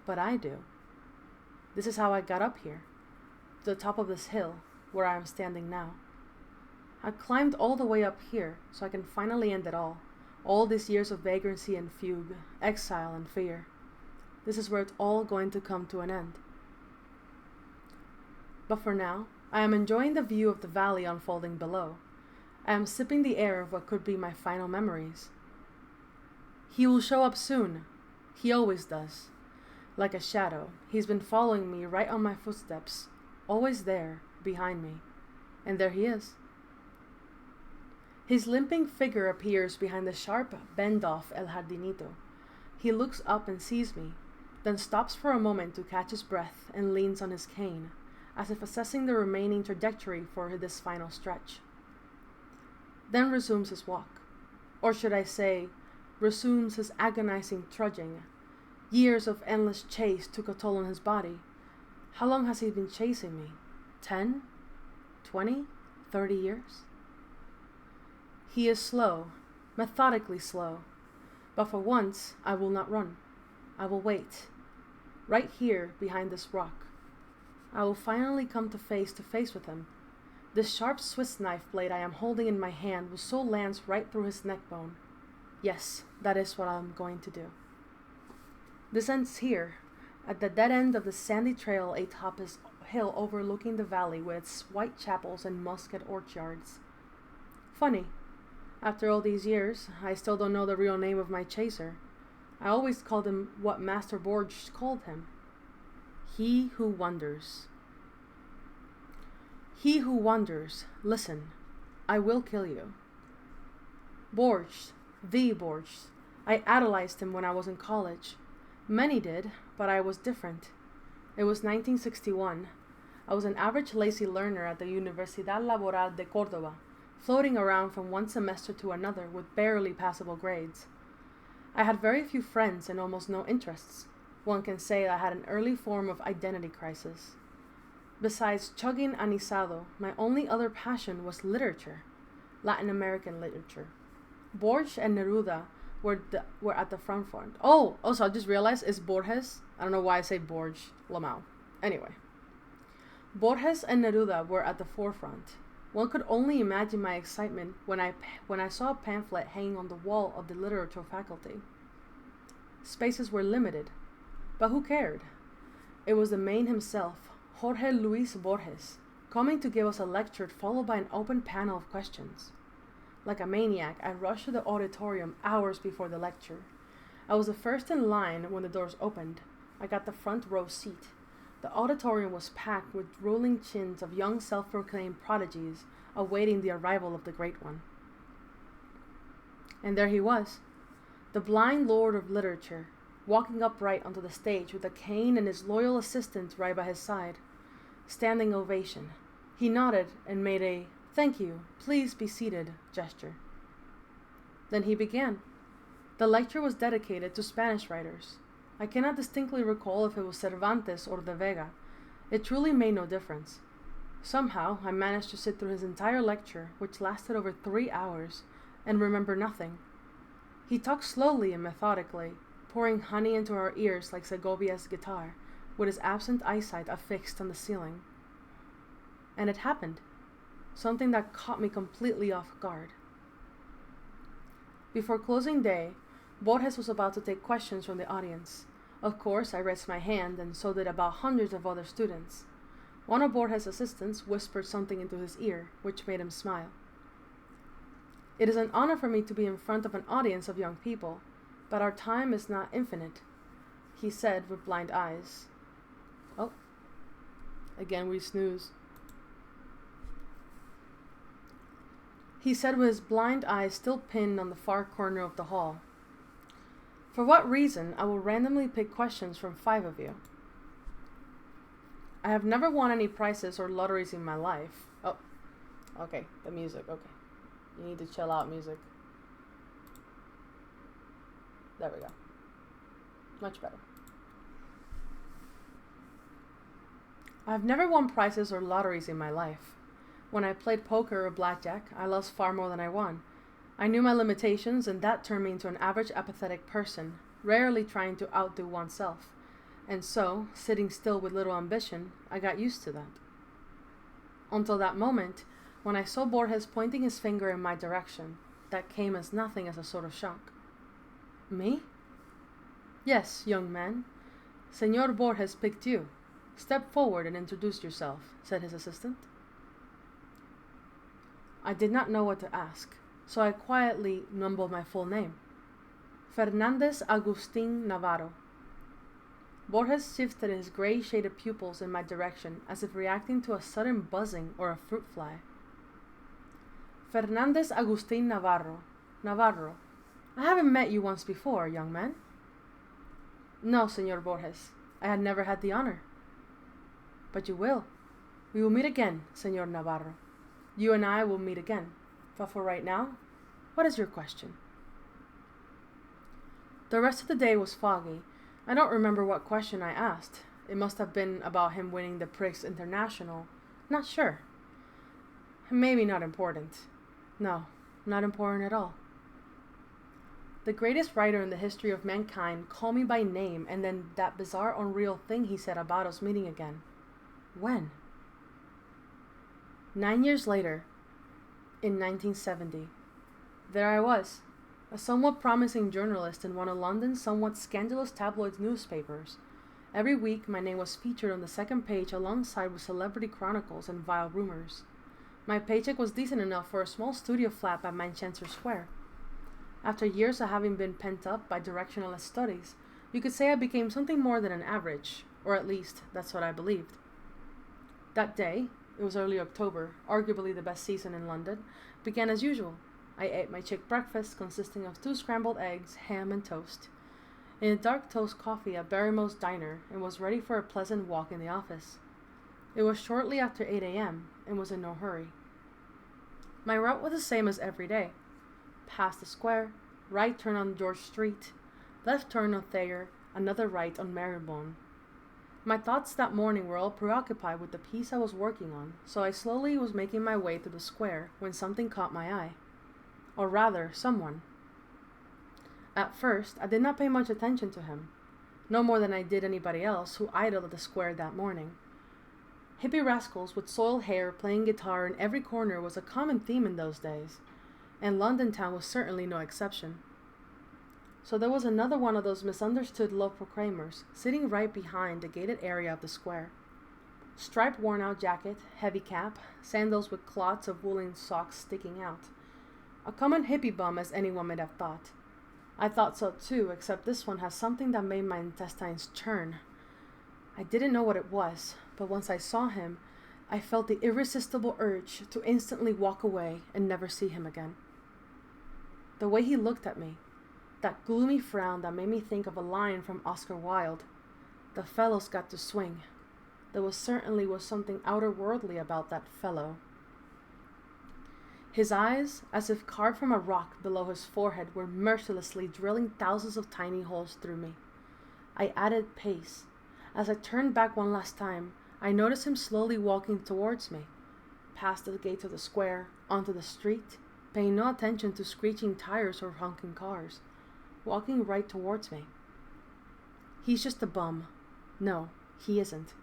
But I do. This is how I got up here, to the top of this hill, where I am standing now. I climbed all the way up here so I can finally end it all these years of vagrancy and fugue, exile and fear. This is where it's all going to come to an end. But for now, I am enjoying the view of the valley unfolding below. I am sipping the air of what could be my final memories. He will show up soon. He always does. Like a shadow, he's been following me right on my footsteps, always there, behind me. And there he is. His limping figure appears behind the sharp bend off El Jardinito. He looks up and sees me, then stops for a moment to catch his breath and leans on his cane, as if assessing the remaining trajectory for this final stretch. Then resumes his walk. Or should I say, resumes his agonizing trudging. Years of endless chase took a toll on his body. How long has he been chasing me? 10? 20? 30 years? He is slow, methodically slow, But for once, I will not run. I will wait. Right here, behind this rock. I will finally come to face with him. This sharp Swiss knife blade I am holding in my hand will so lance right through his neck bone. Yes, that is what I am going to do. This ends here, at the dead end of the sandy trail atop this hill overlooking the valley with its white chapels and musket orchards. Funny, after all these years, I still don't know the real name of my chaser. I always called him what Master Borges called him. He who wonders. He who wonders, listen, I will kill you. Borges, the Borges. I idolized him when I was in college. Many did, but I was different. It was 1961. I was an average lazy learner at the Universidad Laboral de Córdoba, floating around from one semester to another with barely passable grades. I had very few friends and almost no interests. One can say I had an early form of identity crisis. Besides chugging anisado, my only other passion was literature, Latin American literature. Borges and Neruda were at the front. Oh, also I just realized it's Borges. I don't know why I say Borges Lamau. Anyway, Borges and Neruda were at the forefront. One could only imagine my excitement when I saw a pamphlet hanging on the wall of the literature faculty. Spaces were limited, but who cared? It was the man himself, Jorge Luis Borges, coming to give us a lecture followed by an open panel of questions. Like a maniac, I rushed to the auditorium hours before the lecture. I was the first in line when the doors opened. I got the front row seat. The auditorium was packed with rolling chins of young self-proclaimed prodigies awaiting the arrival of the great one. And there he was, the blind lord of literature, walking upright onto the stage with a cane and his loyal assistant right by his side. Standing ovation. He nodded and made a "Thank you, please be seated" gesture. Then he began. The lecture was dedicated to Spanish writers. I cannot distinctly recall if it was Cervantes or De Vega. It truly made no difference. Somehow, I managed to sit through his entire lecture, which lasted over 3 hours, and remember nothing. He talked slowly and methodically, pouring honey into our ears like Segovia's guitar, with his absent eyesight affixed on the ceiling. And it happened. Something that caught me completely off guard. Before closing day, Borges was about to take questions from the audience. Of course, I raised my hand, and so did about hundreds of other students. One of Borges' assistants whispered something into his ear, which made him smile. It is an honor for me to be in front of an audience of young people, but our time is not infinite, he said with blind eyes. Oh, again we snooze. He said with his blind eyes still pinned on the far corner of the hall. For what reason, I will randomly pick questions from 5 of you. I have never won any prizes or lotteries in my life. Oh, okay, the music, okay. You need to chill out, music. There we go. Much better. I have never won prizes or lotteries in my life. When I played poker or blackjack, I lost far more than I won. I knew my limitations, and that turned me into an average apathetic person, rarely trying to outdo oneself. And so, sitting still with little ambition, I got used to that. Until that moment, when I saw Borges pointing his finger in my direction, that came as nothing as a sort of shock. Me? Yes, young man. Senor Borges picked you. Step forward and introduce yourself, said his assistant. I did not know what to ask, so I quietly mumbled my full name. Fernandez Agustin Navarro. Borges shifted his gray-shaded pupils in my direction as if reacting to a sudden buzzing or a fruit fly. Fernandez Agustin Navarro. Navarro. I haven't met you once before, young man. No, Senor Borges. I had never had the honor. But you will. We will meet again, Senor Navarro. You and I will meet again. But for right now, what is your question? The rest of the day was foggy. I don't remember what question I asked. It must have been about him winning the Prix International. Not sure. Maybe not important. No, not important at all. The greatest writer in the history of mankind called me by name, and then that bizarre, unreal thing he said about us meeting again. When? 9 years later, in 1970, there I was, a somewhat promising journalist in one of London's somewhat scandalous tabloid newspapers. Every week, my name was featured on the second page alongside with celebrity chronicles and vile rumors. My paycheck was decent enough for a small studio flat by Manchester Square. After years of having been pent up by directionalist studies, you could say I became something more than an average, or at least that's what I believed. That day, it was early October, arguably the best season in London, began as usual. I ate my chick breakfast consisting of 2 scrambled eggs, ham, and toast, in a dark toast coffee at Barrymore's Diner, and was ready for a pleasant walk in the office. It was shortly after 8 a.m. and was in no hurry. My route was the same as every day. Past the square, right turn on George Street, left turn on Thayer, another right on Marylebone. My thoughts that morning were all preoccupied with the piece I was working on, so I slowly was making my way through the square when something caught my eye. Or rather, someone. At first, I did not pay much attention to him, no more than I did anybody else who idled the square that morning. Hippie rascals with soiled hair playing guitar in every corner was a common theme in those days, and London town was certainly no exception. So there was another one of those misunderstood love proclaimers sitting right behind the gated area of the square. Striped worn-out jacket, heavy cap, sandals with clots of woolen socks sticking out. A common hippie bum, as anyone might have thought. I thought so too, except this one has something that made my intestines churn. I didn't know what it was, but once I saw him, I felt the irresistible urge to instantly walk away and never see him again. The way he looked at me, that gloomy frown that made me think of a line from Oscar Wilde. The fellow's got to swing. There certainly was something outerworldly about that fellow. His eyes, as if carved from a rock below his forehead, were mercilessly drilling thousands of tiny holes through me. I added pace. As I turned back one last time, I noticed him slowly walking towards me, past the gates of the square, onto the street, paying no attention to screeching tires or honking cars, walking right towards me. He's just a bum. No, he isn't.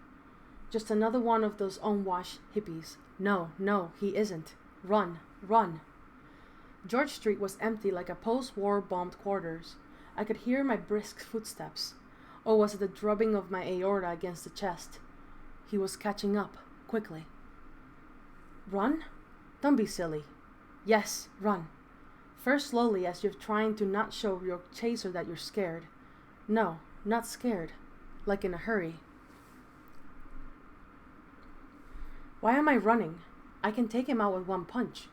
Just another one of those unwashed hippies. No, he isn't. Run, run. George Street was empty like a post-war bombed quarters. I could hear my brisk footsteps. Or was it the drubbing of my aorta against the chest? He was catching up, quickly. Run? Don't be silly. Yes, run. First slowly, as if trying to not show your chaser that you're scared. No, not scared. Like in a hurry. Why am I running? I can take him out with one punch.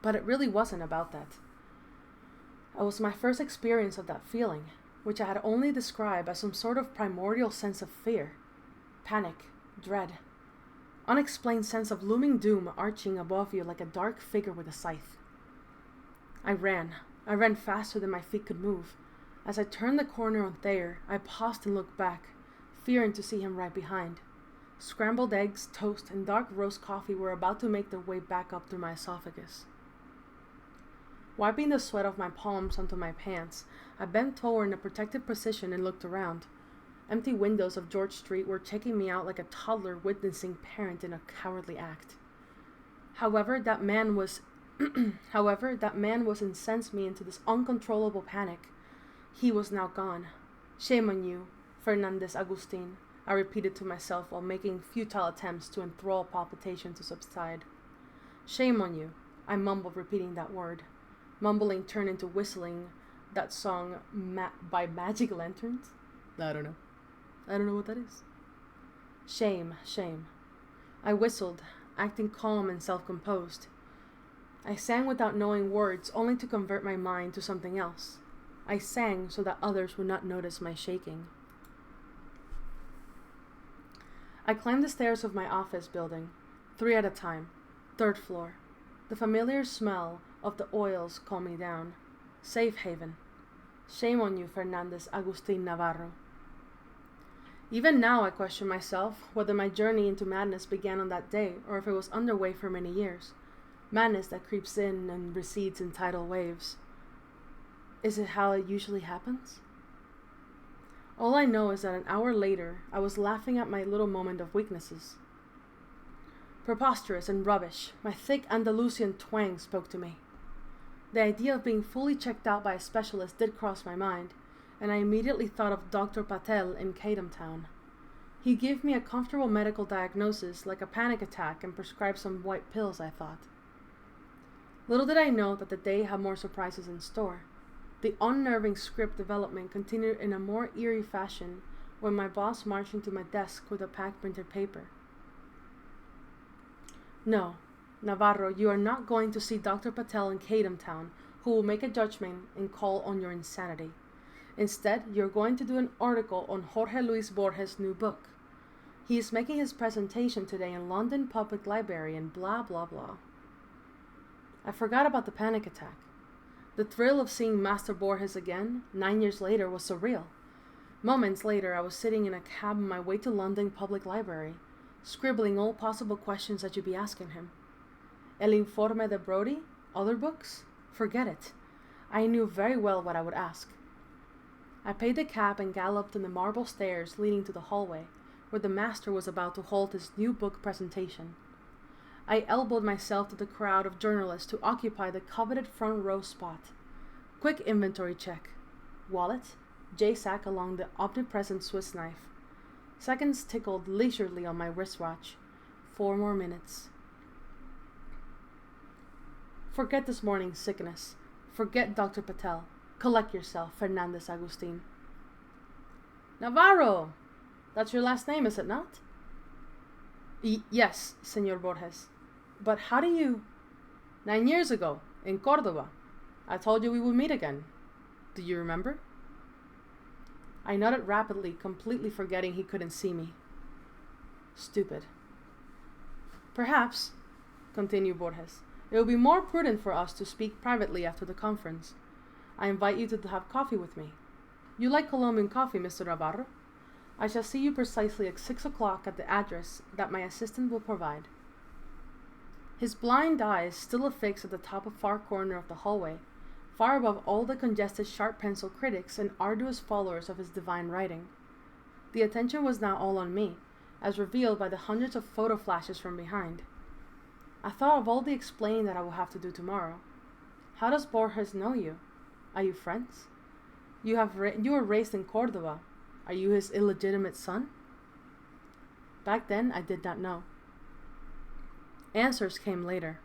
But it really wasn't about that. It was my first experience of that feeling, which I had only described as some sort of primordial sense of fear, panic, dread, unexplained sense of looming doom arching above you like a dark figure with a scythe. I ran faster than my feet could move. As I turned the corner on Thayer, I paused and looked back, fearing to see him right behind. Scrambled eggs, toast, and dark roast coffee were about to make their way back up through my esophagus. Wiping the sweat off my palms onto my pants, I bent forward in a protected position and looked around. Empty windows of George Street were checking me out like a toddler witnessing parent in a cowardly act. However, that man was incensed me into this uncontrollable panic. He was now gone. Shame on you, Fernandez Agustin, I repeated to myself while making futile attempts to enthrall palpitation to subside. Shame on you, I mumbled, repeating that word. Mumbling turned into whistling that song by Magic Lanterns? I don't know what that is. Shame, shame. I whistled, acting calm and self-composed. I sang without knowing words, only to convert my mind to something else. I sang so that others would not notice my shaking. I climbed the stairs of my office building, 3 at a time, 3rd floor. The familiar smell of the oils calmed me down. Safe haven. Shame on you, Fernandez Agustin Navarro. Even now I question myself whether my journey into madness began on that day or if it was underway for many years. Madness that creeps in and recedes in tidal waves. Is it how it usually happens? All I know is that an hour later, I was laughing at my little moment of weaknesses. Preposterous and rubbish, my thick Andalusian twang spoke to me. The idea of being fully checked out by a specialist did cross my mind, and I immediately thought of Dr. Patel in Cadam Town. He gave me a comfortable medical diagnosis like a panic attack and prescribed some white pills, I thought. Little did I know that the day had more surprises in store. The unnerving script development continued in a more eerie fashion when my boss marched into my desk with a packed printed paper. No, Navarro, you are not going to see Dr. Patel in Cadam Town, who will make a judgment and call on your insanity. Instead, you're going to do an article on Jorge Luis Borges' new book. He is making his presentation today in London Public Library and blah blah blah. I forgot about the panic attack. The thrill of seeing Master Borges again, 9 years later, was surreal. Moments later, I was sitting in a cab on my way to London Public Library, scribbling all possible questions that you'd be asking him. El Informe de Brody? Other books? Forget it. I knew very well what I would ask. I paid the cab and galloped on the marble stairs leading to the hallway, where the master was about to hold his new book presentation. I elbowed myself to the crowd of journalists to occupy the coveted front row spot. Quick inventory check. Wallet, J-sack along the omnipresent Swiss knife. Seconds tickled leisurely on my wristwatch. 4 more minutes. Forget this morning's sickness. Forget Dr. Patel. Collect yourself, Fernandez Agustin. Navarro! That's your last name, is it not? Yes, Senor Borges. But how do you... 9 years ago, in Córdoba. I told you we would meet again. Do you remember? I nodded rapidly, completely forgetting he couldn't see me. Stupid. Perhaps, continued Borges, it will be more prudent for us to speak privately after the conference. I invite you to have coffee with me. You like Colombian coffee, Mr. Navarro? I shall see you precisely at 6 o'clock at the address that my assistant will provide. His blind eyes still affixed at the top of far corner of the hallway, far above all the congested sharp pencil critics and arduous followers of his divine writing. The attention was now all on me, as revealed by the hundreds of photo flashes from behind. I thought of all the explaining that I will have to do tomorrow. How does Borges know you? Are you friends? You were raised in Córdoba. Are you his illegitimate son? Back then, I did not know. Answers came later.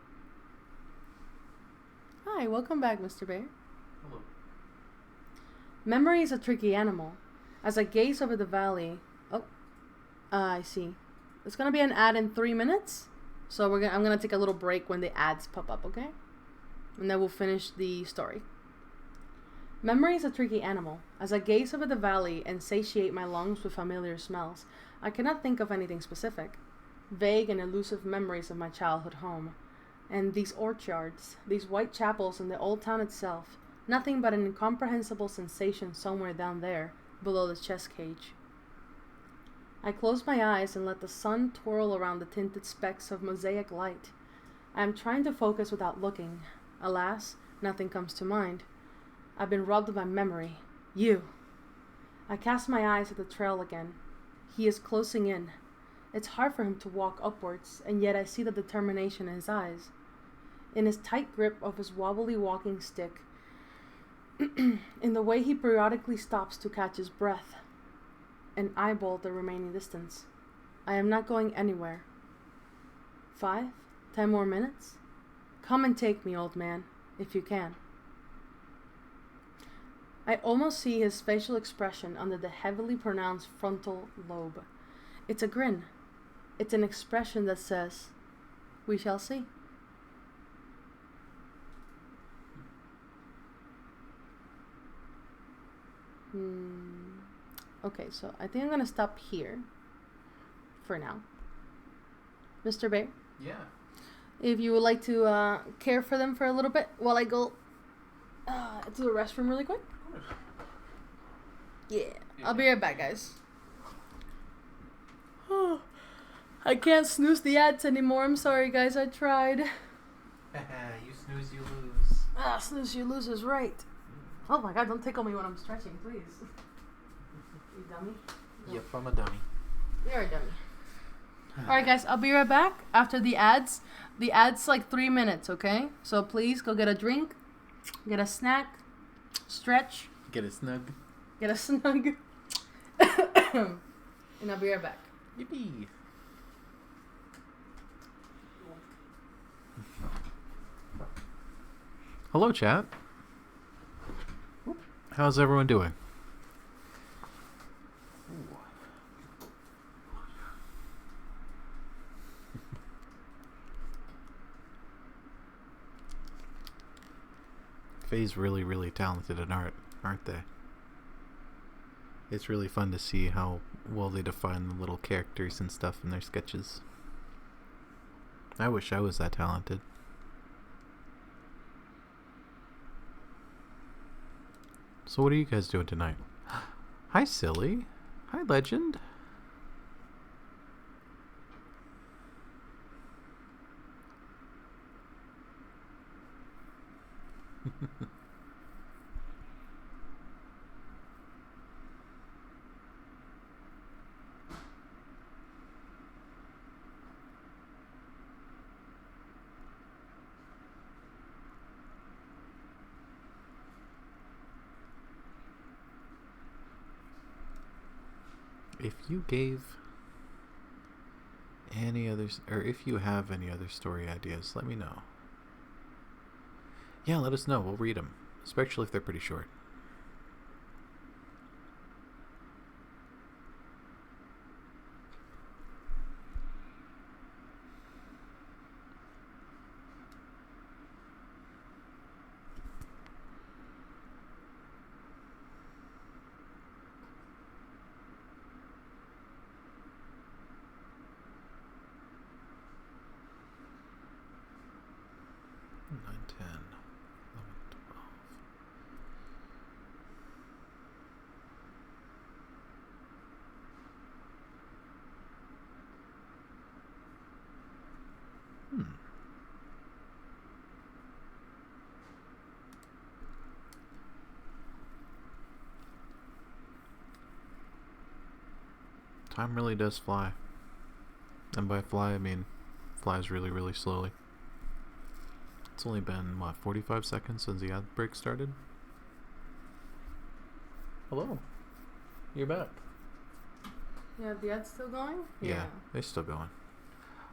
Hi, welcome back, Mr. Bear. Hello. Memory is a tricky animal. As I gaze over the valley... I see. It's going to be an ad in 3 minutes. So I'm going to take a little break when the ads pop up, okay? And then we'll finish the story. Memory is a tricky animal. As I gaze over the valley and satiate my lungs with familiar smells, I cannot think of anything specific. Vague and elusive memories of my childhood home. And these orchards, these white chapels and the old town itself, nothing but an incomprehensible sensation somewhere down there, below the chess cage. I close my eyes and let the sun twirl around the tinted specks of mosaic light. I am trying to focus without looking. Alas, nothing comes to mind. I've been robbed by memory. You. I cast my eyes at the trail again. He is closing in. It's hard for him to walk upwards, and yet I see the determination in his eyes. In his tight grip of his wobbly walking stick, in the way he periodically stops to catch his breath, and eyeball the remaining distance. I am not going anywhere. 5, 10 more minutes? Come and take me, old man, if you can. I almost see his facial expression under the heavily pronounced frontal lobe. It's a grin. It's an expression that says, "We shall see." Okay, so I think I'm gonna stop here for now. Mr. Bear? Yeah. If you would like to care for them for a little bit while I go to the restroom really quick. Yeah, I'll be right back, guys. I can't snooze the ads anymore. I'm sorry, guys. I tried. You snooze, you lose. Snooze, you lose is right. Oh my god, don't tickle me when I'm stretching, please. You dummy. Yep, I'm a dummy. You're a dummy. Alright guys, I'll be right back after the ads. The ads like 3 minutes, okay? So please go get a drink, get a snack, stretch, Get it snug. get a snug, and I'll be right back. Yippee. Hello, chat. How's everyone doing? Faye's really, really talented in art, aren't they? It's really fun to see how well they define the little characters and stuff in their sketches. I wish I was that talented. So what are you guys doing tonight? Hi, Silly. Hi, Legend. If you gave any others, or if you have any other story ideas, let me know. Yeah, let us know. We'll read them, especially if they're pretty short. Nine, 10, 11, 12. Time really does fly. And by fly, I mean flies really, really slowly. It's only been, what, 45 seconds since the ad break started? Hello. You're back. Yeah, the ad's still going? Yeah, they're still going.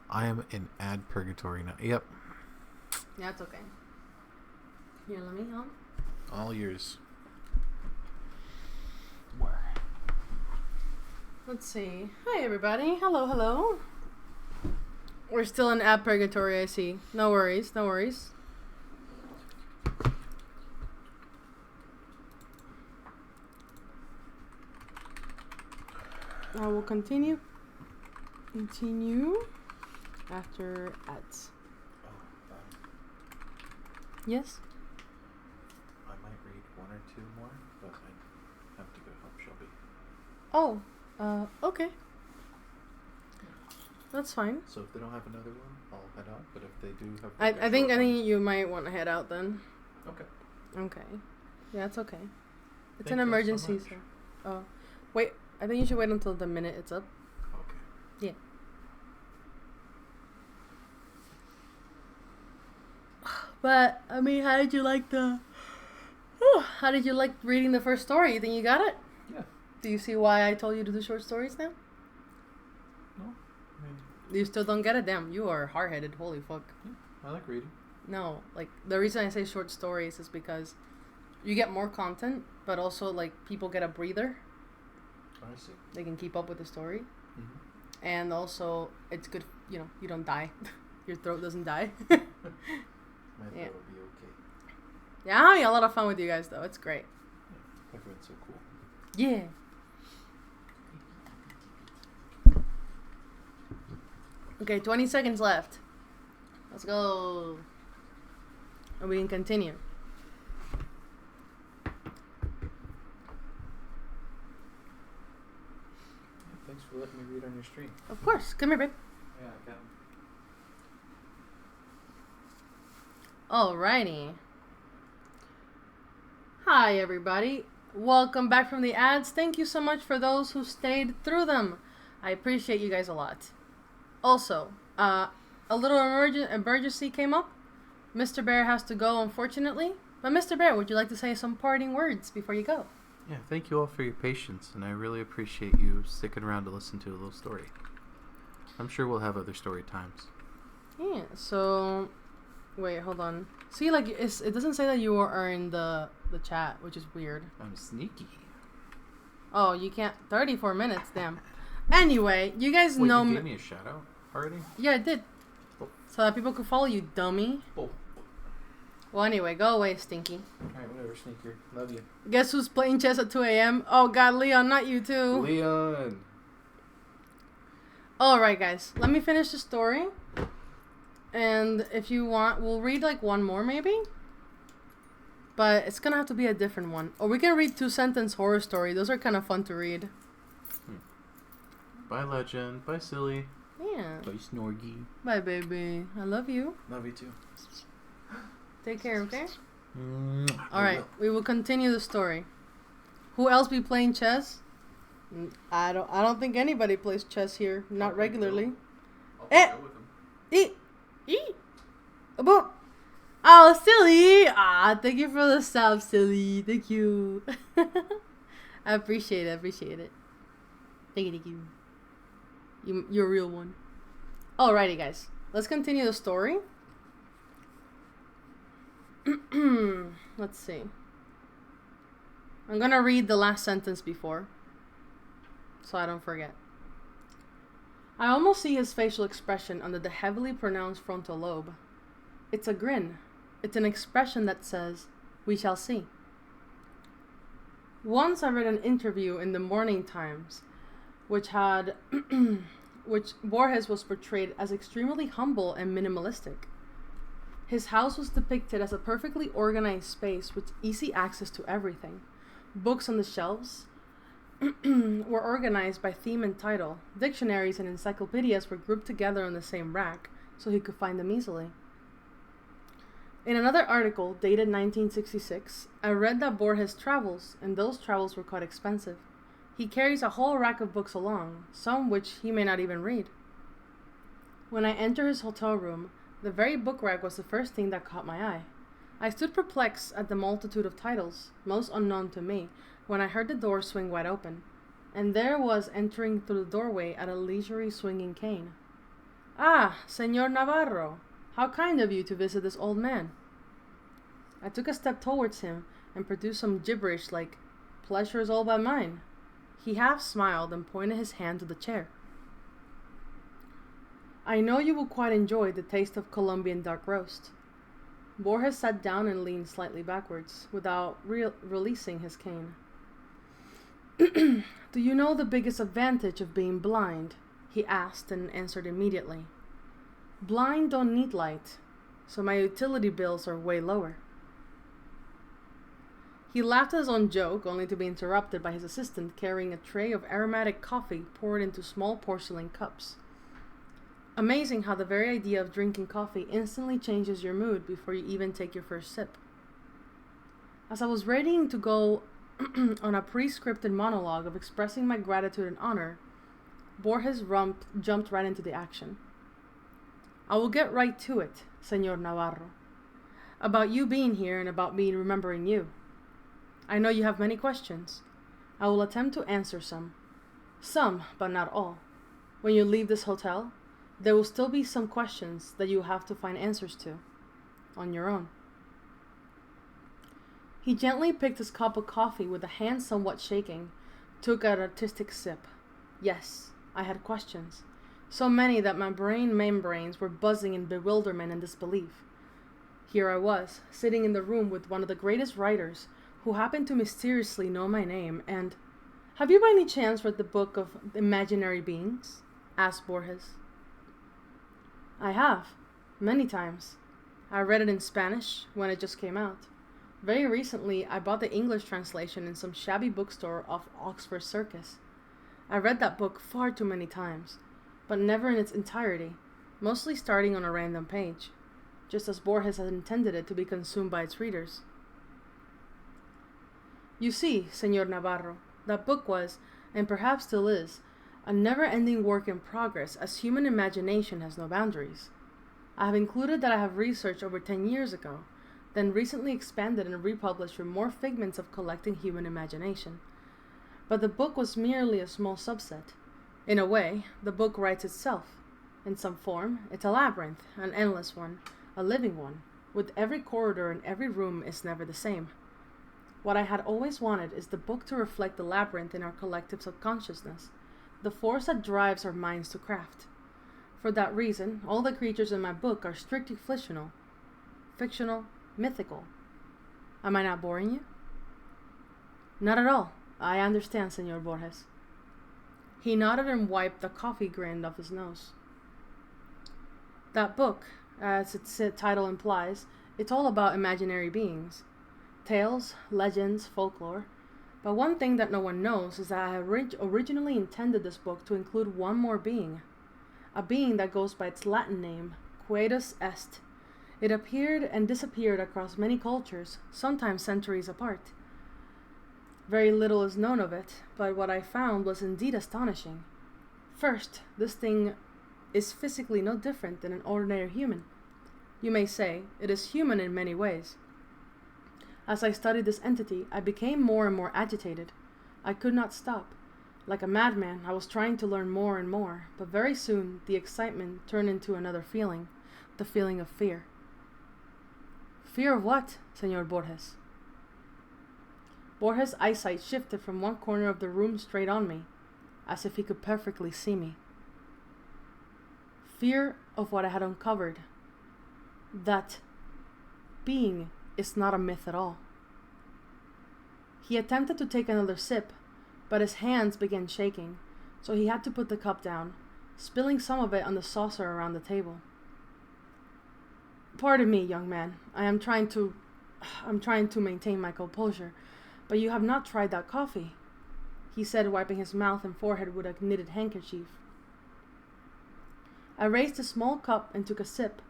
I am in ad purgatory now. Yep. Yeah, it's okay. Here, let me help. All yours. Let's see. Hi, everybody. Hello, hello. We're still in ad purgatory, I see. No worries, no worries. I will continue. Continue after ads. Yes? I might read one or two more, but I have to go help Shelby. Oh, okay. That's fine. So if they don't have another one, I'll head out. But if they do have, I think you might want to head out then. Okay. Okay. Yeah, it's okay. It's Thank an you so emergency, much. so. Oh, wait. I think you should wait until the minute it's up. Okay. Yeah. But I mean, how did you like how did you like reading the first story? You think you got it? Yeah. Do you see why I told you to do short stories now? No. I mean, You still don't get it? Damn, you are hard-headed. Holy fuck. I like reading. No, like, the reason I say short stories is because you get more content, but also, like, people get a breather. I see. They can keep up with the story. Mm-hmm. And also, it's good, you don't die. Your throat doesn't die. My Yeah. throat will be okay. Yeah, I'm having a lot of fun with you guys, though. It's great. Yeah. Everyone's so cool. Yeah. Okay, 20 seconds left. Let's go. And we can continue. Thanks for letting me read on your stream. Of course. Come here, babe. Yeah, I got 'em. Alrighty. Hi, everybody. Welcome back from the ads. Thank you so much for those who stayed through them. I appreciate you guys a lot. Also, a little emergency came up. Mr. Bear has to go, unfortunately. But Mr. Bear, would you like to say some parting words before you go? Yeah, thank you all for your patience, and I really appreciate you sticking around to listen to a little story. I'm sure we'll have other story times. Yeah, so... Wait, hold on. See, like, it doesn't say that you are in the chat, which is weird. I'm sneaky. Oh, you can't... 34 minutes, damn. Anyway, you guys Wait, know... you gave me a shout-out already? Yeah, I did. Oh. So that people could follow you, dummy. Oh. Well, anyway, go away, Stinky. Alright, whatever, Sneaker. Love you. Guess who's playing chess at 2 a.m.? Oh, God, Leon, not you too. Leon! Alright, guys. Let me finish the story. And if you want, we'll read like one more, maybe? But it's gonna have to be a different one. Or we can read 2-sentence horror story. Those are kind of fun to read. Bye, Legend. Bye, Silly. Yeah. Bye, Snorgy. Bye, baby. I love you. Love you too. Take care, okay? I Alright, we will continue the story. Who else be playing chess? I don't think anybody plays chess here. Not regularly. Eh! Eat! Eat! About! Oh, Silly! Ah, thank you for the sub, Silly. Thank you. I appreciate it. Thank you. You're a real one. Alrighty, guys. Let's continue the story. Let's see. I'm gonna read the last sentence before, so I don't forget. I almost see his facial expression under the heavily pronounced frontal lobe. It's a grin. It's an expression that says, "We shall see." Once I read an interview in the Morning Times, which Borges was portrayed as extremely humble and minimalistic. His house was depicted as a perfectly organized space with easy access to everything. Books on the shelves were organized by theme and title. Dictionaries and encyclopedias were grouped together on the same rack, so he could find them easily. In another article, dated 1966, I read that Borges travels, and those travels were quite expensive. He carries a whole rack of books along, some which he may not even read. When I entered his hotel room, the very book rack was the first thing that caught my eye. I stood perplexed at the multitude of titles, most unknown to me, when I heard the door swing wide open, and there was entering through the doorway at a leisurely swinging cane. "Ah, Señor Navarro, how kind of you to visit this old man." I took a step towards him and produced some gibberish like, "Pleasure is all by mine." He half smiled and pointed his hand to the chair. "I know you will quite enjoy the taste of Colombian dark roast." Borges sat down and leaned slightly backwards, without releasing his cane. "Do you know the biggest advantage of being blind?" he asked and answered immediately. "Blind don't need light, so my utility bills are way lower." He laughed at his own joke, only to be interrupted by his assistant carrying a tray of aromatic coffee poured into small porcelain cups. Amazing how the very idea of drinking coffee instantly changes your mood before you even take your first sip. As I was readying to go on a pre-scripted monologue of expressing my gratitude and honor, Borges jumped right into the action. "I will get right to it, Señor Navarro. About you being here and about me remembering you. I know you have many questions. I will attempt to answer some. Some, but not all. When you leave this hotel, there will still be some questions that you have to find answers to. On your own." He gently picked his cup of coffee with a hand somewhat shaking, took an artistic sip. Yes, I had questions. So many that my brain membranes were buzzing in bewilderment and disbelief. Here I was, sitting in the room with one of the greatest writers, who happened to mysteriously know my name, and... "Have you by any chance read the book of Imaginary Beings?" asked Borges. "I have, many times. I read it in Spanish when it just came out. Very recently, I bought the English translation in some shabby bookstore off Oxford Circus. I read that book far too many times, but never in its entirety, mostly starting on a random page, just as Borges had intended it to be consumed by its readers." You see, Senor Navarro, that book was, and perhaps still is, a never-ending work in progress, as human imagination has no boundaries. I have included that I have researched over 10 years ago, then recently expanded and republished with more figments of collecting human imagination. But the book was merely a small subset. In a way, the book writes itself. In some form, it's a labyrinth, an endless one, a living one, with every corridor and every room is never the same. What I had always wanted is the book to reflect the labyrinth in our collective subconsciousness, the force that drives our minds to craft. For that reason, all the creatures in my book are strictly fictional, mythical. Am I not boring you? Not at all. I understand, Senor Borges. He nodded and wiped the coffee grin off his nose. That book, as its title implies, it's all about imaginary beings. Tales, legends, folklore. But one thing that no one knows is that I had originally intended this book to include one more being. A being that goes by its Latin name, Quietus Est. It appeared and disappeared across many cultures, sometimes centuries apart. Very little is known of it, but what I found was indeed astonishing. First, this thing is physically no different than an ordinary human. You may say, it is human in many ways. As I studied this entity, I became more and more agitated. I could not stop. Like a madman, I was trying to learn more and more, but very soon the excitement turned into another feeling, the feeling of fear. Fear of what, Senor Borges? Borges' eyesight shifted from one corner of the room straight on me, as if he could perfectly see me. Fear of what I had uncovered. That being is not a myth at all. He attempted to take another sip, but his hands began shaking, so he had to put the cup down, spilling some of it on the saucer around the table. Pardon me, young man. I'm trying to maintain my composure, but you have not tried that coffee, he said, wiping his mouth and forehead with a knitted handkerchief. I raised a small cup and took a sip,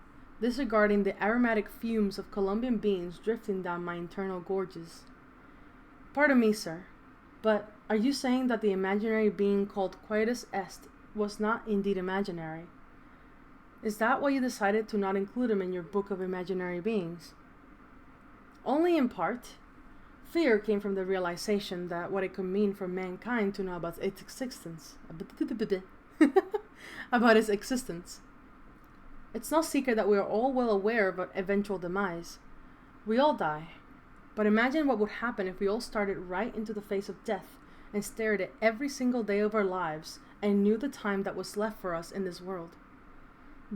disregarding the aromatic fumes of Colombian beans drifting down my internal gorges. Pardon me, sir, but are you saying that the imaginary being called Quietus Est was not indeed imaginary? Is that why you decided to not include him in your book of imaginary beings? Only in part. Fear came from the realization that what it could mean for mankind to know about its existence. About its existence. It's no secret that we are all well aware of our eventual demise. We all die. But imagine what would happen if we all started right into the face of death and stared at every single day of our lives and knew the time that was left for us in this world.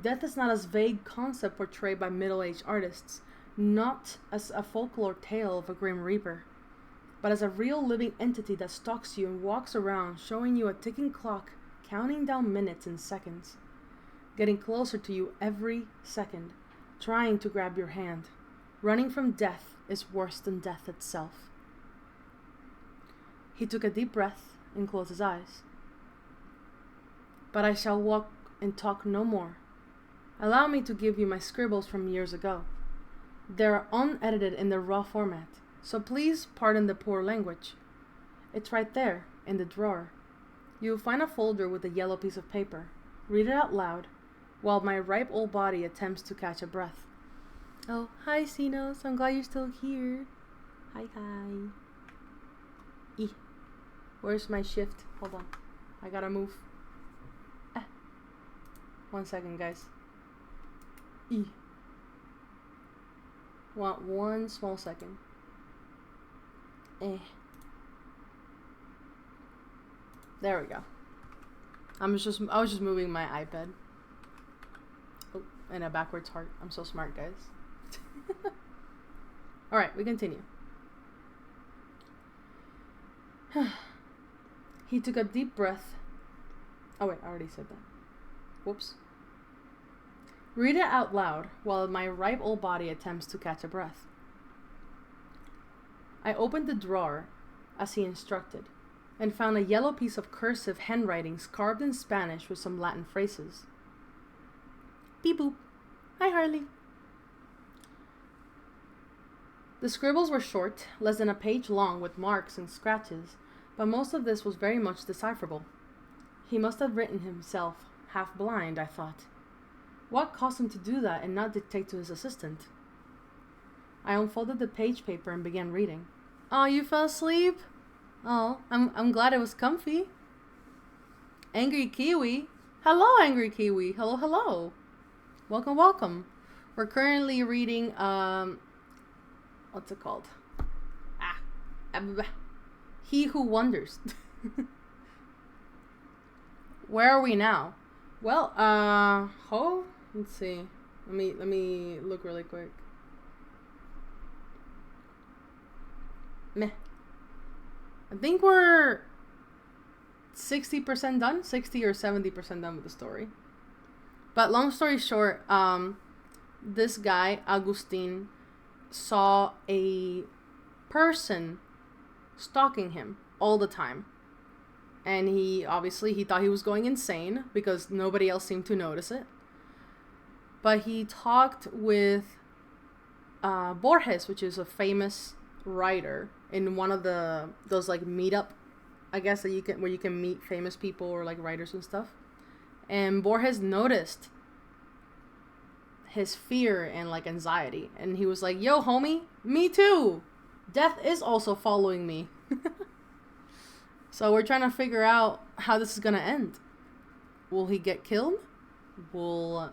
Death is not as vague concept portrayed by middle-aged artists, not as a folklore tale of a grim reaper, but as a real living entity that stalks you and walks around showing you a ticking clock, counting down minutes and seconds, getting closer to you every second, trying to grab your hand. Running from death is worse than death itself. He took a deep breath and closed his eyes. But I shall walk and talk no more. Allow me to give you my scribbles from years ago. They are unedited in their raw format, so please pardon the poor language. It's right there, in the drawer. You will find a folder with a yellow piece of paper. Read it out loud, while my ripe old body attempts to catch a breath. Oh, hi, Sinos. I'm glad you're still here. Hi. Where's my shift? Hold on. I gotta move. 1 second, guys. Want 1 small second. There we go. I was just moving my iPad. Oh, and a backwards heart. I'm so smart, guys. Alright, we continue. He took a deep breath. Oh wait, I already said that. Whoops. Read it out loud while my ripe old body attempts to catch a breath. I opened the drawer as he instructed and found a yellow piece of cursive handwriting carved in Spanish with some Latin phrases. Beep boop. Hi, Harley. The scribbles were short, less than a page long, with marks and scratches, but most of this was very much decipherable. He must have written himself, half blind, I thought. What caused him to do that and not dictate to his assistant? I unfolded the page paper and began reading. Oh, you fell asleep? Oh, I'm glad it was comfy. Angry Kiwi. Hello, Angry Kiwi. Hello, hello. Welcome, welcome. We're currently reading, what's it called? He Who Wonders. Where are we now? Well, let's see. Let me look really quick. Meh. I think we're 60% done, 60 or 70% done with the story. But long story short, this guy, Agustin, saw a person stalking him all the time. And he thought he was going insane because nobody else seemed to notice it. But he talked with Borges, which is a famous writer, in one of those like meetup, I guess, that where you can meet famous people or like writers and stuff. And Borges noticed his fear and like anxiety, and he was like, "Yo, homie, me too. Death is also following me." So we're trying to figure out how this is gonna end. Will he get killed? Will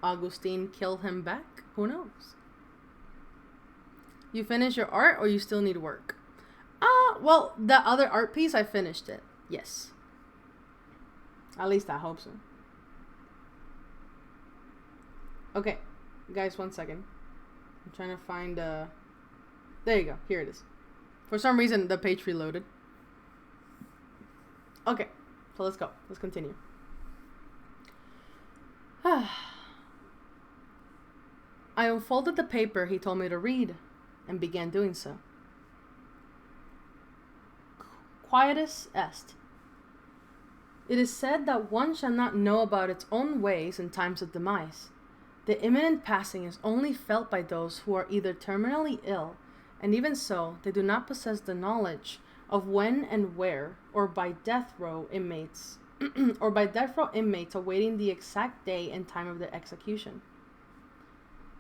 Agustin kill him back? Who knows? You finished your art, or you still need work? Well, the other art piece, I finished it. Yes. At least I hope so. Okay, guys, 1 second. I'm trying to find, there you go. Here it is. For some reason, the page reloaded. Okay, so let's go. Let's continue. I unfolded the paper he told me to read and began doing so. Quietus est. It is said that one shall not know about its own ways in times of demise. The imminent passing is only felt by those who are either terminally ill, and even so, they do not possess the knowledge of when and where, or by death row inmates, awaiting the exact day and time of their execution.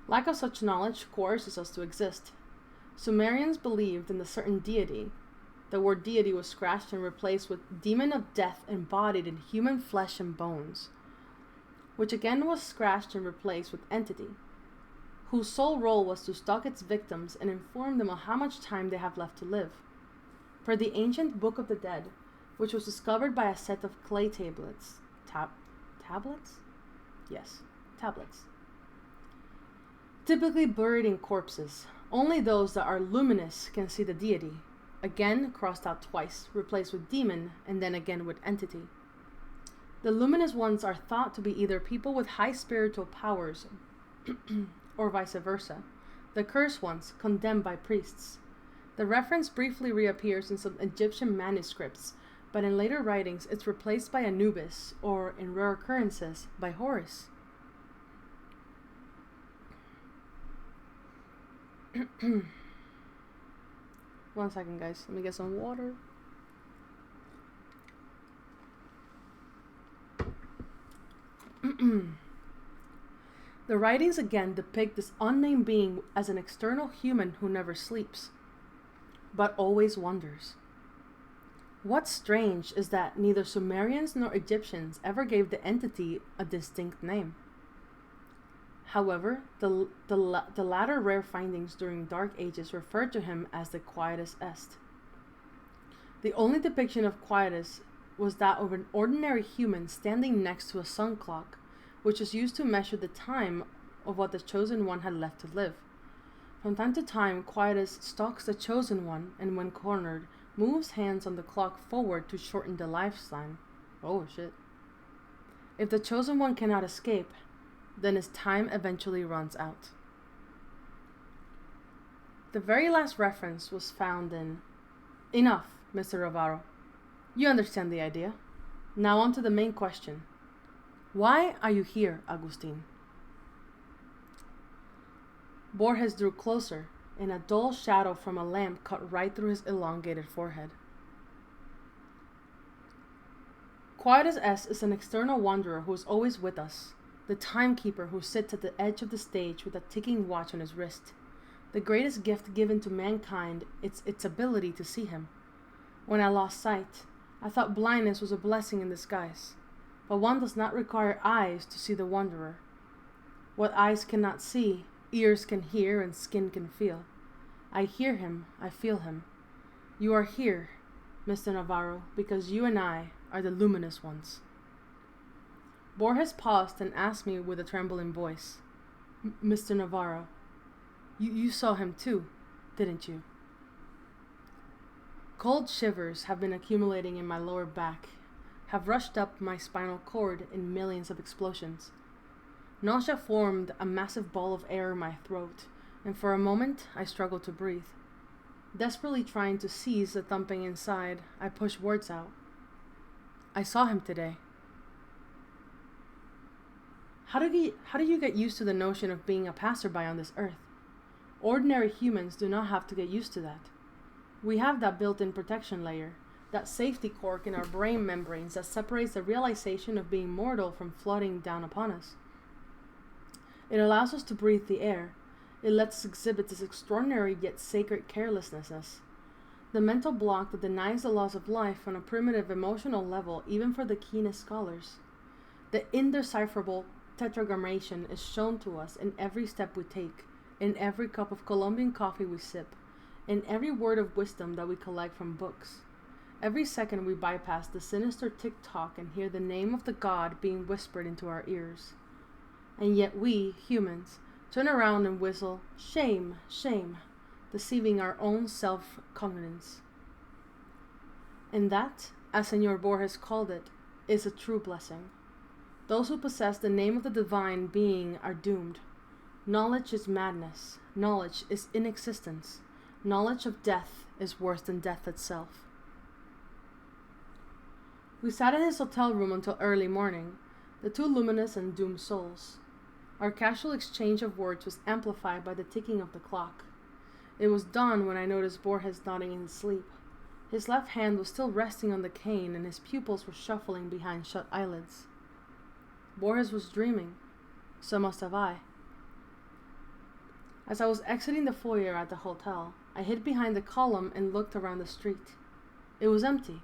Lack of such knowledge coerces us to exist. Sumerians believed in a certain deity. The word deity was scratched and replaced with demon of death embodied in human flesh and bones, which again was scratched and replaced with entity, whose sole role was to stalk its victims and inform them of how much time they have left to live. Per the ancient Book of the Dead, which was discovered by a set of clay tablets. Tablets? Yes, tablets. Typically buried in corpses, only those that are luminous can see the deity. Again, crossed out twice, replaced with demon, and then again with entity. The luminous ones are thought to be either people with high spiritual powers, or vice versa. The cursed ones, condemned by priests. The reference briefly reappears in some Egyptian manuscripts, but in later writings it's replaced by Anubis, or, in rare occurrences, by Horus. 1 second, guys. Let me get some water. The writings again depict this unnamed being as an external human who never sleeps, but always wonders. What's strange is that neither Sumerians nor Egyptians ever gave the entity a distinct name. However, the latter rare findings during Dark Ages referred to him as the Quietus est. The only depiction of Quietus was that of an ordinary human standing next to a sun clock, which was used to measure the time of what the Chosen One had left to live. From time to time, Quietus stalks the Chosen One, and when cornered, moves hands on the clock forward to shorten the lifespan. Oh shit. If the Chosen One cannot escape, then his time eventually runs out. The very last reference was found in... Enough, Mr. Ravaro. You understand the idea. Now on to the main question. Why are you here, Agustin? Borges drew closer, and a dull shadow from a lamp cut right through his elongated forehead. Quietus S is an external wanderer who is always with us, the timekeeper who sits at the edge of the stage with a ticking watch on his wrist. The greatest gift given to mankind is its ability to see him. When I lost sight, I thought blindness was a blessing in disguise, but one does not require eyes to see the wanderer. What eyes cannot see, ears can hear, and skin can feel. I hear him, I feel him. You are here, Mr. Navarro, because you and I are the luminous ones. Borges paused and asked me with a trembling voice, Mr. Navarro, you saw him too, didn't you? Cold shivers have been accumulating in my lower back, have rushed up my spinal cord in millions of explosions. Nausea formed a massive ball of air in my throat, and for a moment I struggled to breathe. Desperately trying to seize the thumping inside, I pushed words out. I saw him today. How do you get used to the notion of being a passerby on this earth? Ordinary humans do not have to get used to that. We have that built-in protection layer, that safety cork in our brain membranes that separates the realization of being mortal from flooding down upon us. It allows us to breathe the air. It lets us exhibit this extraordinary yet sacred carelessness. The mental block that denies the laws of life on a primitive emotional level, even for the keenest scholars. The indecipherable tetragrammaton is shown to us in every step we take, in every cup of Colombian coffee we sip, in every word of wisdom that we collect from books. Every second we bypass the sinister tick-tock and hear the name of the God being whispered into our ears. And yet we, humans, turn around and whistle, shame, shame, deceiving our own self-cognizance. And that, as Senor Borges called it, is a true blessing. Those who possess the name of the divine being are doomed. Knowledge is madness. Knowledge is inexistence. Knowledge of death is worse than death itself. We sat in his hotel room until early morning, the two luminous and doomed souls. Our casual exchange of words was amplified by the ticking of the clock. It was dawn when I noticed Borges nodding in his sleep. His left hand was still resting on the cane, and his pupils were shuffling behind shut eyelids. Borges was dreaming. So must have I. As I was exiting the foyer at the hotel, I hid behind the column and looked around the street. It was empty.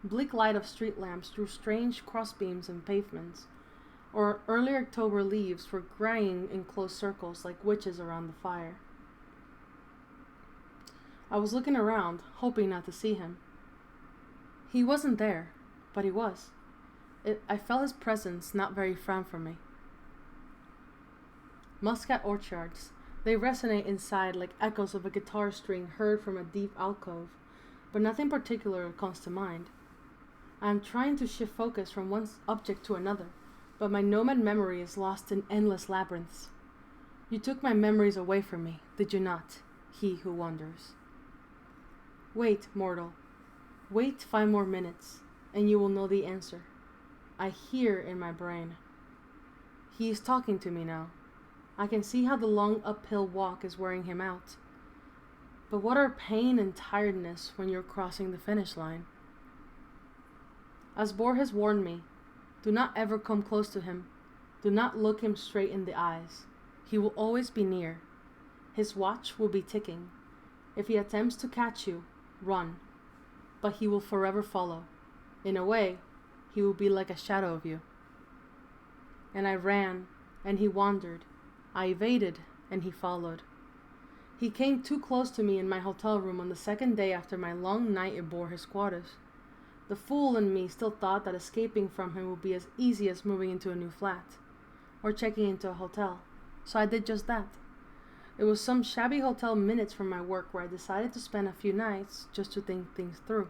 Bleak light of street lamps drew strange crossbeams and pavements, or early October leaves were graying in close circles like witches around the fire. I was looking around, hoping not to see him. He wasn't there, but he was. I felt his presence not very far from me. Muscat orchards, they resonate inside like echoes of a guitar string heard from a deep alcove, but nothing particular comes to mind. I am trying to shift focus from one object to another, but my nomad memory is lost in endless labyrinths. You took my memories away from me, did you not, he who wanders? Wait, mortal. Wait 5 more minutes, and you will know the answer. I hear in my brain. He is talking to me now. I can see how the long uphill walk is wearing him out. But what are pain and tiredness when you're crossing the finish line? As Borges warned me, do not ever come close to him. Do not look him straight in the eyes. He will always be near. His watch will be ticking. If he attempts to catch you, run. But he will forever follow. In a way, he will be like a shadow of you. And I ran, and he wandered. I evaded, and he followed. He came too close to me in my hotel room on the second day after my long night at Borges' quarters. The fool in me still thought that escaping from him would be as easy as moving into a new flat, or checking into a hotel, so I did just that. It was some shabby hotel minutes from my work where I decided to spend a few nights just to think things through.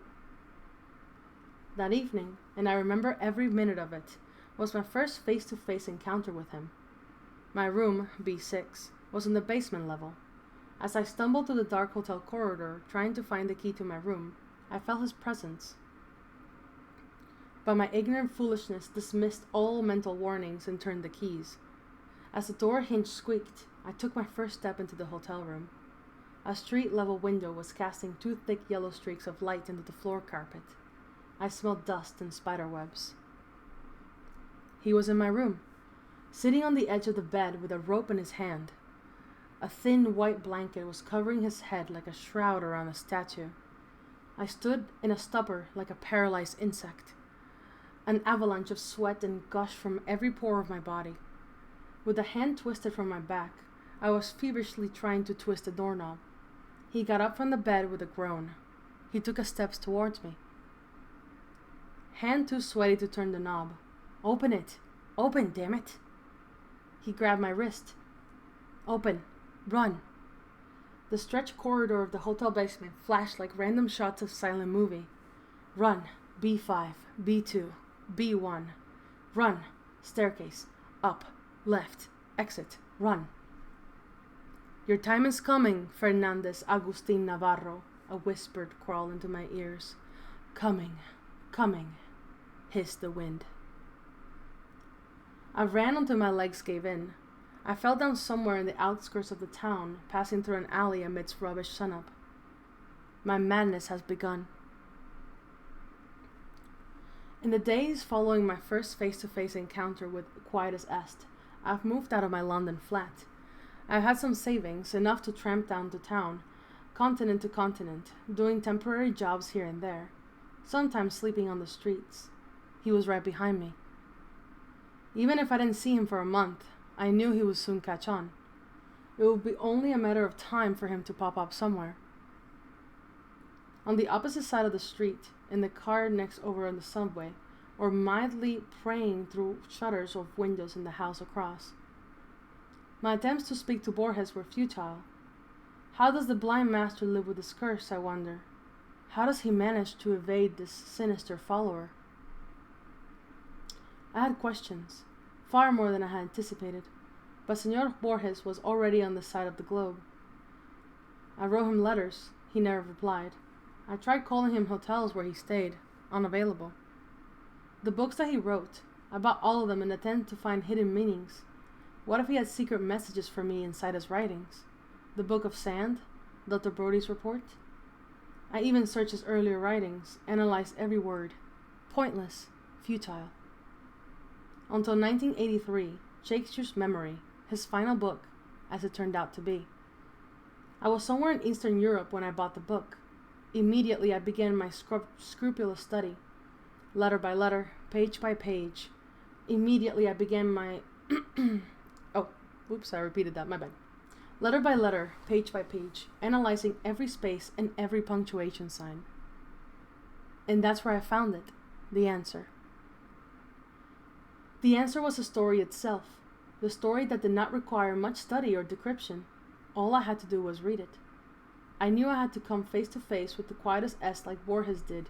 That evening, and I remember every minute of it, was my first face-to-face encounter with him. My room, B6, was on the basement level. As I stumbled through the dark hotel corridor, trying to find the key to my room, I felt his presence. But my ignorant foolishness dismissed all mental warnings and turned the keys. As the door hinge squeaked, I took my first step into the hotel room. A street-level window was casting 2 thick yellow streaks of light into the floor carpet. I smelled dust and spiderwebs. He was in my room, sitting on the edge of the bed with a rope in his hand. A thin white blanket was covering his head like a shroud around a statue. I stood in a stupor like a paralyzed insect. An avalanche of sweat and gush from every pore of my body. With a hand twisted from my back, I was feverishly trying to twist the doorknob. He got up from the bed with a groan. He took a step towards me. Hand too sweaty to turn the knob. Open it. Open, damn it. He grabbed my wrist. Open. Run. The stretched corridor of the hotel basement flashed like random shots of silent movie. Run. B5. B2. B1. Run. Staircase. Up. Left. Exit. Run. Your time is coming, Fernandez Agustin Navarro, a whisper crawled into my ears. Coming. Coming. Hissed the wind. I ran until my legs gave in. I fell down somewhere in the outskirts of the town, passing through an alley amidst rubbish sunup. My madness has begun. In the days following my first face-to-face encounter with Quietus Est, I've moved out of my London flat. I've had some savings, enough to tramp down to town, continent to continent, doing temporary jobs here and there, sometimes sleeping on the streets. He was right behind me. Even if I didn't see him for a month, I knew he would soon catch on. It would be only a matter of time for him to pop up somewhere. On the opposite side of the street, in the car next over on the subway, or mildly praying through shutters of windows in the house across. My attempts to speak to Borges were futile. How does the blind master live with his curse, I wonder? How does he manage to evade this sinister follower? I had questions, far more than I had anticipated, but Senor Borges was already on the side of the globe. I wrote him letters. He never replied. I tried calling him hotels where he stayed, unavailable. The books that he wrote, I bought all of them in an attempt to find hidden meanings. What if he had secret messages for me inside his writings? The Book of Sand? Dr. Brody's report? I even searched his earlier writings, analyzed every word. Pointless, futile. Until 1983, Shakespeare's Memory, his final book, as it turned out to be. I was somewhere in Eastern Europe when I bought the book. Immediately I began my scrupulous study. Letter by letter, page by page. Immediately I began my... I repeated that, my bad. Letter by letter, page by page, analyzing every space and every punctuation sign. And that's where I found it, the answer. The answer was the story itself, the story that did not require much study or decryption. All I had to do was read it. I knew I had to come face to face with the Quietus Est like Borges did,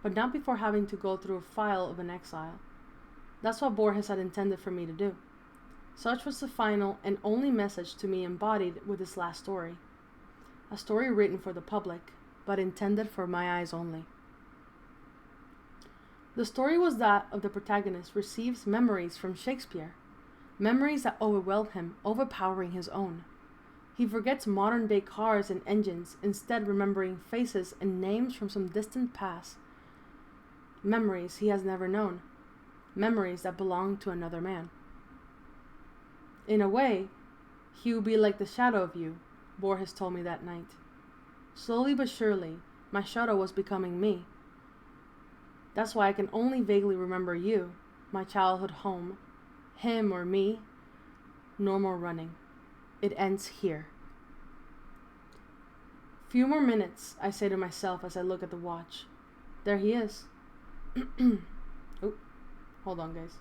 but not before having to go through a file of an exile. That's what Borges had intended for me to do. Such was the final and only message to me embodied with this last story. A story written for the public, but intended for my eyes only. The story was that of the protagonist receives memories from Shakespeare, memories that overwhelm him, overpowering his own. He forgets modern-day cars and engines, instead remembering faces and names from some distant past. Memories he has never known, memories that belong to another man. In a way, he will be like the shadow of you, Borges told me that night. Slowly but surely, my shadow was becoming me. That's why I can only vaguely remember you, my childhood home, him or me. No more running. It ends here. Few more minutes, I say to myself as I look at the watch. There he is. Oh, hold on, guys.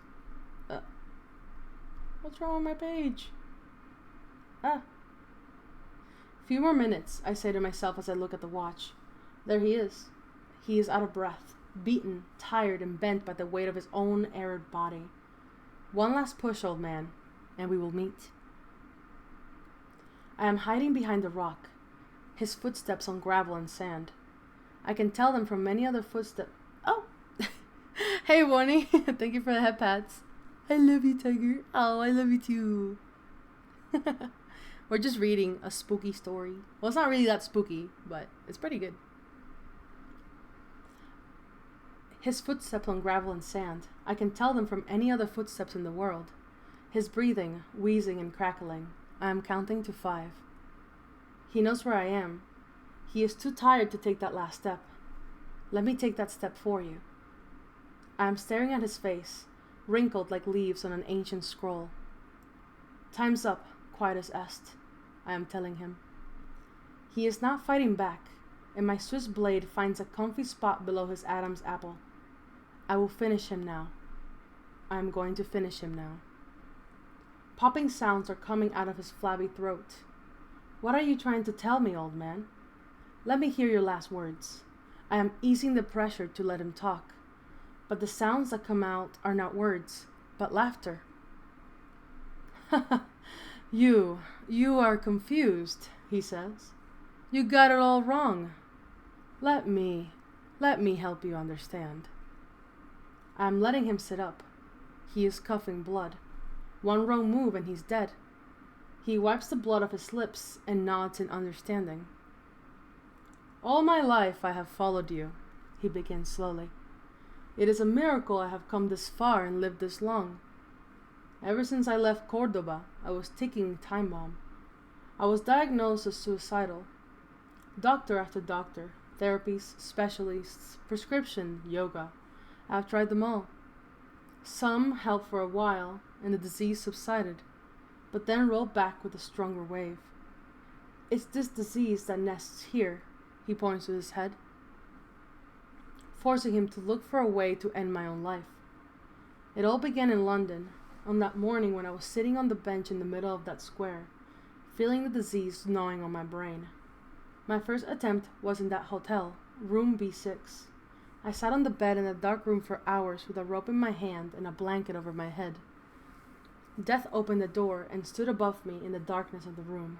What's wrong with my page? Few more minutes, I say to myself as I look at the watch. There he is. He is out of breath, beaten, tired, and bent by the weight of his own arid body. One last push, old man, and we will meet. I am hiding behind a rock, his footsteps on gravel and sand. I can tell them from many other footsteps. Oh! Hey, Bonnie. Thank you for the head pats. I love you, Tiger. Oh, I love you too. We're just reading a spooky story. Well, it's not really that spooky, but it's pretty good. His footsteps on gravel and sand. I can tell them from any other footsteps in the world. His breathing, wheezing and crackling. I am counting to 5. He knows where I am. He is too tired to take that last step. Let me take that step for you. I am staring at his face, wrinkled like leaves on an ancient scroll. Time's up, quietus est, I am telling him. He is not fighting back, and my Swiss blade finds a comfy spot below his Adam's apple. I will finish him now. I am going to finish him now. Popping sounds are coming out of his flabby throat. What are you trying to tell me, old man? Let me hear your last words. I am easing the pressure to let him talk, but the sounds that come out are not words, but laughter. You are confused, he says. You got it all wrong. Let me help you understand. I am letting him sit up. He is coughing blood. One wrong move and he's dead. He wipes the blood off his lips and nods in understanding. All my life I have followed you, he begins slowly. It is a miracle I have come this far and lived this long. Ever since I left Cordoba, I was ticking time bomb. I was diagnosed as suicidal. Doctor after doctor, therapies, specialists, prescription, yoga. I have tried them all. Some helped for a while, and the disease subsided, but then rolled back with a stronger wave. It's this disease that nests here, he points to his head, forcing him to look for a way to end my own life. It all began in London, on that morning when I was sitting on the bench in the middle of that square, feeling the disease gnawing on my brain. My first attempt was in that hotel, room B6. I sat on the bed in a dark room for hours with a rope in my hand and a blanket over my head. Death opened the door and stood above me in the darkness of the room.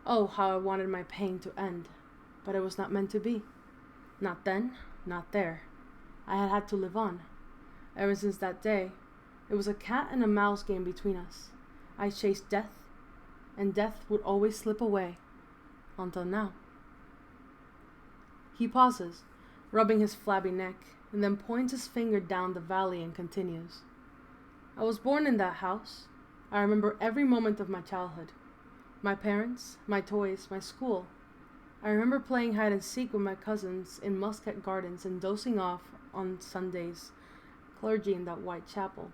Oh, how I wanted my pain to end, but it was not meant to be. Not then, not there. I had had to live on. Ever since that day, it was a cat and a mouse game between us. I chased death, and death would always slip away, until now. He pauses, rubbing his flabby neck, and then points his finger down the valley and continues. I was born in that house. I remember every moment of my childhood. My parents, my toys, my school. I remember playing hide and seek with my cousins in Muscat Gardens and dozing off on Sundays, clergy in that white chapel.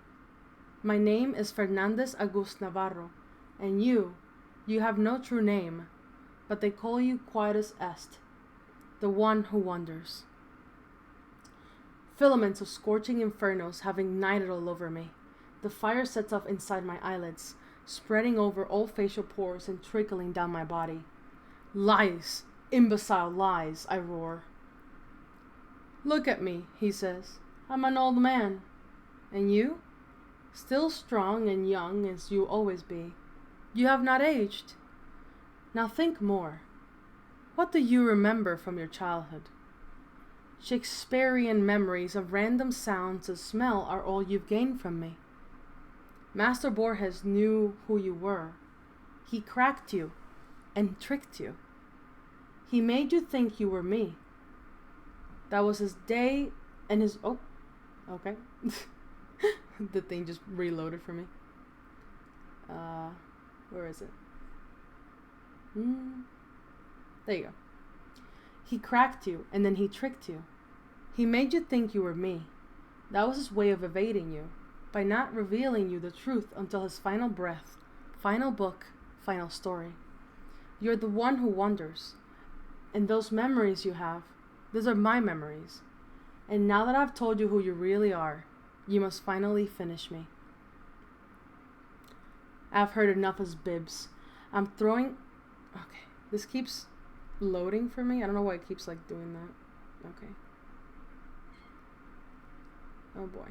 My name is Fernandez August Navarro, and you have no true name, but they call you quietus est, the one who wonders. Filaments of scorching infernos have ignited all over me. The fire sets off inside my eyelids, spreading over all facial pores and trickling down my body. Lies! Imbecile lies! I roar. Look at me, he says. I'm an old man. And you? Still strong and young as you always be. You have not aged. Now think more. What do you remember from your childhood? Shakespearean memories of random sounds and smell are all you've gained from me. Master Borges knew who you were. He cracked you and tricked you. He made you think you were me. That was his day and his... Oh, okay. The thing just reloaded for me. Where is it? There you go. He cracked you and then he tricked you. He made you think you were me. That was his way of evading you, by not revealing you the truth until his final breath, final book, final story. You're the one who wonders. And those memories you have, those are my memories. And now that I've told you who you really are, you must finally finish me. I've heard enough as bibs. I'm throwing... Okay, this keeps loading for me. I don't know why it keeps like doing that. Okay. Oh boy.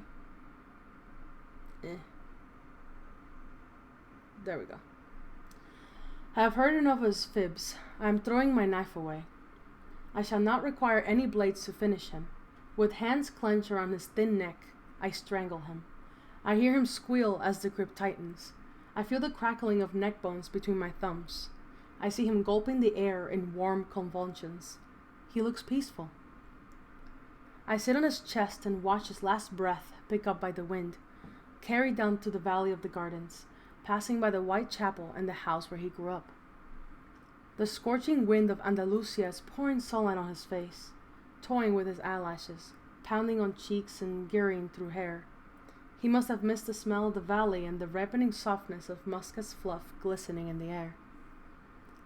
There we go. I have heard enough of his fibs. I am throwing my knife away. I shall not require any blades to finish him. With hands clenched around his thin neck, I strangle him. I hear him squeal as the grip tightens. I feel the crackling of neck bones between my thumbs. I see him gulping the air in warm convulsions. He looks peaceful. I sit on his chest and watch his last breath pick up by the wind, carried down to the valley of the gardens, passing by the white chapel and the house where he grew up. The scorching wind of Andalusia is pouring sunlight on his face, toying with his eyelashes, pounding on cheeks and gearing through hair. He must have missed the smell of the valley and the ripening softness of musk's fluff glistening in the air.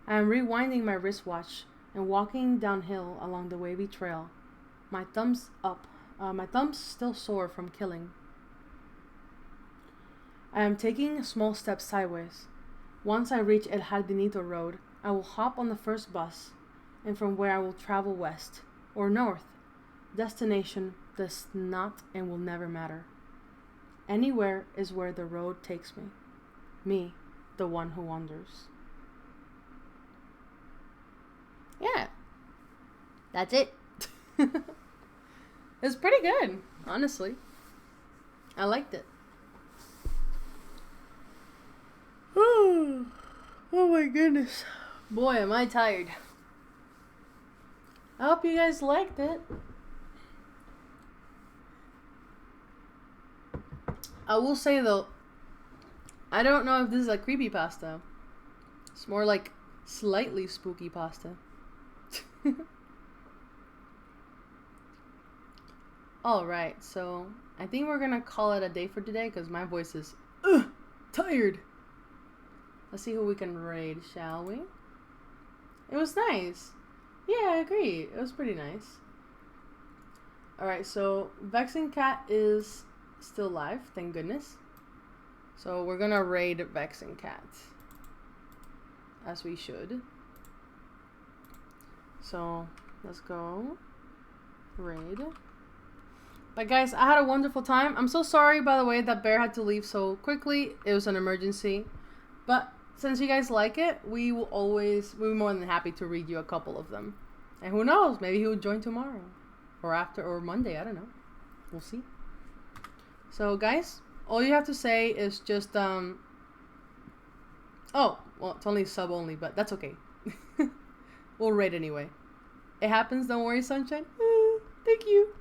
I am rewinding my wristwatch and walking downhill along the wavy trail, my thumbs still sore from killing. I am taking small steps sideways. Once I reach El Jardinito Road, I will hop on the first bus, and from where I will travel west or north. Destination does not and will never matter. Anywhere is where the road takes me. Me, the one who wanders. Yeah. That's it. It's pretty good, honestly. I liked it. Oh my goodness. Boy, am I tired. I hope you guys liked it. I will say though, I don't know if this is a creepy pasta. It's more like slightly spooky pasta. Alright, so I think we're gonna call it a day for today because my voice is tired. Let's see who we can raid, shall we? It was nice. Yeah, I agree. It was pretty nice. Alright, so Vexing Cat is still live, thank goodness. So we're gonna raid Vexing Cat. As we should. So, let's go. Raid. But guys, I had a wonderful time. I'm so sorry, by the way, that Bear had to leave so quickly. It was an emergency. But since you guys like it, we're more than happy to read you a couple of them. And who knows, maybe he will join tomorrow. Or after, or Monday, I don't know. We'll see. So guys, all you have to say is just, oh, well, it's only sub only, but that's okay. We'll raid anyway. It happens, don't worry, sunshine. Thank you.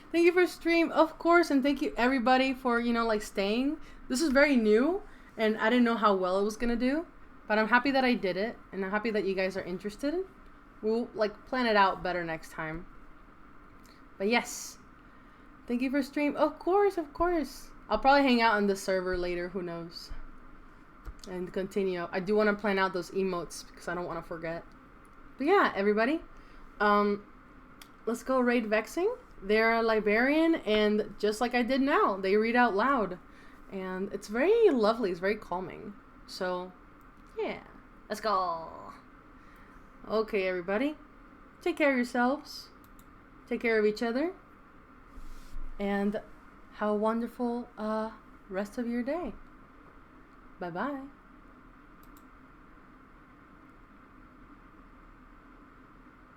Thank you for stream, of course, and thank you everybody for, staying. This is very new, and I didn't know how well it was gonna do, but I'm happy that I did it, and I'm happy that you guys are interested. We'll, plan it out better next time. But yes, thank you for stream, of course. I'll probably hang out on the server later, who knows, and continue. I do want to plan out those emotes, because I don't want to forget. But yeah, everybody, let's go raid Vexing. They're a librarian, and just like I did now, they read out loud. And it's very lovely, it's very calming. So, yeah, let's go. Okay, everybody, take care of yourselves. Take care of each other. And have a wonderful rest of your day. Bye-bye.